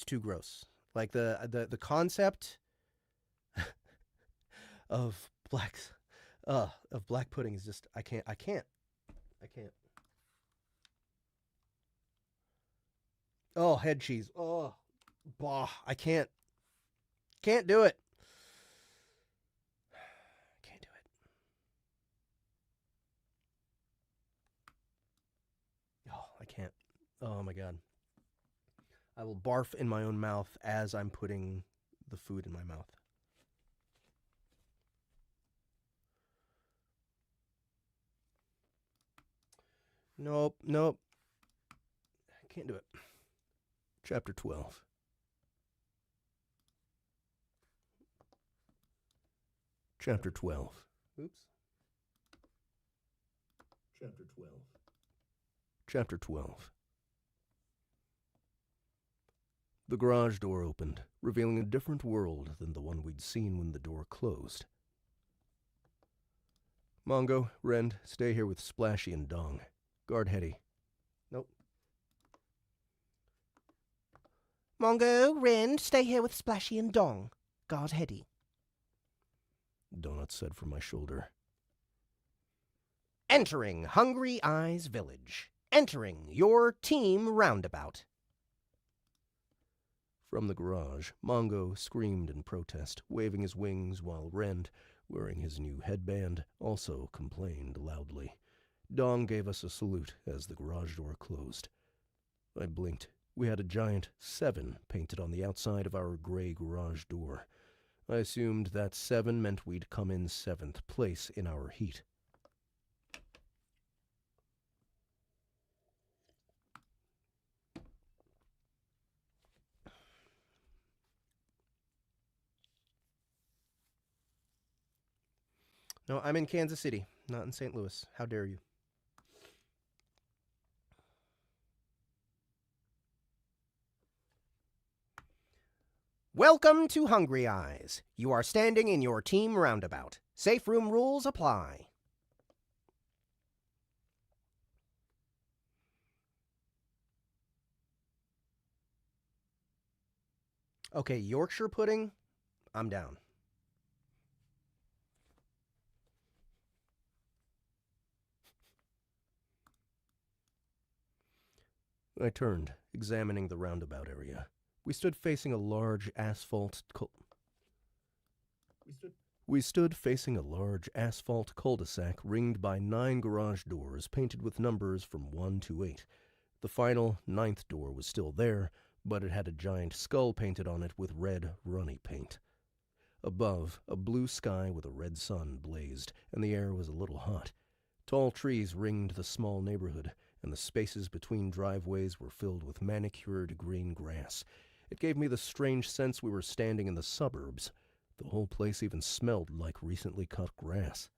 too gross. Like the concept of black pudding is just I can't. Oh, head cheese. Oh, bah, I can't do it. Can't do it. Oh, I can't. Oh my God. I will barf in my own mouth as I'm putting the food in my mouth. Nope. I can't do it. Chapter 12. Chapter 12. Oops. Chapter 12. Chapter 12. The garage door opened, revealing a different world than the one we'd seen when the door closed. Mongo, Rend, stay here with Splashy and Dong. Guard Hetty. Nope. Mongo, Ren, stay here with Splashy and Dong. Guard Hetty. Donut said from my shoulder. Entering Hungry Eyes Village. Entering your team roundabout. From the garage, Mongo screamed in protest, waving his wings, while Rend, wearing his new headband, also complained loudly. Dong gave us a salute as the garage door closed. I blinked. We had a giant 7 painted on the outside of our gray garage door. I assumed that 7 meant we'd come in 7th place in our heat. No, I'm in Kansas City, not in St. Louis. How dare you? Welcome to Hungry Eyes. You are standing in your team roundabout. Safe room rules apply. Okay, Yorkshire pudding, I'm down. I turned, examining the roundabout area. We stood facing a large asphalt cul-de-sac ringed by 9 garage doors painted with numbers from 1 to 8. The final 9th door was still there, but it had a giant skull painted on it with red runny paint. Above, a blue sky with a red sun blazed, and the air was a little hot. Tall trees ringed the small neighborhood, and the spaces between driveways were filled with manicured green grass. It gave me the strange sense we were standing in the suburbs. The whole place even smelled like recently cut grass.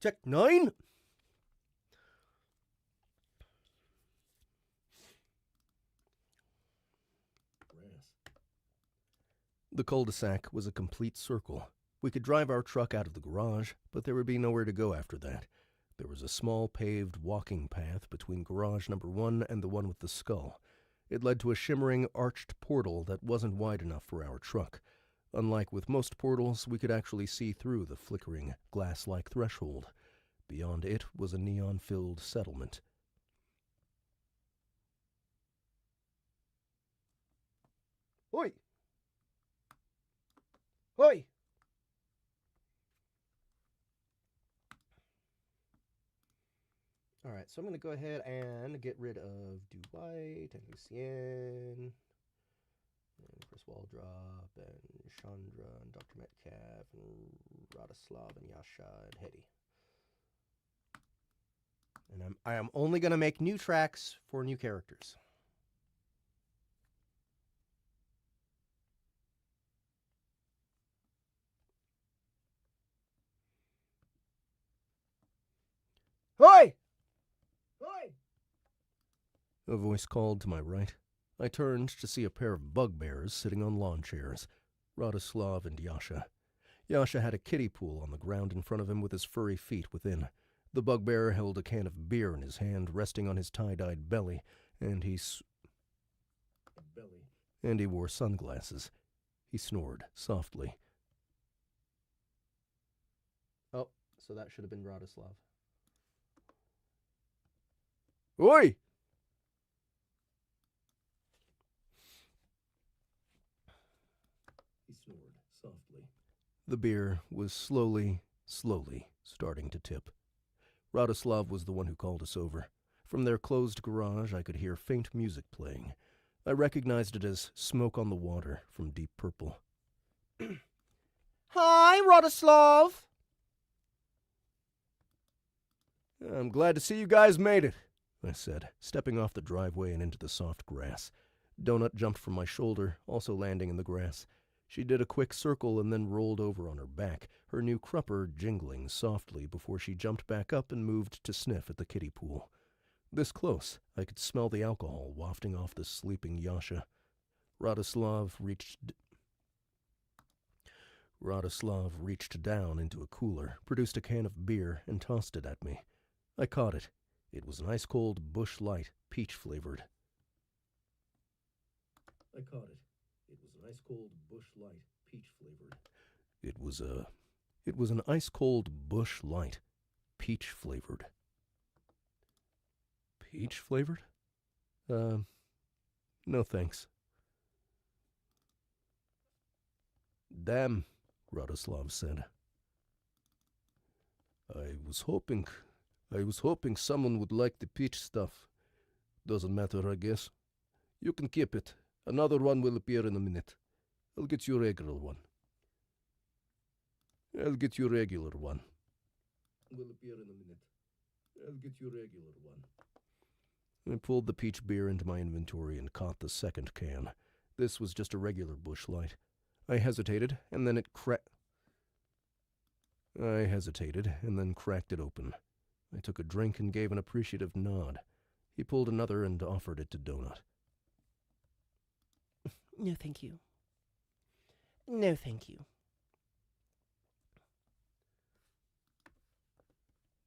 Check 9. The cul-de-sac was a complete circle. We could drive our truck out of the garage, but there would be nowhere to go after that. There was a small paved walking path between garage number 1 and the one with the skull. It led to a shimmering, arched portal that wasn't wide enough for our truck. Unlike with most portals, we could actually see through the flickering, glass-like threshold. Beyond it was a neon-filled settlement. Oi! Oi! Alright, so I'm going to go ahead and get rid of Dwight and Lucien, and Chris Waldrop, and Chandra, and Dr. Metcalf, and Radoslav, and Yasha, and Hetty. And I am only going to make new tracks for new characters. Oi! Oi! A voice called to my right. I turned to see a pair of bugbears sitting on lawn chairs, Radoslav and Yasha. Yasha had a kiddie pool on the ground in front of him with his furry feet within. The bugbear held a can of beer in his hand, resting on his tie-dyed belly, and he wore sunglasses. He snored softly. Oh, so that should have been Radoslav. Oi! He snored softly. The beer was slowly starting to tip. Radoslav was the one who called us over. From their closed garage, I could hear faint music playing. I recognized it as Smoke on the Water from Deep Purple. Hi, Radoslav! I'm glad to see you guys made it, I said, stepping off the driveway and into the soft grass. Donut jumped from my shoulder, also landing in the grass. She did a quick circle and then rolled over on her back, her new crupper jingling softly before she jumped back up and moved to sniff at the kiddie pool. This close, I could smell the alcohol wafting off the sleeping Yasha. Radoslav reached down into a cooler, produced a can of beer, and tossed it at me. I caught it. It was an ice-cold Busch Light, peach-flavored. peach-flavored. It was an ice-cold Busch Light, peach-flavored. Peach-flavored? No thanks. Damn, Radoslav said. I was hoping someone would like the peach stuff. Doesn't matter, I guess. You can keep it. Another one will appear in a minute. I'll get you a regular one. Will appear in a minute. I'll get you a regular one. I pulled the peach beer into my inventory and caught the second can. This was just a regular Busch Light. I hesitated, and then cracked it open. I took a drink and gave an appreciative nod. He pulled another and offered it to Donut. No, thank you. No, thank you.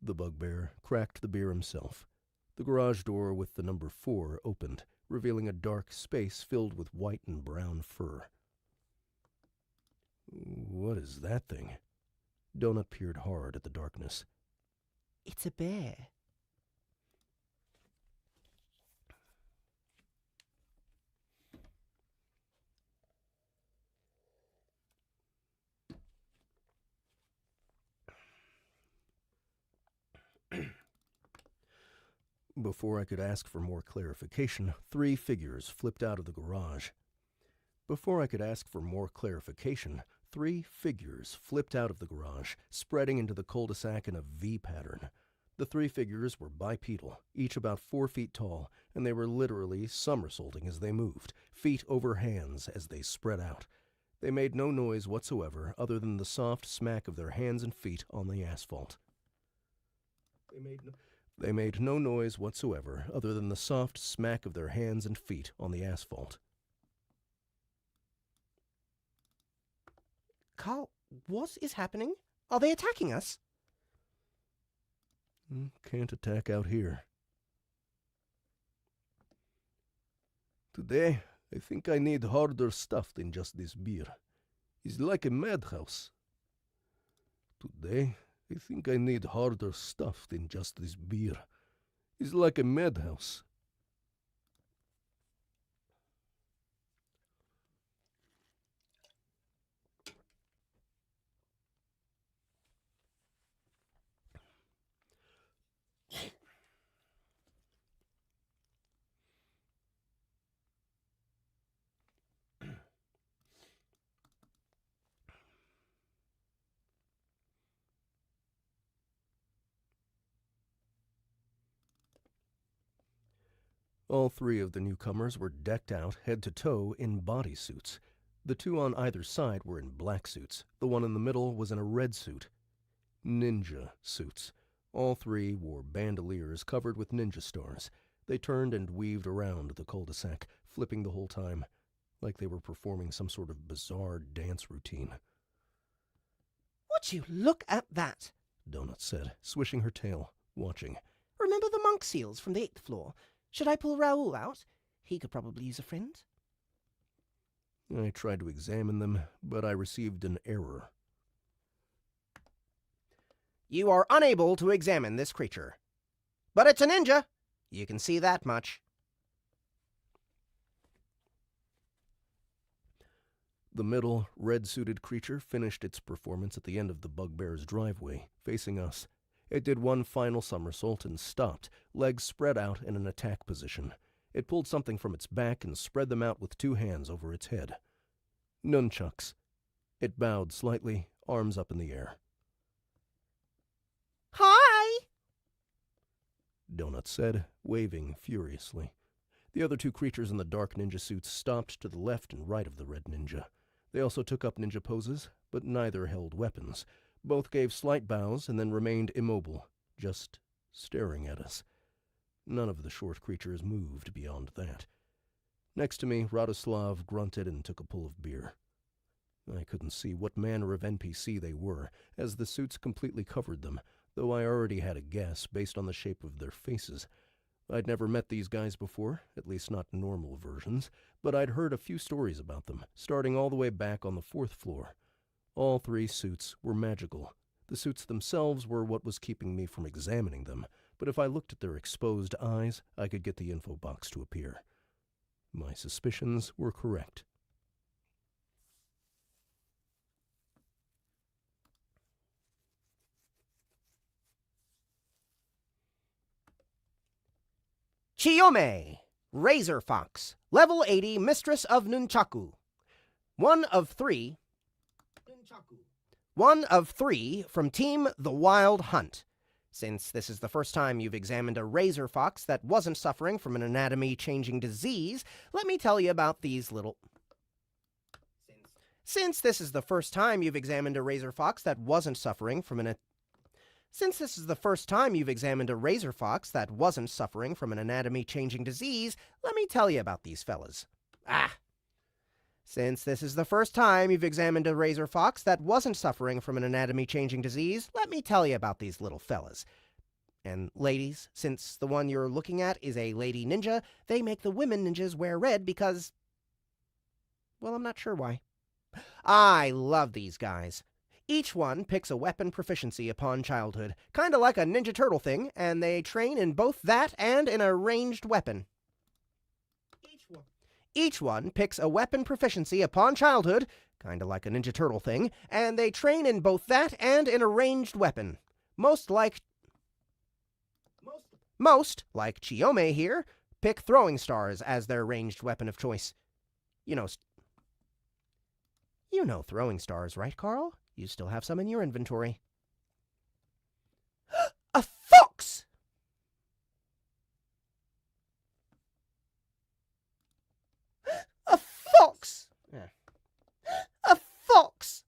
The bugbear cracked the beer himself. The garage door with the number 4 opened, revealing a dark space filled with white and brown fur. What is that thing? Donut peered hard at the darkness. It's a bear. Before I could ask for more clarification, 3 figures flipped out of the garage. Spreading into the cul-de-sac in a V pattern. The 3 figures were bipedal, each about 4 feet tall, and they were literally somersaulting as they moved, feet over hands as they spread out. They made no noise whatsoever other than the soft smack of their hands and feet on the asphalt. They made no noise whatsoever other than the soft smack of their hands and feet on the asphalt. Carl, what is happening? Are they attacking us? Can't attack out here. Today, I think I need harder stuff than just this beer. It's like a madhouse. Today, I think I need harder stuff than just this beer. It's like a madhouse. All 3 of the newcomers were decked out head to toe in bodysuits. The 2 on either side were in black suits. The one in the middle was in a red suit. Ninja suits. All 3 wore bandoliers covered with ninja stars. They turned and weaved around the cul-de-sac, flipping the whole time, like they were performing some sort of bizarre dance routine. Would you look at that? Donut said, swishing her tail, watching. Remember the monk seals from the 8th floor? Should I pull Raoul out? He could probably use a friend. I tried to examine them, but I received an error. You are unable to examine this creature. But it's a ninja. You can see that much. The middle, red-suited creature finished its performance at the end of the bugbear's driveway, facing us. It did one final somersault and stopped, legs spread out in an attack position. It pulled something from its back and spread them out with 2 hands over its head. Nunchucks. It bowed slightly, arms up in the air. Hi! Donut said, waving furiously. The other 2 creatures in the dark ninja suits stopped to the left and right of the red ninja. They also took up ninja poses, but neither held weapons. Both gave slight bows and then remained immobile, just staring at us. None of the short creatures moved beyond that. Next to me, Radoslav grunted and took a pull of beer. I couldn't see what manner of NPC they were, as the suits completely covered them, though I already had a guess based on the shape of their faces. I'd never met these guys before, at least not normal versions, but I'd heard a few stories about them, starting all the way back on the 4th floor. All 3 suits were magical. The suits themselves were what was keeping me from examining them, but if I looked at their exposed eyes, I could get the info box to appear. My suspicions were correct. Chiyome, Razor Fox, level 80, Mistress of Nunchaku. One of three from Team The Wild Hunt. Since this is the first time you've examined a razor fox that wasn't suffering from an anatomy-changing disease, let me tell you about these little... Since this is the first time you've examined a razor fox that wasn't suffering from an anatomy-changing disease, let me tell you about these fellas. Since this is the first time you've examined a razor fox that wasn't suffering from an anatomy-changing disease, let me tell you about these little fellas. And ladies, since the one you're looking at is a lady ninja, they make the women ninjas wear red because... well, I'm not sure why. I love these guys. Each one picks a weapon proficiency upon childhood, kinda like a Ninja Turtle thing, and they train in both that and in a ranged weapon. Each one picks a weapon proficiency upon childhood, kinda like a Ninja Turtle thing, and they train in both that and in a ranged weapon. Most, like Chiyome here, pick throwing stars as their ranged weapon of choice. You know throwing stars, right, Carl? You still have some in your inventory. A fox! A fox! A fox!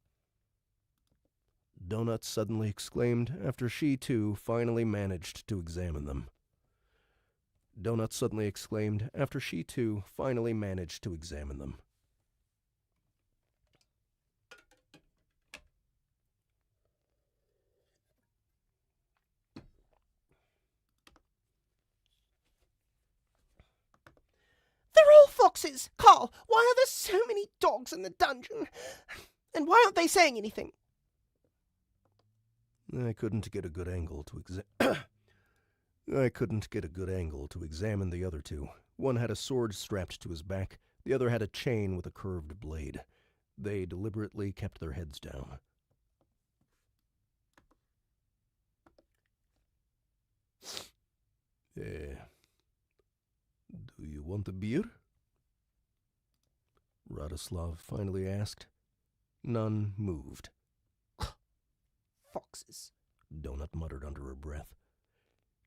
Donut suddenly exclaimed after she, too, finally managed to examine them. They're all foxes! Carl, why are there so many dogs in the dungeon? And why aren't they saying anything? I couldn't get a good angle to examine the other 2. One had a sword strapped to his back, the other had a chain with a curved blade. They deliberately kept their heads down. Do you want a beer? Radoslav finally asked. None moved. Foxes. Donut muttered under her breath.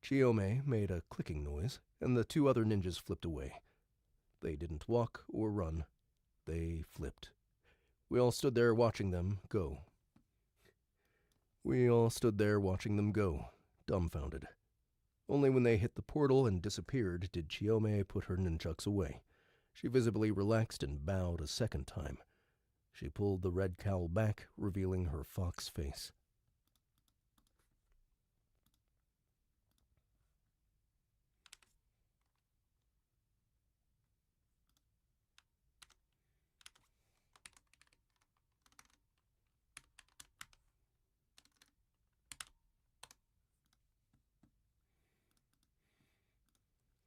Chiyome made a clicking noise, and the 2 other ninjas flipped away. They didn't walk or run. They flipped. We all stood there watching them go, dumbfounded. Only when they hit the portal and disappeared did Chiyome put her nunchucks away. She visibly relaxed and bowed a second time. She pulled the red cowl back, revealing her fox face.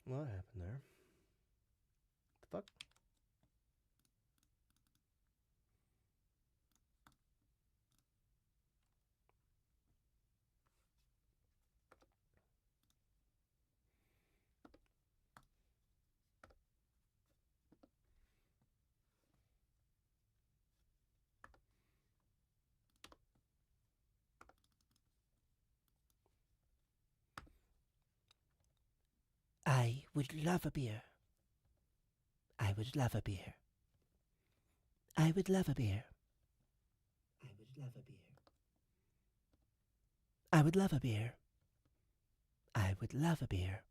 What happened there? The fuck? I would love a beer. I would love a beer. I would love a beer. I would love a beer. I would love a beer. I would love a beer.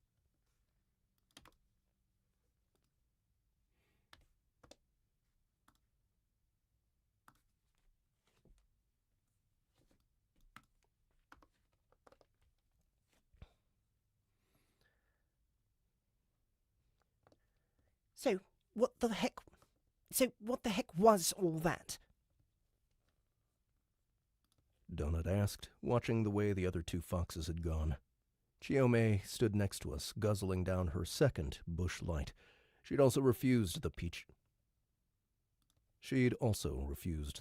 So, what the heck was all that? Donut asked, watching the way the other two foxes had gone. Chiome stood next to us, guzzling down her second bush light. She'd also refused the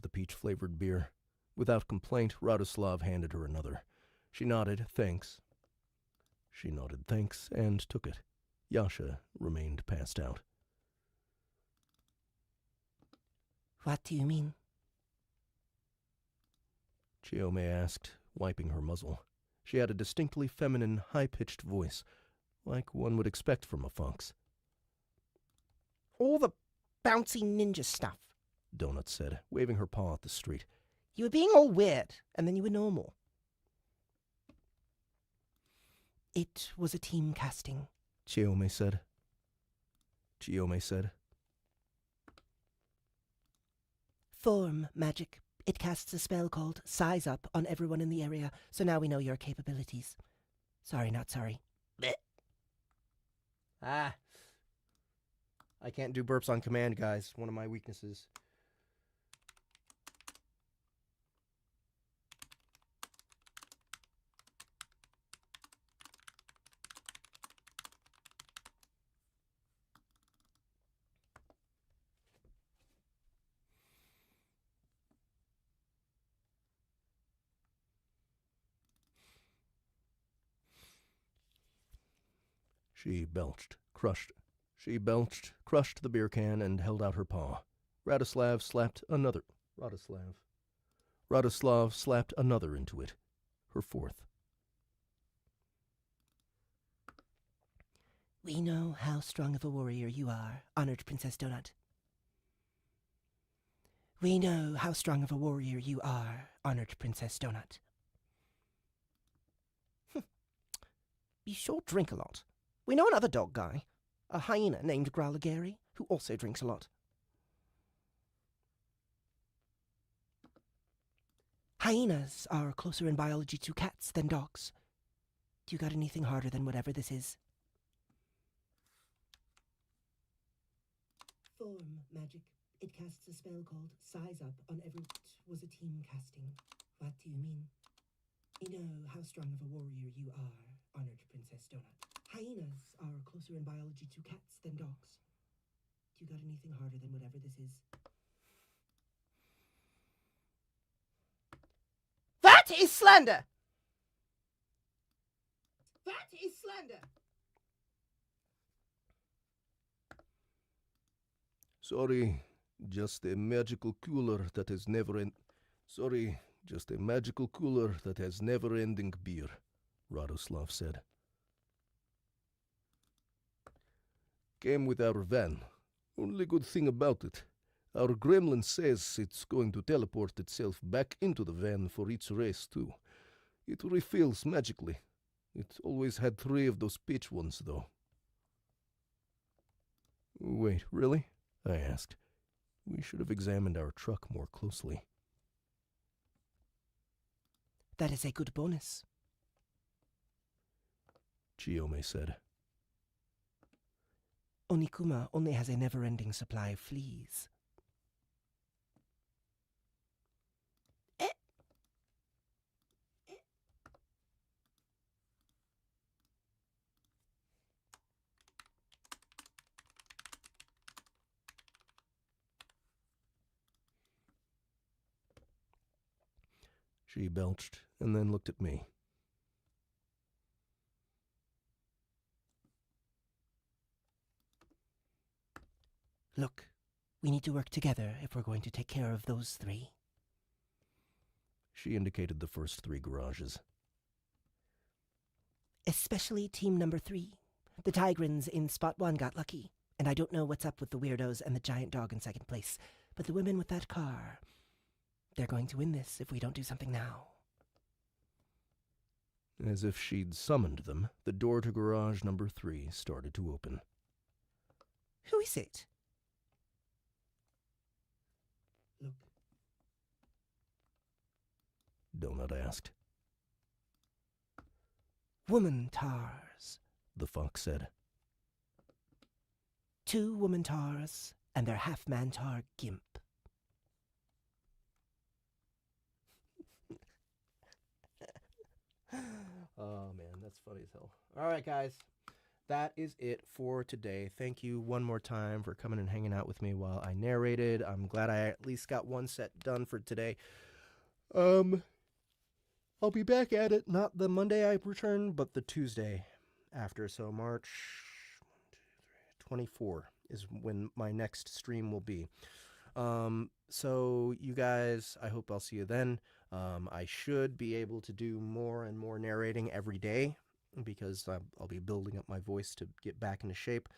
peach-flavored beer. Without complaint, Radoslav handed her another. She nodded thanks, and took it. Yasha remained passed out. What do you mean? Chiome asked, wiping her muzzle. She had a distinctly feminine, high-pitched voice, like one would expect from a fox. All the bouncy ninja stuff, Donut said, waving her paw at the street. You were being all weird, and then you were normal. It was a team casting, Chiome said. Form magic. It casts a spell called Size Up on everyone in the area, so now we know your capabilities. Sorry, not sorry. Blech. I can't do burps on command, guys. One of my weaknesses. She belched, crushed the beer can, and held out her paw. Radoslav slapped another into it, her fourth. We know how strong of a warrior you are, honored Princess Donut. We know how strong of a warrior you are, honored Princess Donut. You sure drink a lot. We know another dog guy, a hyena named Growler, who also drinks a lot. Hyenas are closer in biology to cats than dogs. Do you got anything harder than whatever this is? Form magic. It casts a spell called Size Up on every... It was a team casting. What do you mean? We know how strong of a warrior you are, honored Princess Donut. Hyenas are closer in biology to cats than dogs. Do you got anything harder than whatever this is? That is slander! That is slander! Sorry, just a magical cooler that has never-ending beer, Radoslav said. Came with our van. Only good thing about it. Our gremlin says it's going to teleport itself back into the van for each race, too. It refills magically. It always had 3 of those pitch ones, though. Wait, really? I asked. We should have examined our truck more closely. That is a good bonus, Chiome said. Onikuma only has a never-ending supply of fleas. She belched and then looked at me. Look, we need to work together if we're going to take care of those 3. She indicated the first 3 garages. Especially team number 3. The Tigrans in spot 1 got lucky, and I don't know what's up with the weirdos and the giant dog in second place, but the women with that car, they're going to win this if we don't do something now. As if she'd summoned them, the door to garage number 3 started to open. Who is it? Look. Donut asked. Woman tars, The fox said. 2 woman-tars and their half-man-tar gimp. Oh man, that's funny as hell. All right, guys. That is it for today. Thank you one more time for coming and hanging out with me while I narrated. I'm glad I at least got one set done for today. I'll be back at it, not the Monday I return, but the Tuesday after. So March 24 is when my next stream will be. So you guys, I hope I'll see you then. I should be able to do more and more narrating every day because I'll be building up my voice to get back into shape.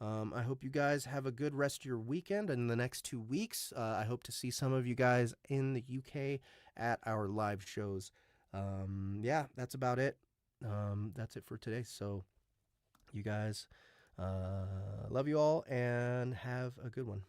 I hope you guys have a good rest of your weekend and the next 2 weeks. I hope to see some of you guys in the UK at our live shows. Yeah, that's about it. That's it for today. So you guys, love you all and have a good one.